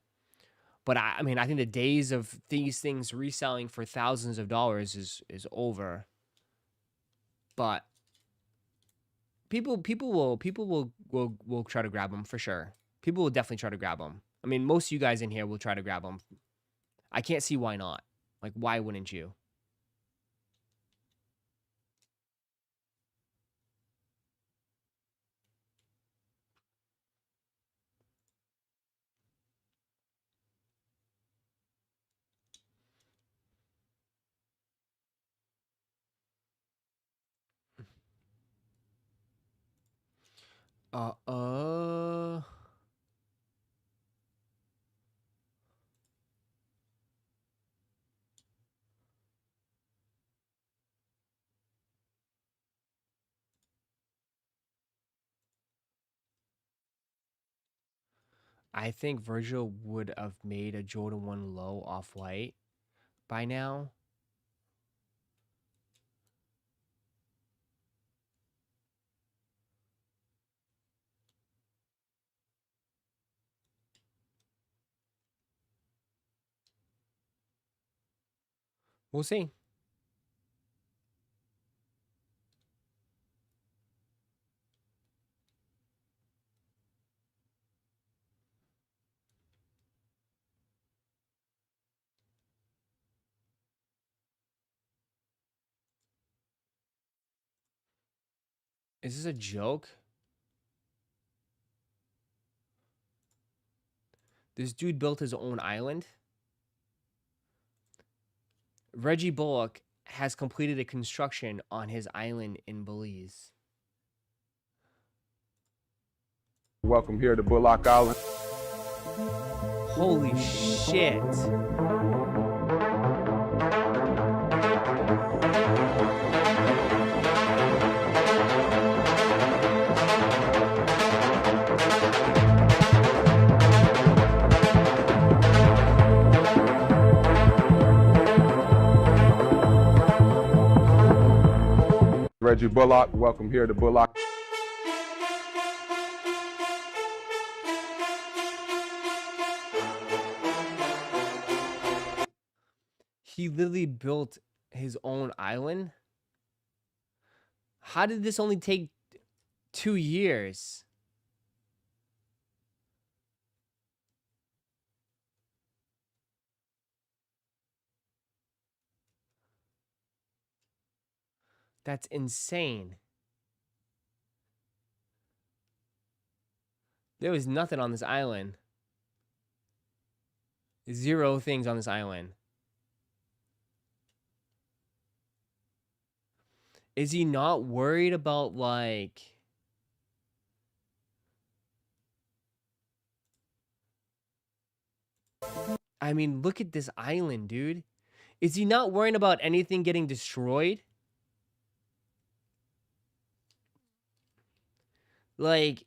But, I mean, I think the days of these things reselling for thousands of dollars is over. But people will try to grab them for sure. People will definitely try to grab them. I mean, most of you guys in here will try to grab them. I can't see why not. Like, why wouldn't you? I think Virgil would have made a Jordan 1 low off-white by now. We'll see. Is this a joke? This dude built his own island? Reggie Bullock has completed a construction on his island in Belize. Welcome here to Bullock Island. Holy shit. Reggie Bullock, welcome here to Bullock. He literally built his own island? How did this only take 2 years? That's insane. There was nothing on this island. 0 things on this island. Is he not worried about, like... I mean, look at this island, dude. Is he not worrying about anything getting destroyed? Like,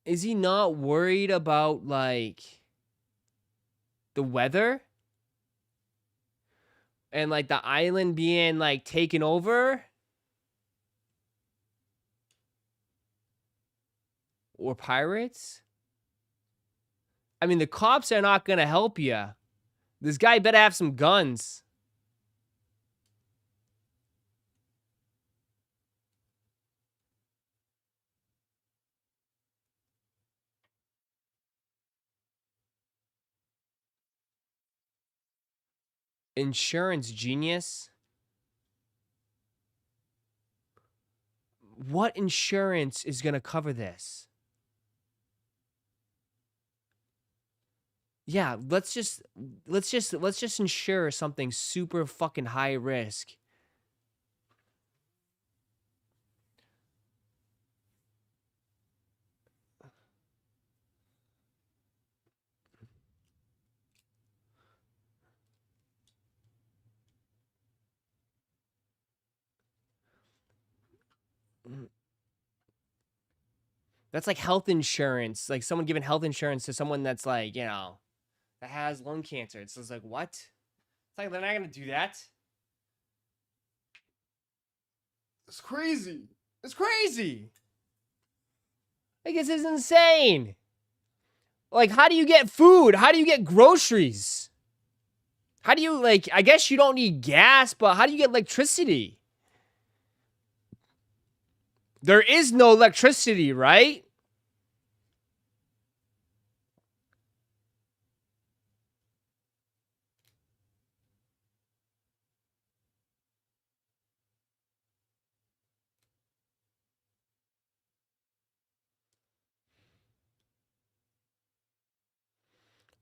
is he not worried about, like, the weather? And, like, the island being, like, taken over? Or pirates? I mean, the cops are not gonna help you. This guy better have some guns. Insurance genius? What insurance is gonna cover this? Yeah, let's just insure something super fucking high risk. That's like health insurance, like someone giving health insurance to someone that's like, you know, that has lung cancer. It's just like, what? It's like, they're not gonna do that. It's crazy. It's crazy. Like, this is insane. Like, how do you get food? How do you get groceries? How do you, like, I guess you don't need gas, but how do you get electricity? There is no electricity, right?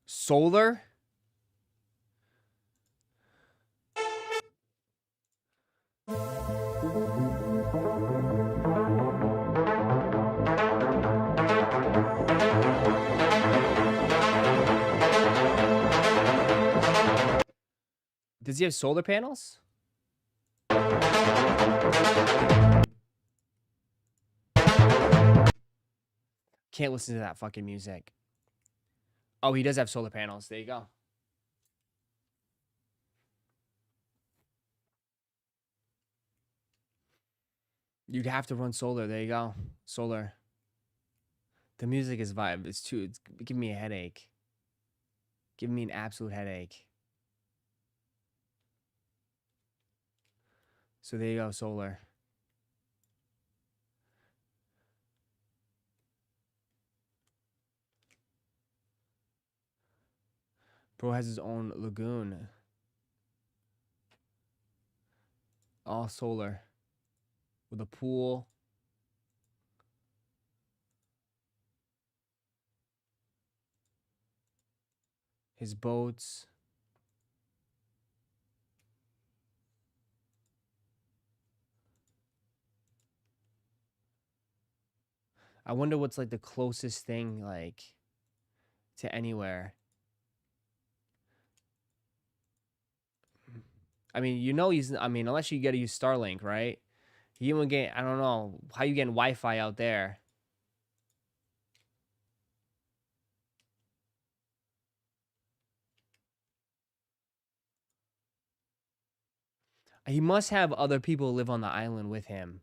Solar? Does he have solar panels? Can't listen to that fucking music. Oh, he does have solar panels. There you go. You'd have to run solar. There you go. Solar. The music is vibe. It's giving me a headache. Giving me an absolute headache. So there you go, solar. Bro has his own lagoon. All solar. With a pool. His boats. I wonder what's like the closest thing like to anywhere. I mean, you know unless you gotta use Starlink, right? You even get, I don't know, how you getting Wi-Fi out there? He must have other people live on the island with him.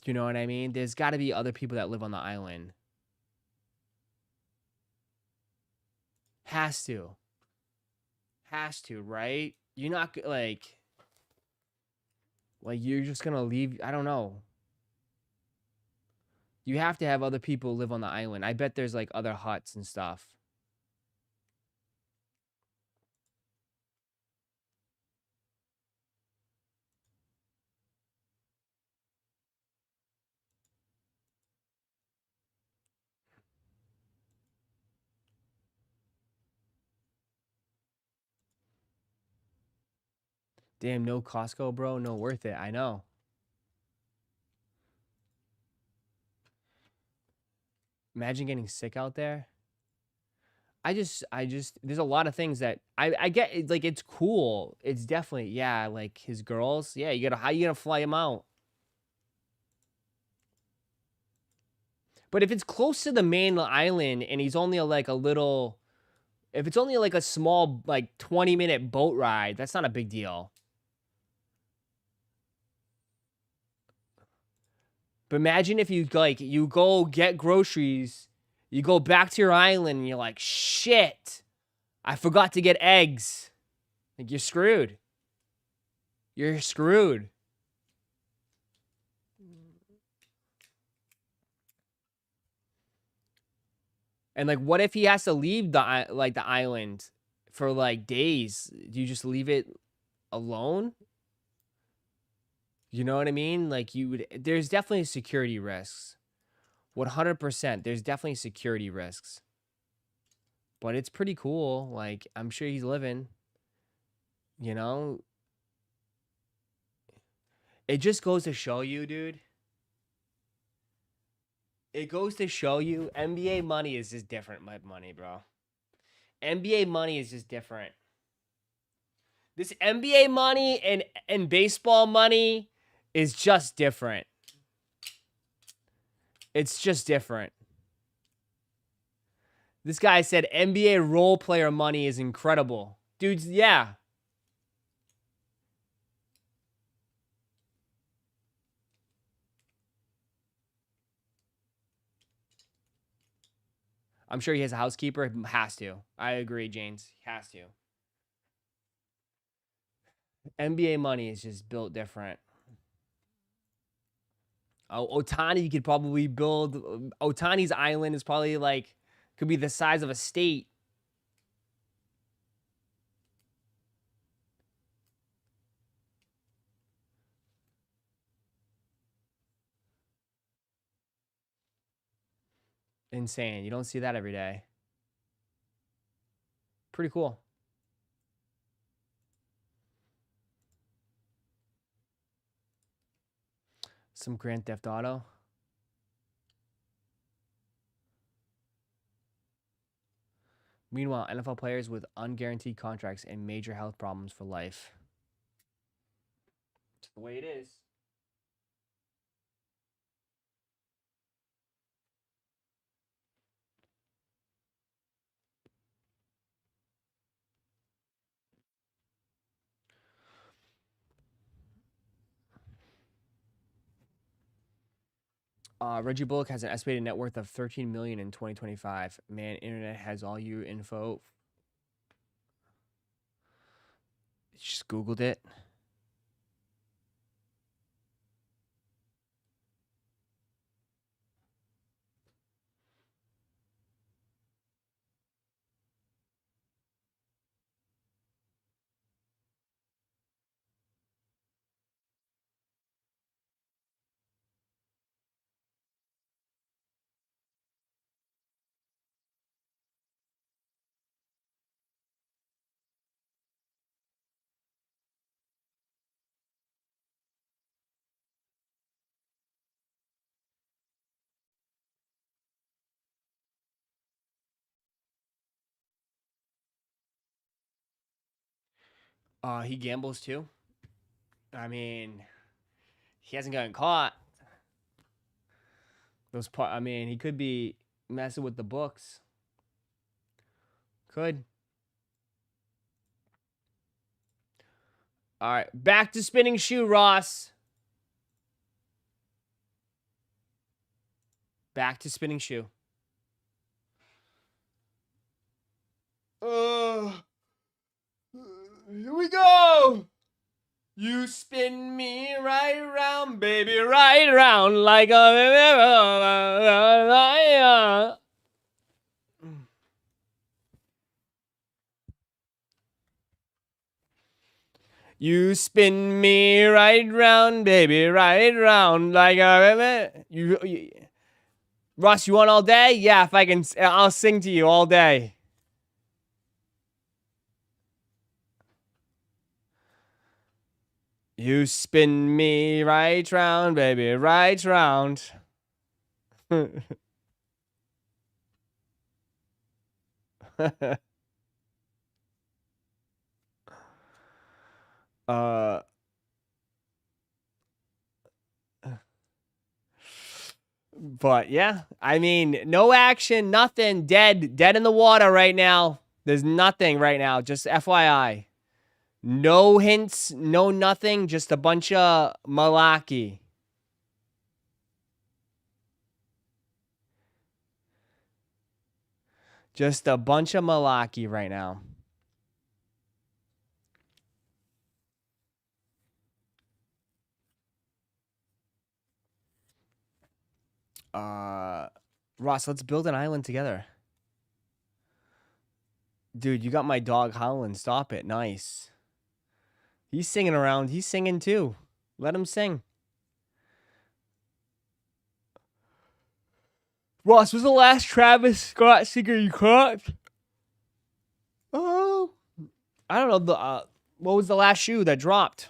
Do you know what I mean? There's got to be other people that live on the island. Has to. Has to, right? You're not, like, you're just gonna leave, I don't know. You have to have other people live on the island. I bet there's, like, other huts and stuff. Damn, no Costco, bro. No worth it. I know. Imagine getting sick out there. I just, there's a lot of things that I get. It's like, it's cool. It's definitely, yeah, like his girls. Yeah, how you gonna fly him out? But if it's close to the main island and he's only like a little, if it's only like a small, like 20-minute boat ride, that's not a big deal. But imagine if you go get groceries, you go back to your island and you're like, shit, I forgot to get eggs. Like, you're screwed. You're screwed. And like, what if he has to leave the island for like days? Do you just leave it alone? You know what I mean? Like, there's definitely security risks. 100%. There's definitely security risks. But it's pretty cool. Like, I'm sure he's living. You know? It just goes to show you, dude. It goes to show you NBA money is just different, my money, bro. NBA money is just different. This NBA money and baseball money is just different. It's just different. This guy said NBA role player money is incredible. Dudes, yeah. I'm sure he has a housekeeper. Has to. I agree, James. He has to. NBA money is just built different. Oh, Otani could probably build. Otani's island is probably like, could be the size of a state. Insane. You don't see that every day. Pretty cool. Some Grand Theft Auto. Meanwhile, NFL players with unguaranteed contracts and major health problems for life. It's the way it is. Reggie Bullock has an estimated net worth of $13 million in 2025. Man, internet has all your info. Just Googled it. He gambles too. I mean, he hasn't gotten caught. I mean, he could be messing with the books. Could. All right, back to spinning shoe, Ross. Back to spinning shoe. Here we go. You spin me right round, baby, right round like a... You spin me right round, baby, right round like a... Ross, you want all day? Yeah, if I can, I'll sing to you all day. You spin me right round, baby, right round. uh But yeah, I mean, no action, nothing, dead in the water right now. There's nothing right now, just FYI. No hints, no nothing, just a bunch of malarkey. Just a bunch of malarkey right now. Ross, let's build an island together. Dude, you got my dog howling. Stop it. Nice. He's singing around. He's singing too. Let him sing. Ross, was the last Travis Scott singer you caught? Oh, I don't know. What was the last shoe that dropped?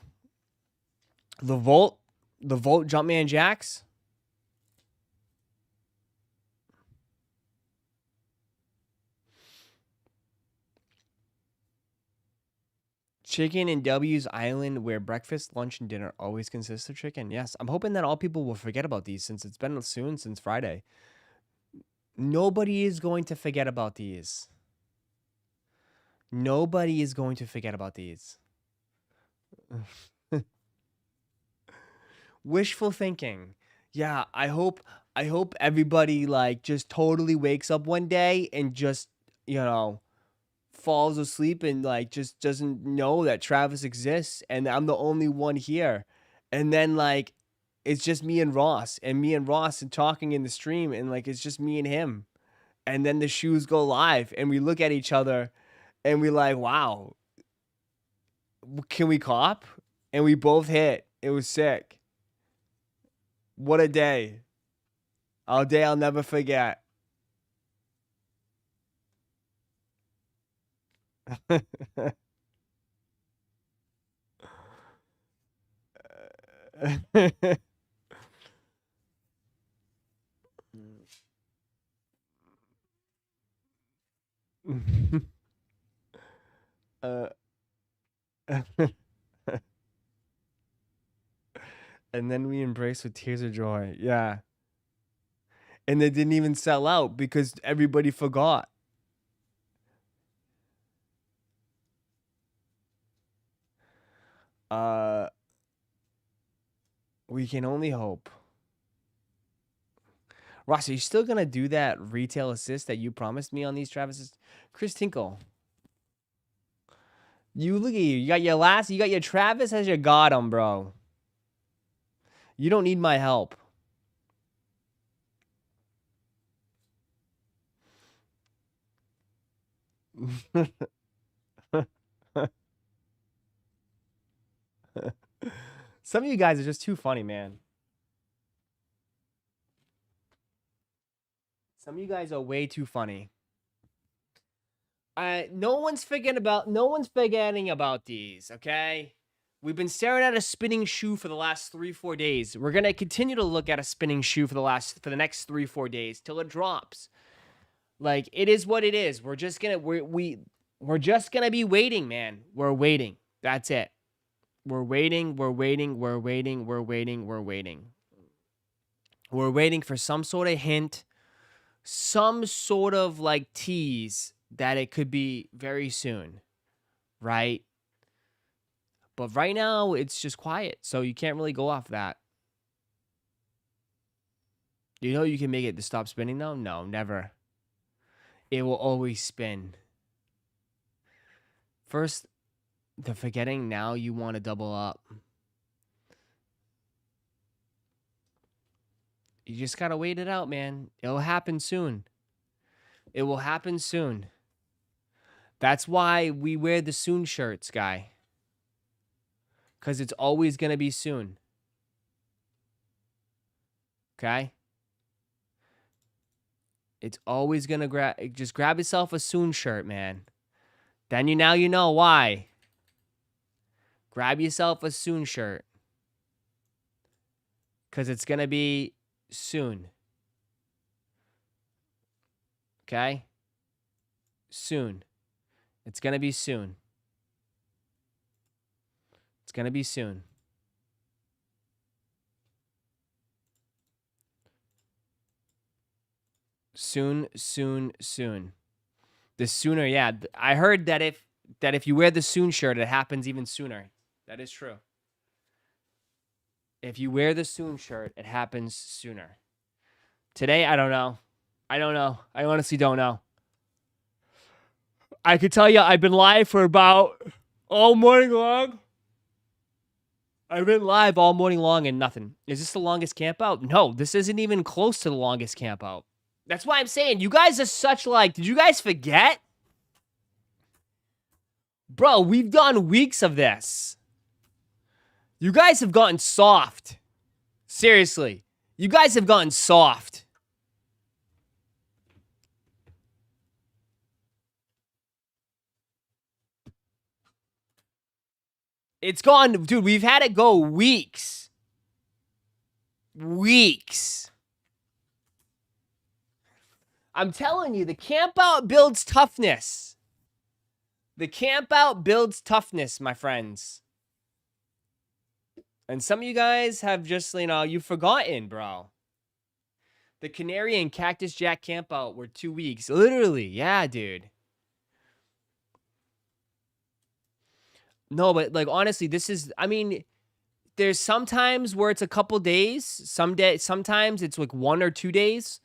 The Volt Jumpman Jacks? Chicken in W's Island, where breakfast, lunch, and dinner always consists of chicken. Yes, I'm hoping that all people will forget about these since it's been soon since Friday. Nobody is going to forget about these. Nobody is going to forget about these. Wishful thinking. Yeah, I hope everybody like just totally wakes up one day and just, you know, falls asleep and like just doesn't know that Travis exists and I'm the only one here. And then like it's just me and Ross and talking in the stream and like it's just me and him. And then the shoes go live and we look at each other and we like, wow, can we cop? And we both hit. It was sick. What a day. A day I'll never forget. And then we embraced with tears of joy. Yeah. And they didn't even sell out because everybody forgot. We can only hope. Ross, are you still gonna do that retail assist that you promised me on these Travis's? Chris Tinkle. You look at you. You got your Travis as your got him, bro. You don't need my help. Some of you guys are just too funny, man. Some of you guys are way too funny. No one's forgetting about these, okay? We've been staring at a spinning shoe for the last 3-4 days. We're gonna continue to look at a spinning shoe for the next 3-4 days till it drops. Like it is what it is. We're just gonna we're just gonna be waiting, man. We're waiting. That's it. We're waiting. We're waiting. We're waiting. We're waiting. We're waiting. We're waiting for some sort of hint, some sort of like tease that it could be very soon, right? But right now, it's just quiet, so you can't really go off that. You know you can make it to stop spinning, though? No, never. It will always spin. First, the forgetting, now you want to double up. You just gotta wait it out, man. It'll happen soon. It will happen soon. That's why we wear the soon shirts, guy. Because it's always going to be soon. Okay? It's always going to just grab yourself a soon shirt, man. Then you know why. Grab yourself a soon shirt. Because it's going to be soon. Okay? Soon. It's going to be soon. It's going to be soon. Soon, soon, soon. The sooner, yeah. I heard that if you wear the soon shirt, it happens even sooner. That is true. If you wear the soon shirt, it happens sooner. Today, I don't know. I don't know. I honestly don't know. I could tell you I've been live for about all morning long. I've been live all morning long and nothing. Is this the longest camp out? No, this isn't even close to the longest camp out. That's why I'm saying you guys are such like, did you guys forget? Bro, we've done weeks of this. You guys have gotten soft. Seriously. You guys have gotten soft. It's gone, dude, we've had it go weeks. Weeks. I'm telling you, the camp out builds toughness. The camp out builds toughness, my friends. And some of you guys have just, you've forgotten, bro. The Canary and Cactus Jack camp out were 2 weeks. Literally, yeah, dude. No, but, honestly, this is, there's sometimes where it's a couple days. Sometimes it's, 1 or 2 days.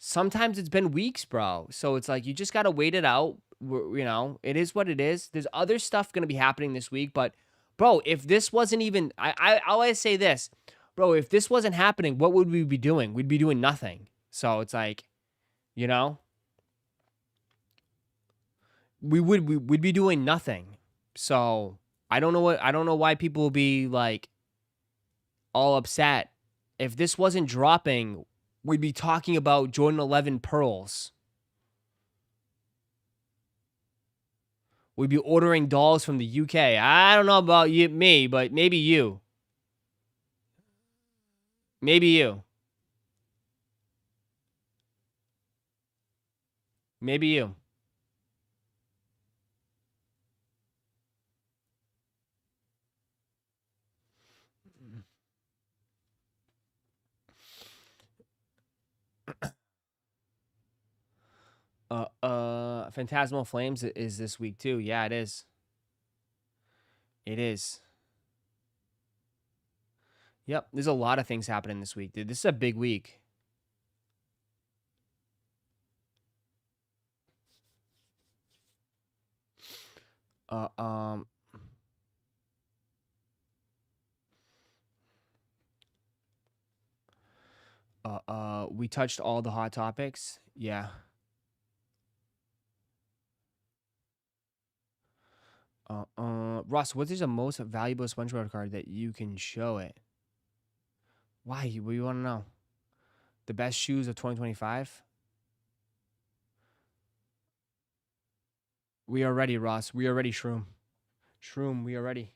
Sometimes it's been weeks, bro. So it's you just got to wait it out. It is what it is. There's other stuff going to be happening this week, but bro, if this wasn't even, I always say this, bro, if this wasn't happening, what would we be doing? We'd be doing nothing. So it's we'd be doing nothing. So I don't know why people will be all upset. If this wasn't dropping, we'd be talking about Jordan 11 pearls. We'd be ordering dolls from the UK. I don't know about me, but maybe you. Maybe you. Maybe you. Phantasmal Flames is this week too. Yeah, it is. It is. Yep, there's a lot of things happening this week, dude. This is a big week. We touched all the hot topics. Yeah. Ross, what is the most valuable SpongeBob card that you can show it? Why? What do you want to know? The best shoes of 2025? We are ready, Ross. We are ready, Shroom. Shroom, we are ready.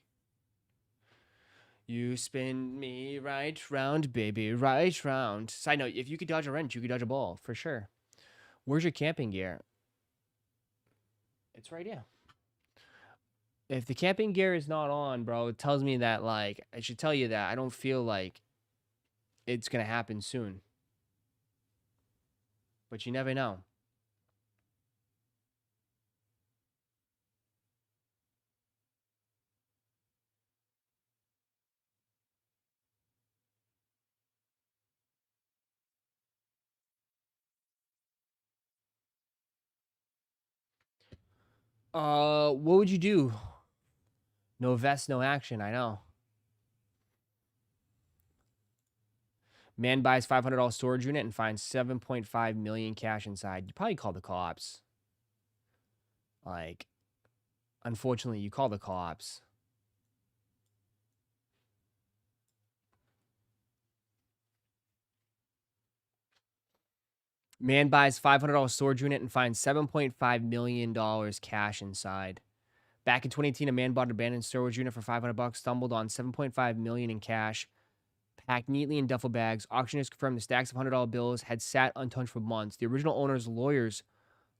You spin me right round, baby, right round. Side note, if you could dodge a wrench, you could dodge a ball, for sure. Where's your camping gear? It's right here. If the camping gear is not on, bro, it tells me that, I should tell you that I don't feel like it's going to happen soon. But you never know. What would you do? No vest, no action, I know. Man buys $500 storage unit and finds 7.5 million cash inside. You probably call the cops. Unfortunately, you call the cops. Man buys $500 storage unit and finds $7.5 million cash inside. Back in 2018, a man bought an abandoned storage unit for $500, stumbled on $7.5 million in cash, packed neatly in duffel bags. Auctioneers confirmed the stacks of $100 bills had sat untouched for months. The original owner's lawyers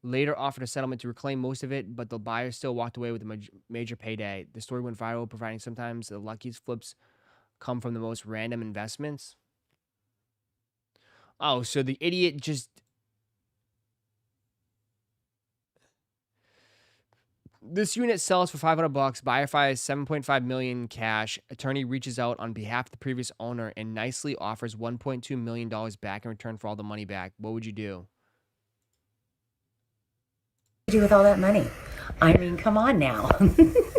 later offered a settlement to reclaim most of it, but the buyer still walked away with a major payday. The story went viral, providing sometimes the luckiest flips come from the most random investments. Oh, so the idiot just... This unit sells for $500. Buyer fires $7.5 million cash. Attorney reaches out on behalf of the previous owner and nicely offers $1.2 million back in return for all the money back. What would you do? Do with all that money? I mean, come on now.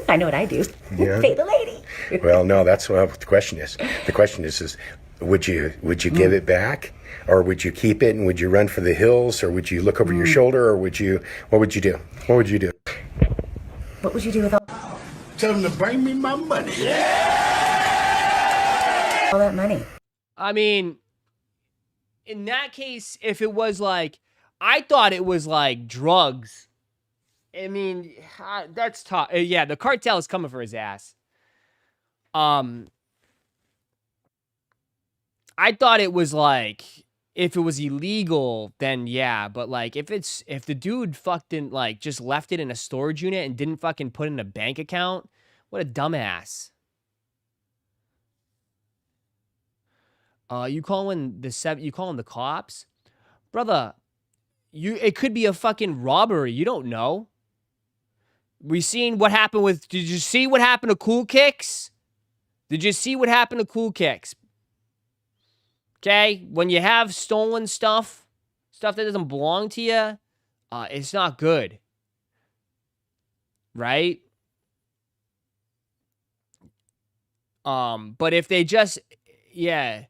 I know what I do. Yeah. Pay the lady. Well, no, that's what the question is. The question is would you give it back, or would you keep it and would you run for the hills, or would you look over your shoulder, or what would you do? What would you do? What would you do with all? Tell them to bring me my money. All that money. I mean, in that case, if it was like, I thought it was like drugs. I mean, that's tough. Yeah, the cartel is coming for his ass. I thought it was like, if it was illegal, then yeah. But like, if the dude fucking like just left it in a storage unit and didn't fucking put it in a bank account, what a dumbass. You calling the cops? Brother, it could be a fucking robbery. You don't know. We seen what happened with, did you see what happened to Cool Kicks? Did you see what happened to Cool Kicks? Okay, when you have stolen stuff that doesn't belong to you, it's not good. Right? But if they just, yeah.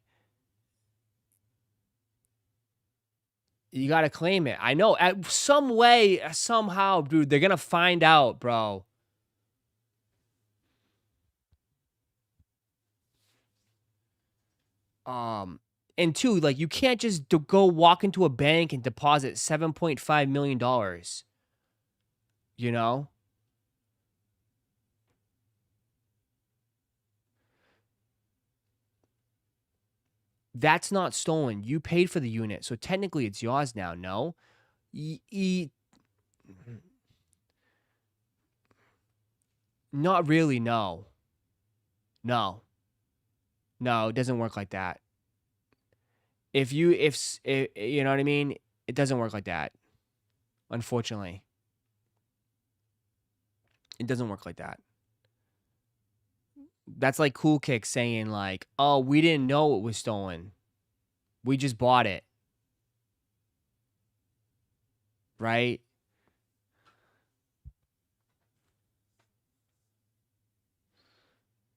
You gotta claim it. I know. At some way, somehow, dude, they're gonna find out, bro. And two, like, you can't just go walk into a bank and deposit $7.5 million. You know? That's not stolen. You paid for the unit, so technically it's yours now, no? Not really, no. No. No, it doesn't work like that. If you know what I mean? It doesn't work like that. Unfortunately. It doesn't work like that. That's like Cool Kick saying like, oh, we didn't know it was stolen. We just bought it. Right?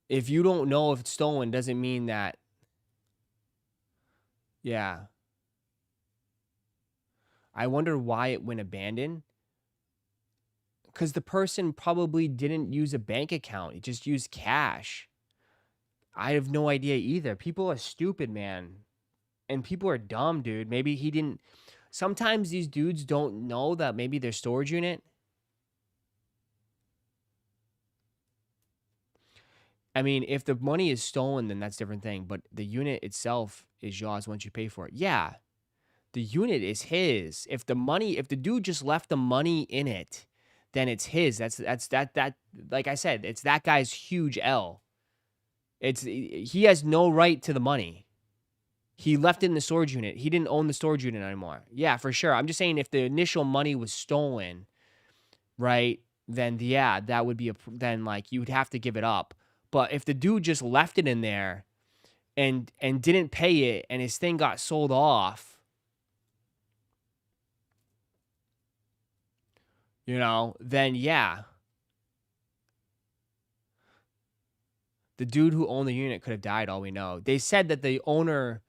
If you don't know if it's stolen, doesn't mean that. Yeah. I wonder why it went abandoned. Because the person probably didn't use a bank account. It just used cash. I have no idea either. People are stupid, man. And people are dumb, dude. Maybe he didn't. Sometimes these dudes don't know that maybe their storage unit. I mean, if the money is stolen, then that's a different thing. But the unit itself is yours once you pay for it. Yeah. The unit is his. If the dude just left the money in it, then it's his. That's like I said, it's that guy's huge L. He has no right to the money. He left it in the storage unit. He didn't own the storage unit anymore. Yeah, for sure. I'm just saying if the initial money was stolen, right, then yeah, that would be then like you would have to give it up. But if the dude just left it in there and didn't pay it and his thing got sold off, you know, then yeah. The dude who owned the unit could have died, all we know. They said that the owner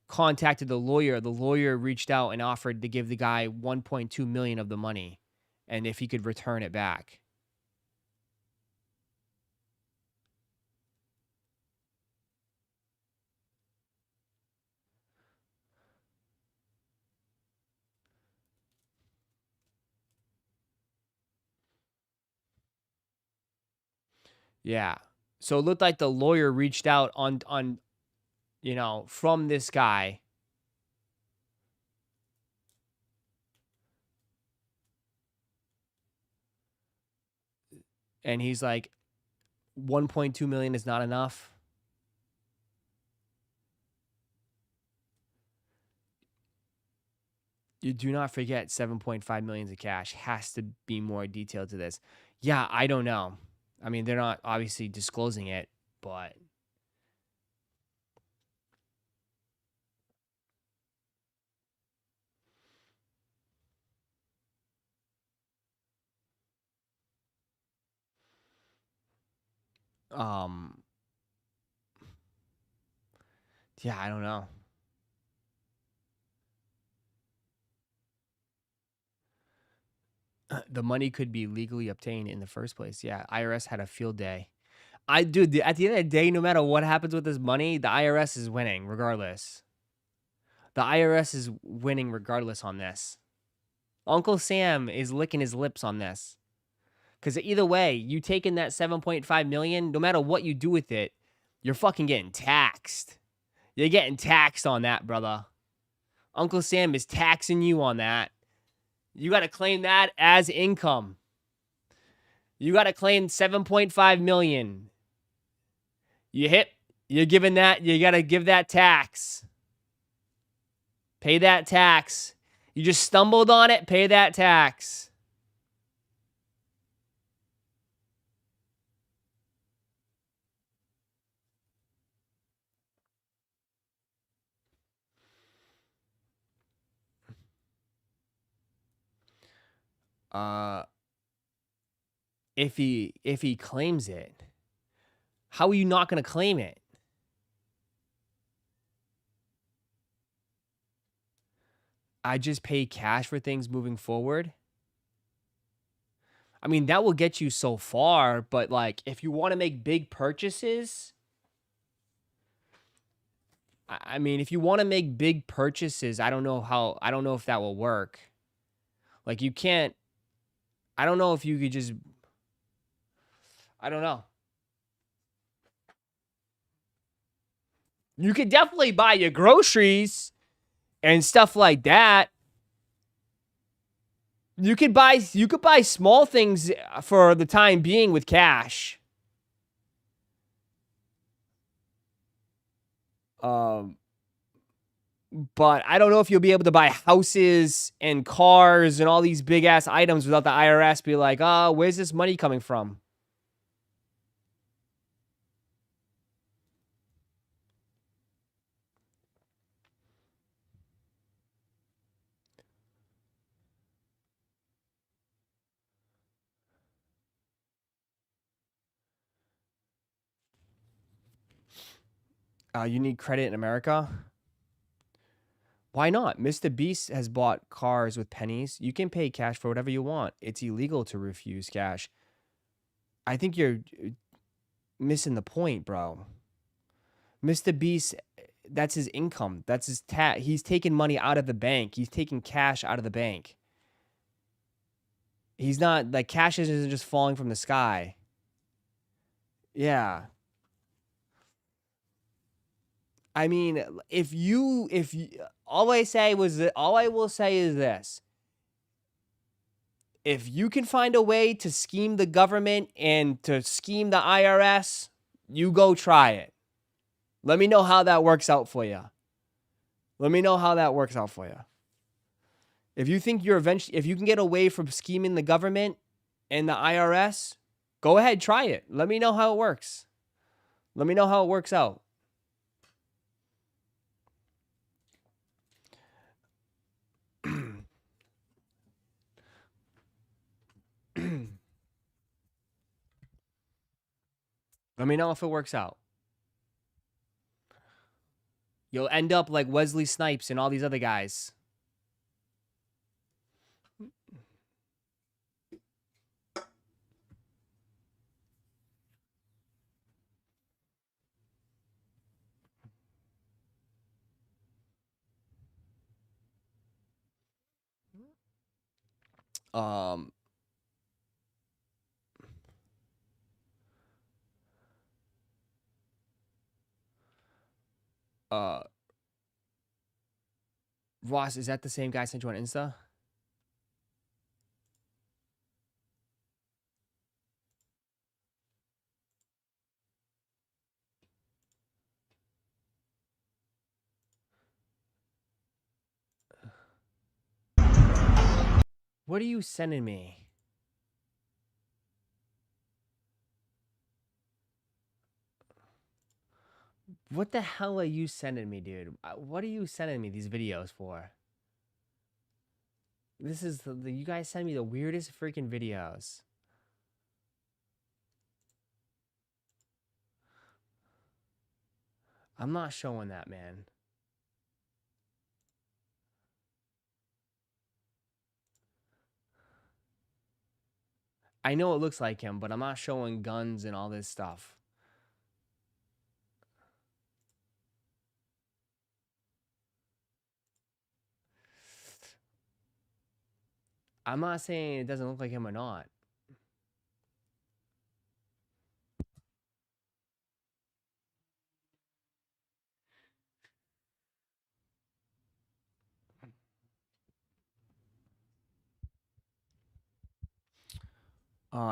contacted the lawyer. The lawyer reached out and offered to give the guy $1.2 million of the money and if he could return it back. Yeah. So it looked like the lawyer reached out on you know, from this guy. And he's like, 1.2 million is not enough. You do not forget 7.5 million of cash. Has to be more detailed to this. Yeah, I don't know. I mean, they're not obviously disclosing it, but yeah, I don't know. The money could be legally obtained in the first place. Yeah, IRS had a field day. Dude, at the end of the day, no matter what happens with this money, the IRS is winning regardless. The IRS is winning regardless on this. Uncle Sam is licking his lips on this. Because either way, you taking that 7.5 million, no matter what you do with it, you're fucking getting taxed. You're getting taxed on that, brother. Uncle Sam is taxing you on that. You got to claim that as income. You got to claim 7.5 million. You're giving that, you got to give that tax. Pay that tax. You just stumbled on it, pay that tax. If he claims it, how are you not going to claim it? I just pay cash for things moving forward. I mean, that will get you so far, but like if you want to make big purchases, I mean, if you want to make big purchases, I don't know if that will work. Like you can't, I don't know if you could just, I don't know. You could definitely buy your groceries and stuff like that. You could buy small things for the time being with cash. But I don't know if you'll be able to buy houses and cars and all these big ass items without the IRS be like, "Oh, where's this money coming from?" You need credit in America? Why not? Mr. Beast has bought cars with pennies. You can pay cash for whatever you want. It's illegal to refuse cash. I think you're missing the point, bro. Mr. Beast, that's his income. That's his he's taking money out of the bank. He's taking cash out of the bank. He's not, like, cash isn't just falling from the sky. Yeah. I mean, if you, all I will say is this. If you can find a way to scheme the government and to scheme the IRS, you go try it. Let me know how that works out for you. Let me know how that works out for you. If you think if you can get away from scheming the government and the IRS, go ahead, try it. Let me know how it works. Let me know how it works out. Let me know if it works out. You'll end up like Wesley Snipes and all these other guys. Ross, is that the same guy I sent you on Insta? What are you sending me? What the hell are you sending me, dude? What are you sending me these videos for? This is you guys send me the weirdest freaking videos. I'm not showing that, man. I know it looks like him, but I'm not showing guns and all this stuff. I'm not saying it doesn't look like him or not.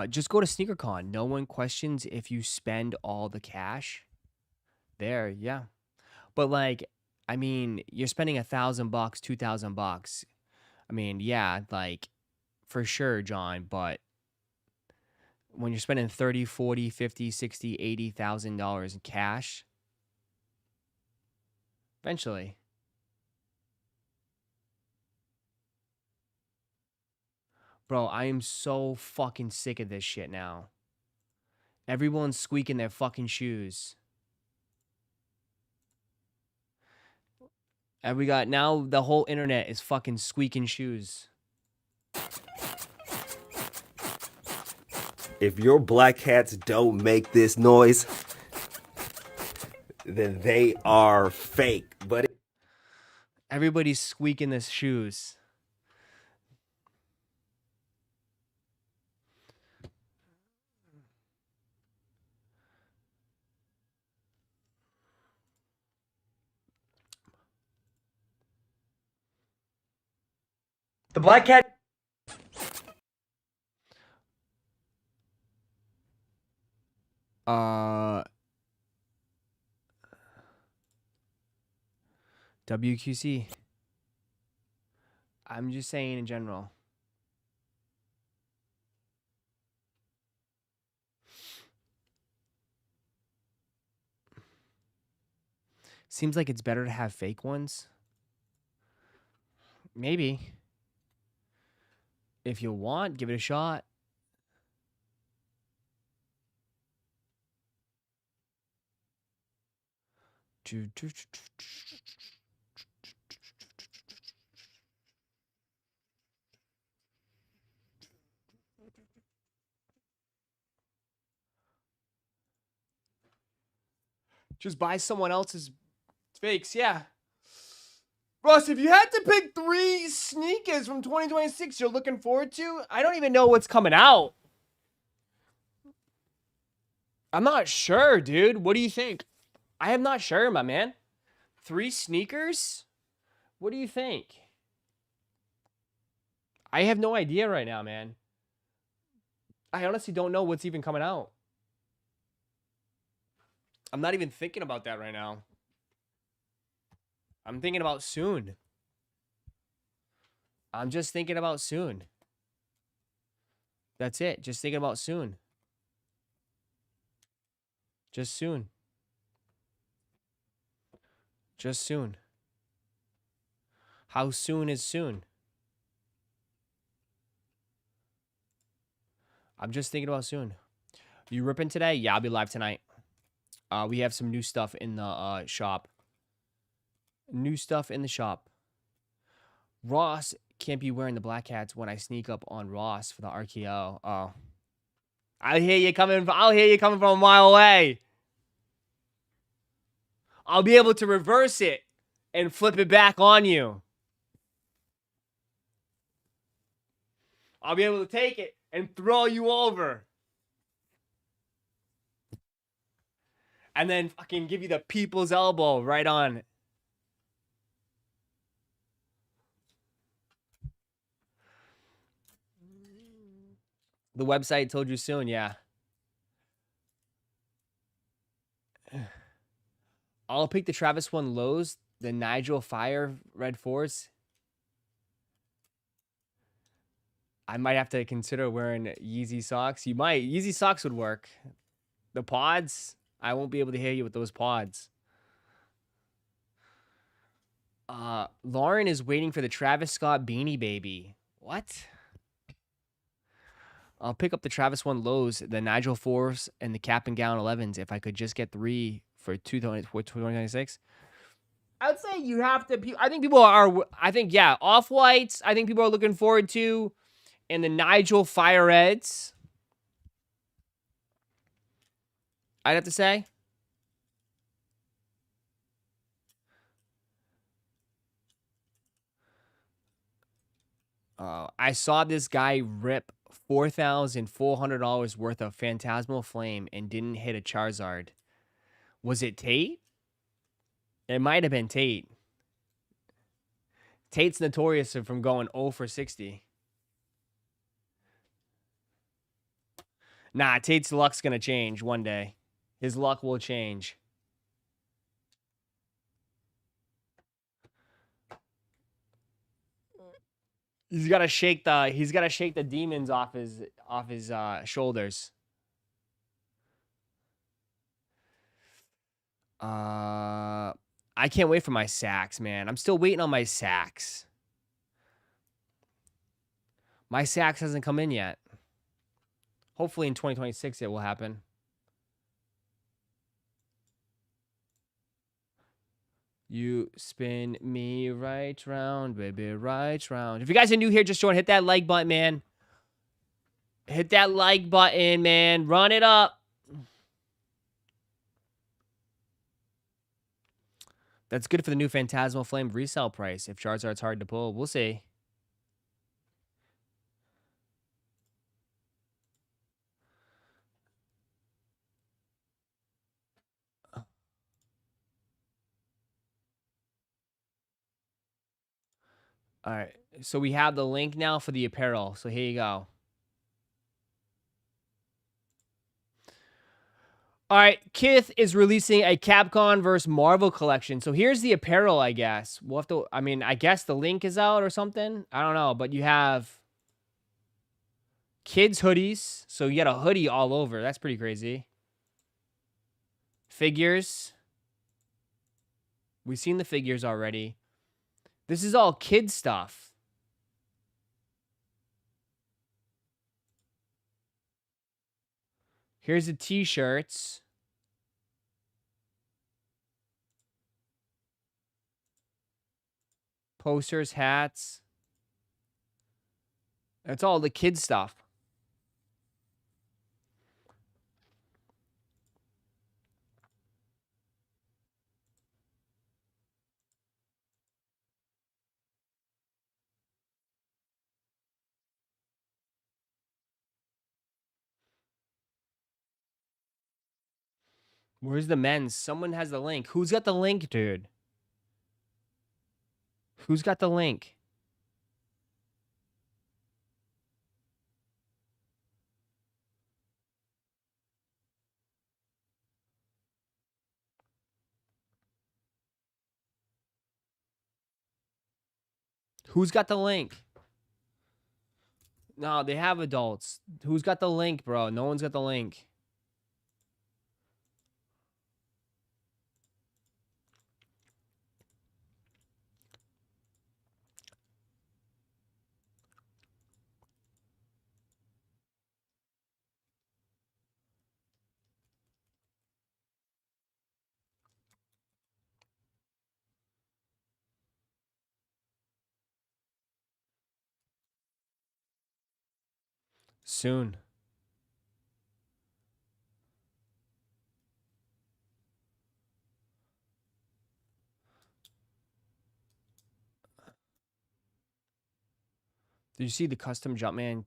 Just go to SneakerCon. No one questions if you spend all the cash. There, yeah. But like, I mean, you're spending $1,000, $2,000. I mean, yeah, like, for sure, John. But when you're spending 30, 40, 50, 60, 80,000 dollars in cash, eventually. Bro, I am so fucking sick of this shit now. Everyone's squeaking their fucking shoes. And we got now the whole internet is fucking squeaking shoes. If your black cats don't make this noise, then they are fake, buddy. Everybody's squeaking their shoes. The black cat. WQC. I'm just saying in general. Seems like it's better to have fake ones. Maybe. If you want, give it a shot. Just buy someone else's fakes, yeah. Ross, if you had to pick 3 sneakers from 2026 you're looking forward to, I don't even know what's coming out. I'm not sure, dude. What do you think? I am not sure, my man. 3 sneakers? What do you think? I have no idea right now, man. I honestly don't know what's even coming out. I'm not even thinking about that right now. I'm thinking about soon. I'm just thinking about soon. That's it. Just thinking about soon. Just soon. Just soon. How soon is soon? I'm just thinking about soon. You ripping today? Yeah, I'll be live tonight. We have some new stuff in the shop. New stuff in the shop. Ross can't be wearing the black hats when I sneak up on Ross for the RKO. Oh. I'll hear you coming from a mile away. I'll be able to reverse it and flip it back on you. I'll be able to take it and throw you over. And then fucking give you the people's elbow right on. The website told you soon, yeah. I'll pick the Travis one lows, the Nigel Fire Red Force. I might have to consider wearing Yeezy socks. You might. Yeezy socks would work. The pods, I won't be able to hear you with those pods. Lauren is waiting for the Travis Scott Beanie Baby. What? I'll pick up the Travis one lows, the Nigel Force, and the Cap and Gown 11s if I could just get 3 for 2026. I would say you have to. I think people are. I think, yeah, Off-Whites. I think people are looking forward to. And the Nigel Fire Reds. I'd have to say. I saw this guy rip $4,400 worth of Phantasmal Flame and didn't hit a Charizard. Was it Tate? It might have been Tate. Tate's notorious from going 0 for 60. Nah, Tate's luck's gonna change one day. His luck will change. He's gotta shake the demons off his shoulders. I can't wait for my sacks, man. I'm still waiting on my sacks. My sacks hasn't come in yet. Hopefully in 2026 it will happen. You spin me right round, baby, right round. If you guys are new here, just join. Hit that like button, man. Hit that like button, man. Run it up. That's good for the new Phantasmal Flame resale price. If Charizard's hard to pull, we'll see. All right, so we have the link now for the apparel. So here you go. All right, Kith is releasing a Capcom vs. Marvel collection. So here's the apparel, I guess. We'll have to, I mean, I guess the link is out or something. I don't know, but you have kids hoodies. So you got a hoodie all over. That's pretty crazy. Figures. We've seen the figures already. This is all kid stuff. Here's the t-shirts. Posters, hats. That's all the kid stuff. Where's the men's? Someone has the link. Who's got the link, dude? Who's got the link? Who's got the link? No, they have adults. Who's got the link, bro? No one's got the link. Soon. Did you see the custom Jumpman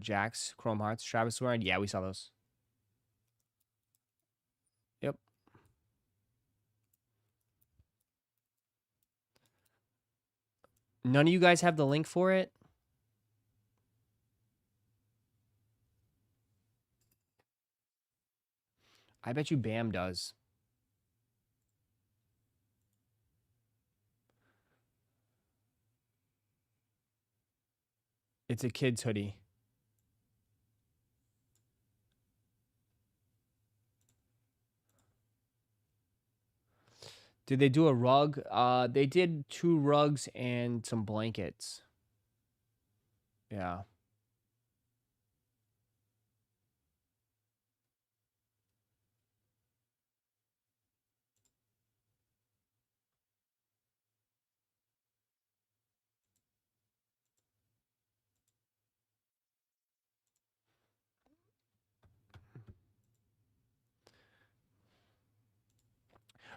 Jax Chrome Hearts Travis wearing? Yeah, we saw those. Yep. None of you guys have the link for it? I bet you Bam does. It's a kid's hoodie. Did they do a rug? They did 2 rugs and some blankets. Yeah.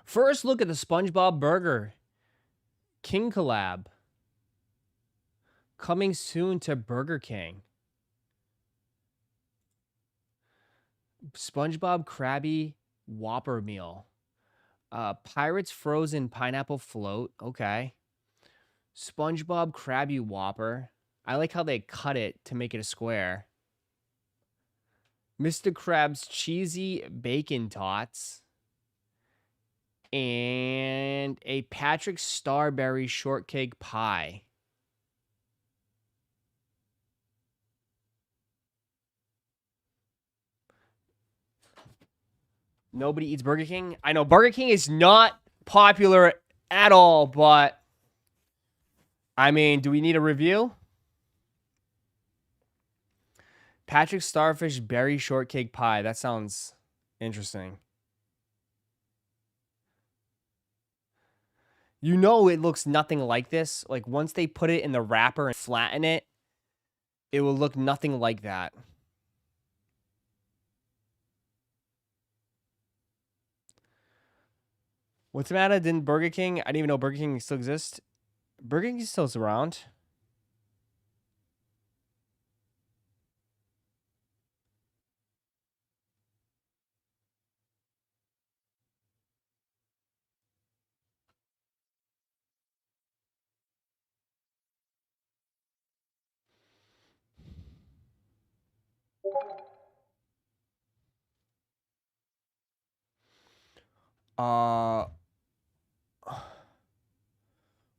First look at the SpongeBob Burger King collab. Coming soon to Burger King. SpongeBob Krabby Whopper meal. Pirates frozen pineapple float. Okay. SpongeBob Krabby Whopper. I like how they cut it to make it a square. Mr. Krabs cheesy bacon tots. And a Patrick Starberry shortcake pie. Nobody eats Burger King. I know Burger King is not popular at all, but I mean, do we need a review? Patrick Starfish Berry Shortcake Pie. That sounds interesting. You know it looks nothing like this. Like, once they put it in the wrapper and flatten it, it will look nothing like that. What's the matter? Didn't Burger King? I didn't even know Burger King still exists. Burger King still is around.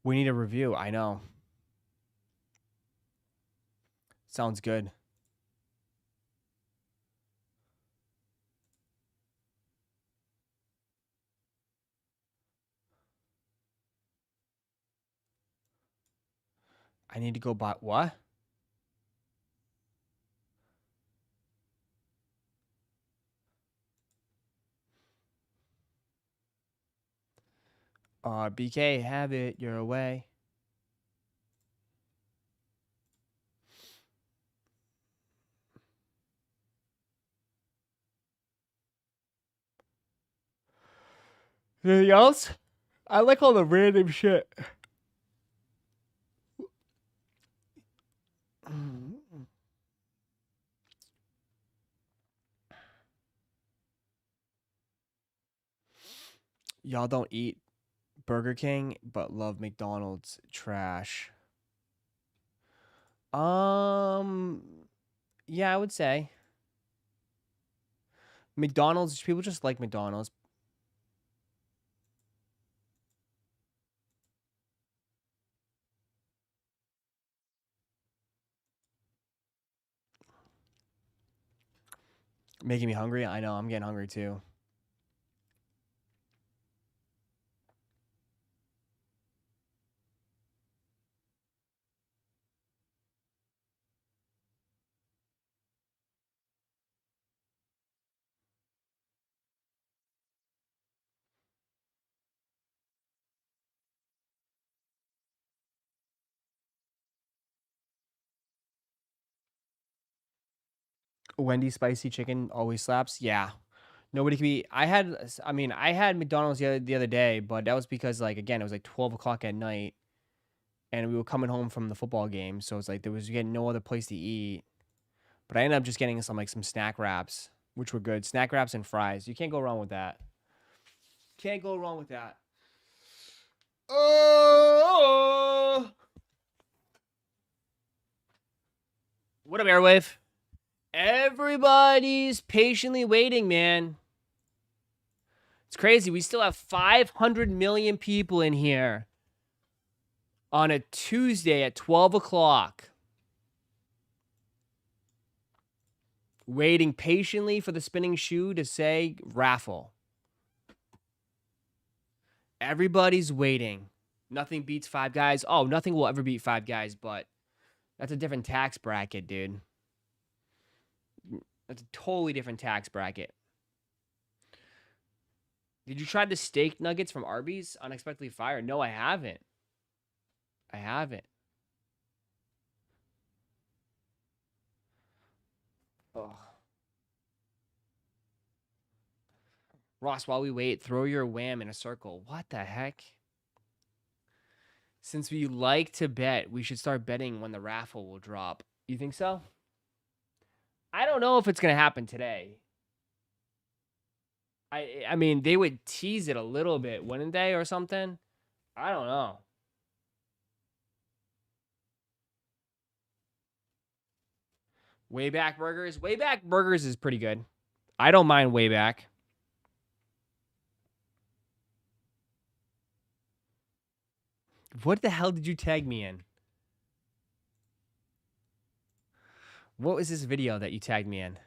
We need a review. I know. Sounds good. I need to go buy what? BK, have it your way. Anything else? I like all the random shit. Y'all don't eat Burger King, but love McDonald's trash. Yeah, I would say McDonald's. People just like McDonald's. Making me hungry. I know. I'm getting hungry too. Wendy's spicy chicken always slaps. Yeah. Nobody can be. I had McDonald's the other day, but that was because, like, again, it was like 12 o'clock at night and we were coming home from the football game. So it's like there was getting no other place to eat. But I ended up just getting some snack wraps, which were good. Snack wraps and fries. You can't go wrong with that. Can't go wrong with that. Oh! What up, Airwave? Everybody's patiently waiting, man. It's crazy. We still have 500 million people in here on a Tuesday at 12 o'clock. Waiting patiently for the spinning shoe to say raffle. Everybody's waiting. Nothing beats Five Guys. Oh, nothing will ever beat Five Guys, but that's a different tax bracket, dude. That's a totally different tax bracket. Did you try the steak nuggets from Arby's? Unexpectedly Fire? No, I haven't. I haven't. Oh. Ross, while we wait, throw your wham in a circle. What the heck? Since we like to bet, we should start betting when the raffle will drop. You think so? I don't know if it's going to happen today. I mean, they would tease it a little bit, wouldn't they, or something? I don't know. Wayback Burgers? Wayback Burgers is pretty good. I don't mind Wayback. What the hell did you tag me in? What was this video that you tagged me in?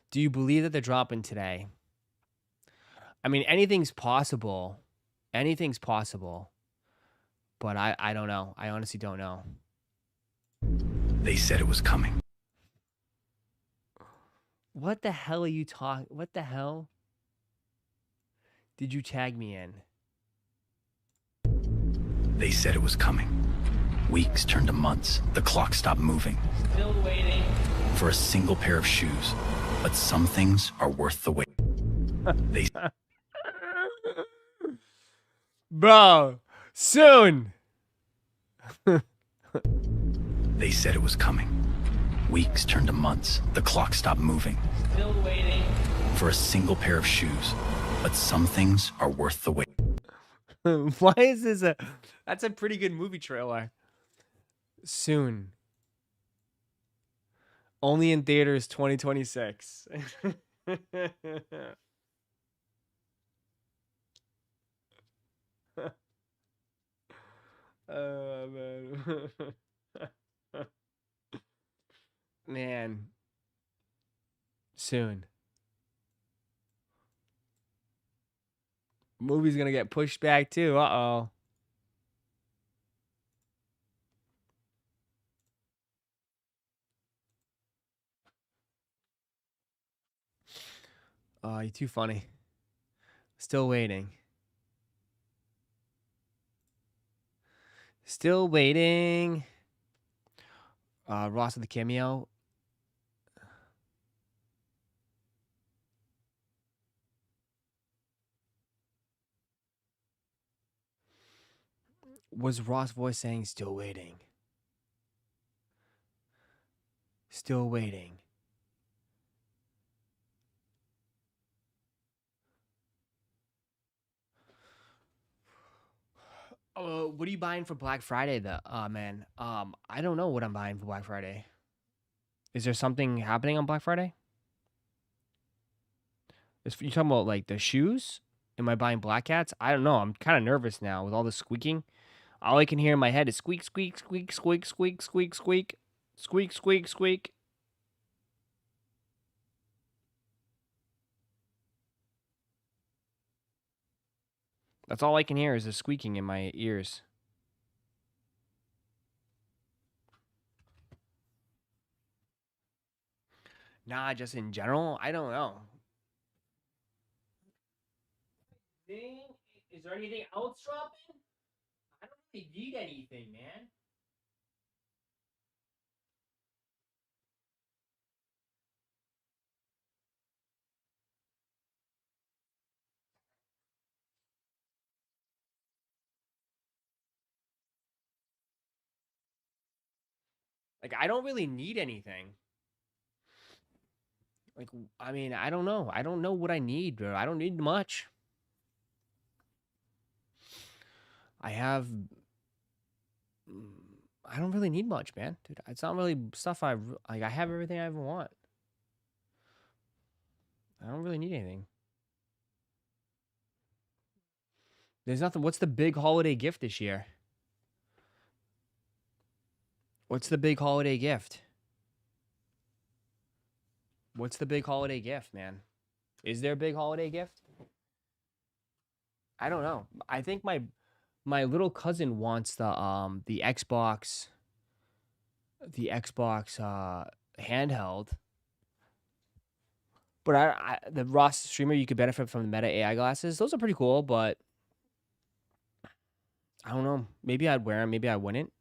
Do you believe that they're dropping today? I mean, anything's possible. Anything's possible. But I don't know. I honestly don't know. They said it was coming. What the hell are you talking? What the hell did you tag me in? They said it was coming. Weeks turned to months. The clock stopped moving. Still waiting. For a single pair of shoes. But some things are worth the wait. They Bro, soon. They said it was coming. Weeks turned to months. The clock stopped moving. Still waiting. For a single pair of shoes. But some things are worth the wait. Why is this a... That's a pretty good movie trailer. Soon. Only in theaters 2026. Oh, man. Man. Soon. Movie's gonna get pushed back too. Uh-oh. Oh, you're too funny. Still waiting. Still waiting. Ross with the cameo. Was Ross' voice saying still waiting? Still waiting. What are you buying for Black Friday, though, man? I don't know what I'm buying for Black Friday. Is there something happening on Black Friday? You talking about like the shoes? Am I buying black cats? I don't know. I'm kind of nervous now with all the squeaking. All I can hear in my head is squeak, squeak, squeak, squeak, squeak, squeak, squeak, squeak, squeak, squeak. That's all I can hear is the squeaking in my ears. Nah, just in general, I don't know. Is there anything else dropping? I don't really need anything, man. Like, I don't really need anything. Like, I mean, I don't know. I don't know what I need, bro. I don't need much. I don't really need much, man. Dude, it's not really stuff I like. I have everything I ever want. I don't really need anything. There's nothing. What's the big holiday gift this year? What's the big holiday gift? What's the big holiday gift, man? Is there a big holiday gift? I don't know. I think my little cousin wants the Xbox handheld. But the Ross streamer, you could benefit from the Meta AI glasses. Those are pretty cool, but I don't know. Maybe I'd wear them. Maybe I wouldn't.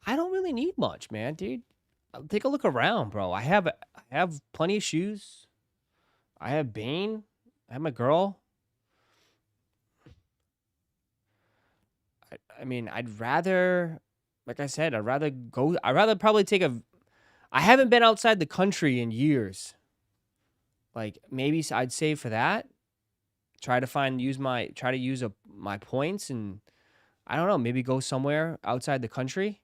I don't really need much, man, dude. Take a look around, bro. I have plenty of shoes. I have Bane. I have my girl. I mean, I'd rather, like I said, I'd rather probably take I haven't been outside the country in years. Like, maybe I'd save for that. Try to use my points and, I don't know, maybe go somewhere outside the country.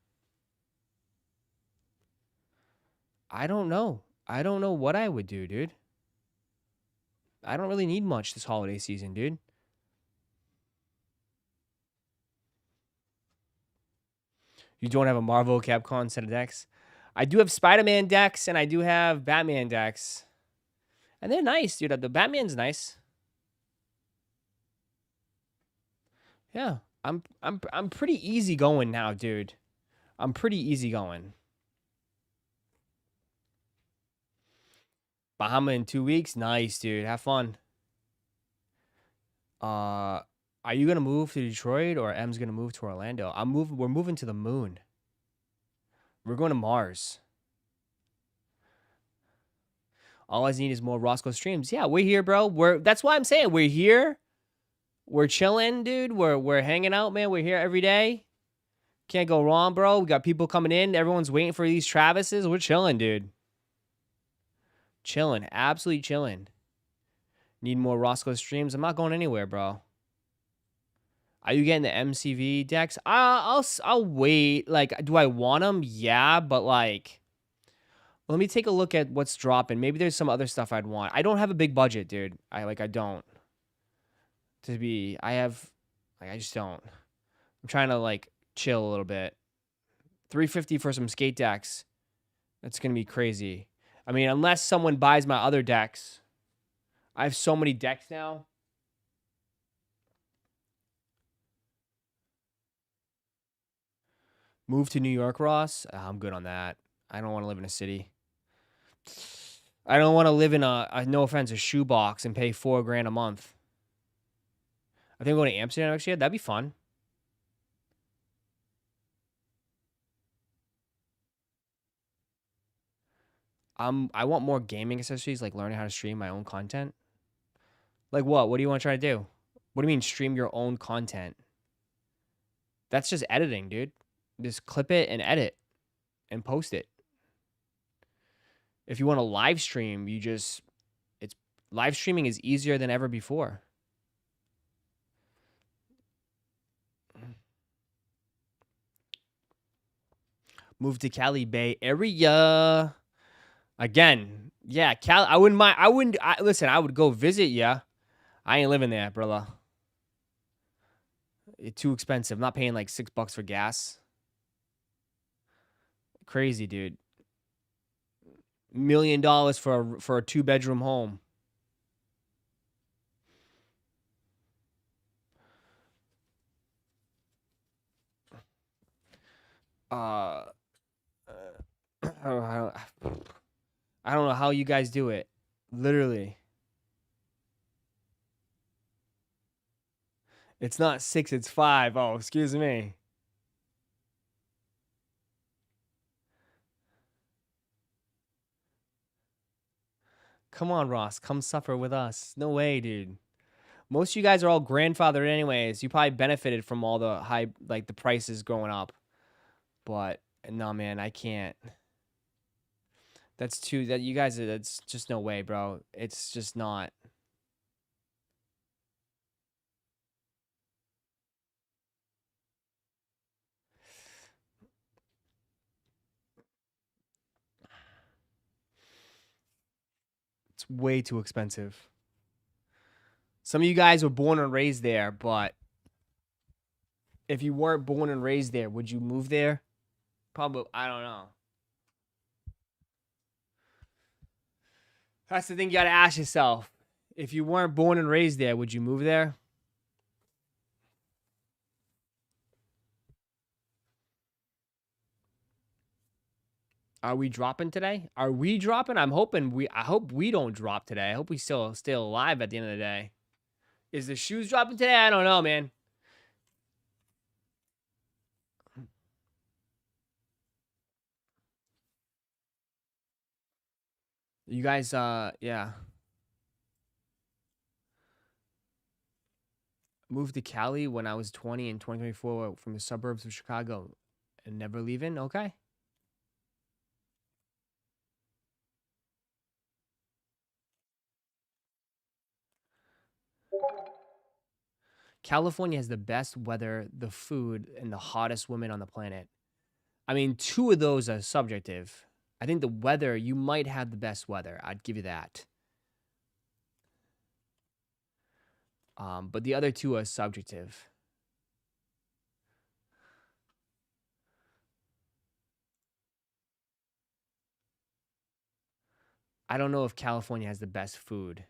I don't know. I don't know what I would do, dude. I don't really need much this holiday season, dude. You don't have a Marvel Capcom set of decks? I do have Spider-Man decks, and I do have Batman decks. And they're nice, dude. The Batman's nice. Yeah. I'm pretty easy going now, dude. I'm pretty easy going. Bahama in 2 weeks? Nice, dude. Have fun. Are you gonna move to Detroit or M's gonna move to Orlando? We're moving to the moon. We're going to Mars. All I need is more Roszko streams. Yeah, we're here, bro. That's why I'm saying we're here. We're chilling, dude. We're hanging out, man. We're here every day. Can't go wrong, bro. We got people coming in. Everyone's waiting for these Travises. We're chilling, dude. Chilling. Absolutely chilling. Need more Roszko streams. I'm not going anywhere, bro. Are you getting the MCV decks? I'll wait. Like, do I want them? Yeah, but like, let me take a look at what's dropping. Maybe there's some other stuff I'd want. I don't have a big budget, dude. I don't. I just don't. I'm trying to like chill a little bit. $350 for some skate decks. That's gonna be crazy. I mean, unless someone buys my other decks. I have so many decks now. Move to New York, Ross? I'm good on that. I don't want to live in a city. I don't want to live in no offense, a shoebox and pay $4,000 a month. I think I'm going to Amsterdam next year. That'd be fun. I want more gaming accessories, like learning how to stream my own content. Like what? What do you want to try to do? What do you mean stream your own content? That's just editing, dude. Just clip it and edit and post it. If you want to live stream, live streaming is easier than ever before. Move to Cali Bay Area. Again, yeah, Cali. I wouldn't mind. Listen, I would go visit ya. I ain't living there, brother. It's too expensive. I'm not paying like $6 for gas. Crazy, dude. $1 million for a 2-bedroom home. I don't know how you guys do it. Literally. It's not 6, it's 5. Oh, excuse me. Come on, Ross. Come suffer with us. No way, dude. Most of you guys are all grandfathered anyways. You probably benefited from all the high, like the prices going up. But, no, man, I can't. That's just no way, bro. It's just not. It's way too expensive. Some of you guys were born and raised there, but if you weren't born and raised there, would you move there? Probably, I don't know. That's the thing you gotta ask yourself. If you weren't born and raised there, would you move there? Are we dropping today? Are we dropping? I hope we don't drop today. I hope we still alive at the end of the day. Is the shoes dropping today? I don't know, man. You guys, yeah. Moved to Cali when I was 20 in 2024 from the suburbs of Chicago and never leaving? Okay. California has the best weather, the food, and the hottest women on the planet. I mean, two of those are subjective. I think the weather, you might have the best weather. I'd give you that. But the other two are subjective. I don't know if California has the best food.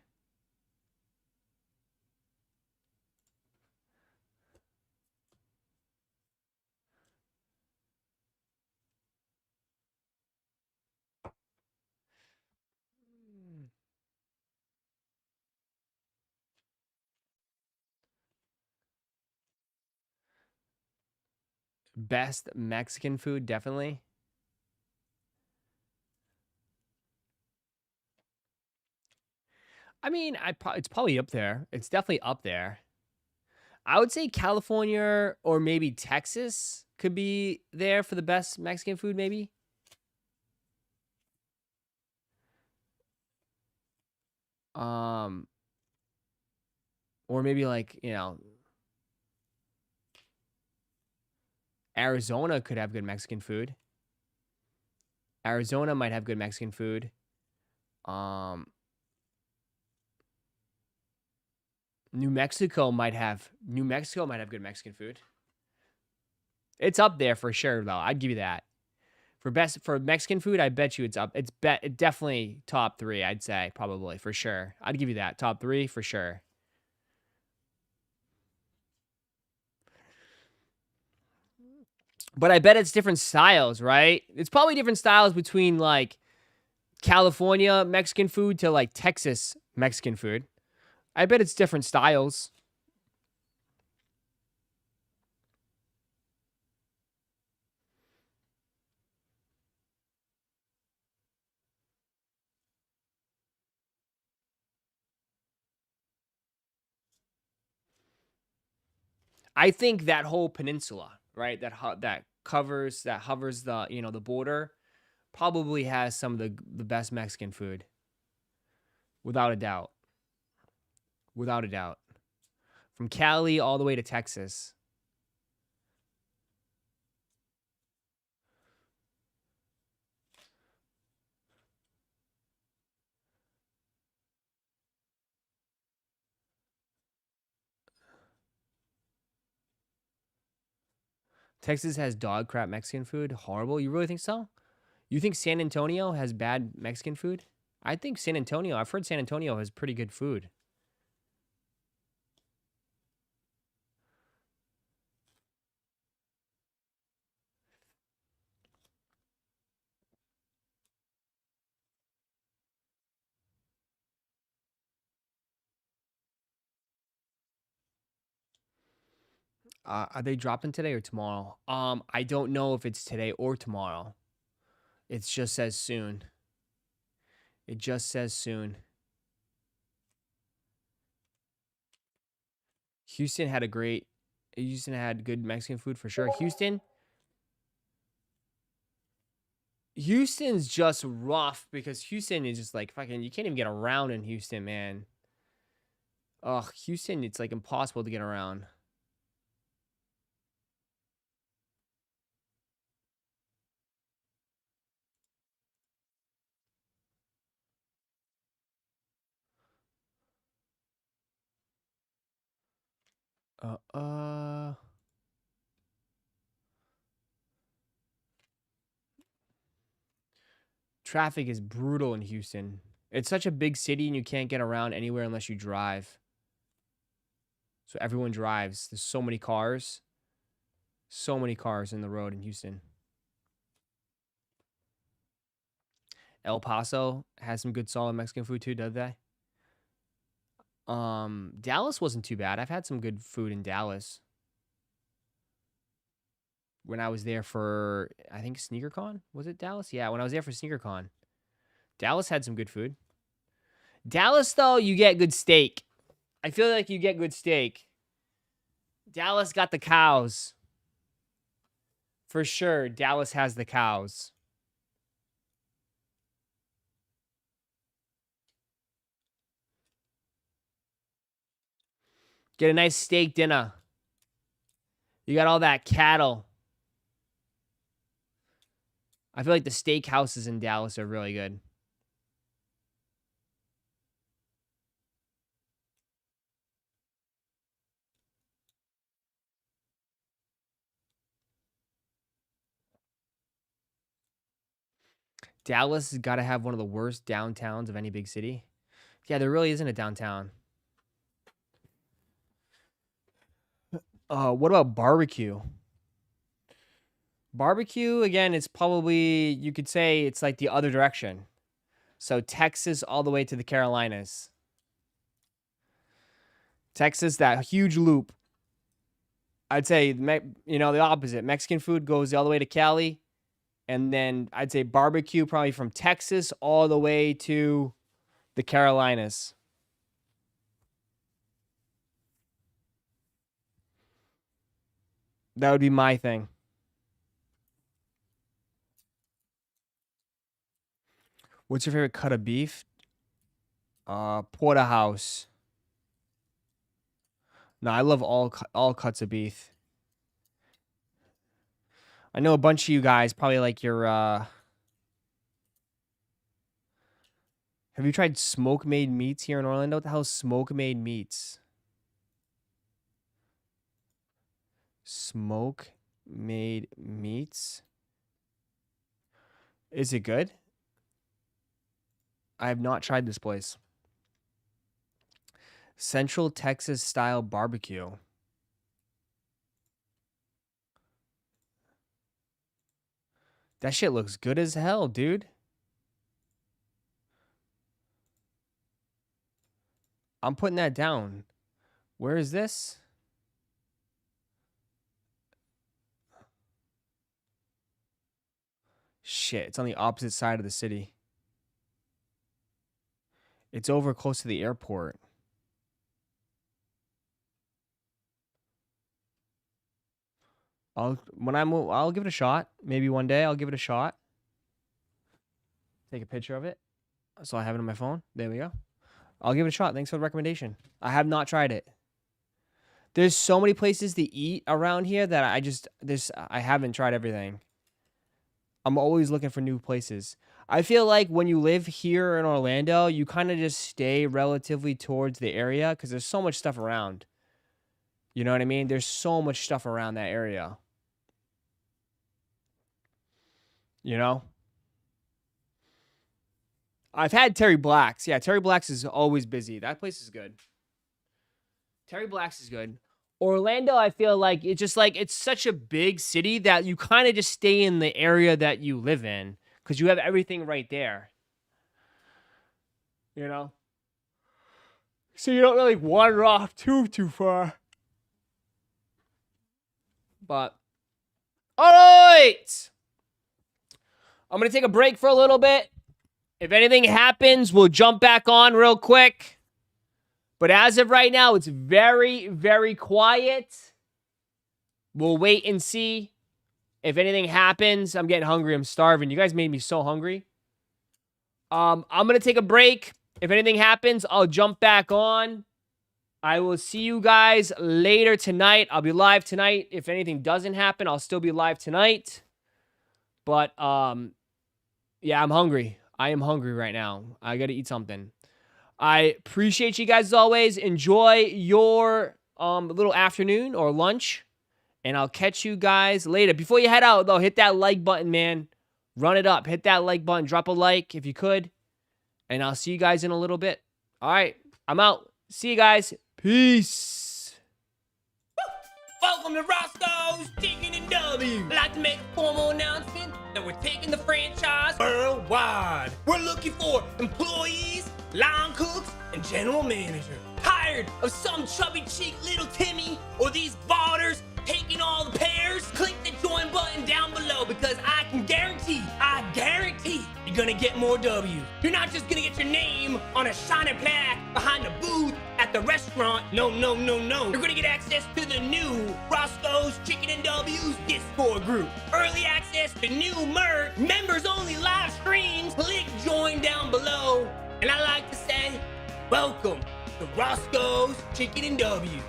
Best Mexican food, definitely. I mean, it's probably up there. It's definitely up there. I would say California or maybe Texas could be there for the best Mexican food, maybe. Or maybe like, you know, Arizona could have good Mexican food. Arizona might have good Mexican food. New Mexico might have good Mexican food. It's up there for sure, though. I'd give you that. For Mexican food, I bet you it's up. It's definitely top 3, I'd say, probably, for sure. I'd give you that. Top 3 for sure. But I bet it's different styles, right? It's probably different styles between like California Mexican food to like Texas Mexican food. I bet it's different styles. I think that whole peninsula, right? That hovers the, you know, the border, probably has some of the best Mexican food. Without a doubt. Without a doubt. From Cali all the way to Texas. Texas has dog crap Mexican food. Horrible. You really think so? You think San Antonio has bad Mexican food? I think I've heard San Antonio has pretty good food. Are they dropping today or tomorrow? I don't know if it's today or tomorrow. It just says soon. It just says soon. Houston had good Mexican food for sure. Houston's just rough because Houston is just like fucking, you can't even get around in Houston, man. Ugh, Houston, it's like impossible to get around. Traffic is brutal in Houston. It's such a big city and you can't get around anywhere unless you drive. So everyone drives. There's so many cars. So many cars in the road in Houston. El Paso has some good solid Mexican food too, does they? Dallas wasn't too bad. I've had some good food in Dallas. When I was there for, I think, SneakerCon. Was it Dallas? Yeah, when I was there for SneakerCon. Dallas had some good food. Dallas, though, you get good steak. I feel like you get good steak. Dallas got the cows. For sure, Dallas has the cows. Get a nice steak dinner. You got all that cattle. I feel like the steak houses in Dallas are really good. Dallas has got to have one of the worst downtowns of any big city. Yeah, there really isn't a downtown. What about barbecue? Barbecue, again, it's probably, you could say it's like the other direction. So Texas all the way to the Carolinas. Texas, that huge loop. I'd say, you know, the opposite. Mexican food goes all the way to Cali. And then I'd say barbecue probably from Texas all the way to the Carolinas. That would be my thing. What's your favorite cut of beef? Porterhouse. No, I love all cuts of beef. I know a bunch of you guys probably like your have you tried smoke made meats here in Orlando? What the hell is smoke made meats? Smoke made meats? Is it good? I have not tried this place. Central Texas style barbecue. That shit looks good as hell, dude. I'm putting that down. Where is this? Shit, it's on the opposite side of the city. It's over close to the airport. I'll give it a shot. Maybe one day I'll give it a shot. Take a picture of it. So I have it on my phone. There we go. I'll give it a shot. Thanks for the recommendation. I have not tried it. There's so many places to eat around here that I haven't tried everything. I'm always looking for new places. I feel like when you live here in Orlando, you kind of just stay relatively towards the area because there's so much stuff around. You know what I mean? There's so much stuff around that area. You know? I've had Terry Black's. Yeah, Terry Black's is always busy. That place is good. Terry Black's is good. Orlando, I feel like it's just like it's such a big city that you kind of just stay in the area that you live in because you have everything right there. You know? So you don't really wander off too far. But, all right! I'm going to take a break for a little bit. If anything happens, we'll jump back on real quick. But as of right now, it's very, very quiet. We'll wait and see. If anything happens, I'm getting hungry. I'm starving. You guys made me so hungry. I'm going to take a break. If anything happens, I'll jump back on. I will see you guys later tonight. I'll be live tonight. If anything doesn't happen, I'll still be live tonight. But, yeah, I'm hungry. I am hungry right now. I got to eat something. I appreciate you guys as always. Enjoy your little afternoon or lunch. And I'll catch you guys later. Before you head out, though, hit that like button, man. Run it up. Hit that like button. Drop a like if you could. And I'll see you guys in a little bit. All right. I'm out. See you guys. Peace. Welcome to Roszko's Chicken and W. I'd like to make a formal announcement that we're taking the franchise worldwide. We're looking for employees, line cooks, and general manager. Tired of some chubby cheek little Timmy or these barders taking all the pairs? Click the join button down below because I guarantee you're gonna get more W's. You're not just gonna get your name on a shiny plaque behind the booth at the restaurant. No. You're gonna get access to the new Roszko's Chicken and W's Discord group. Early access to new merch, members only live streams. Click join down below. And I like to say, welcome to Roszko's Chicken and W.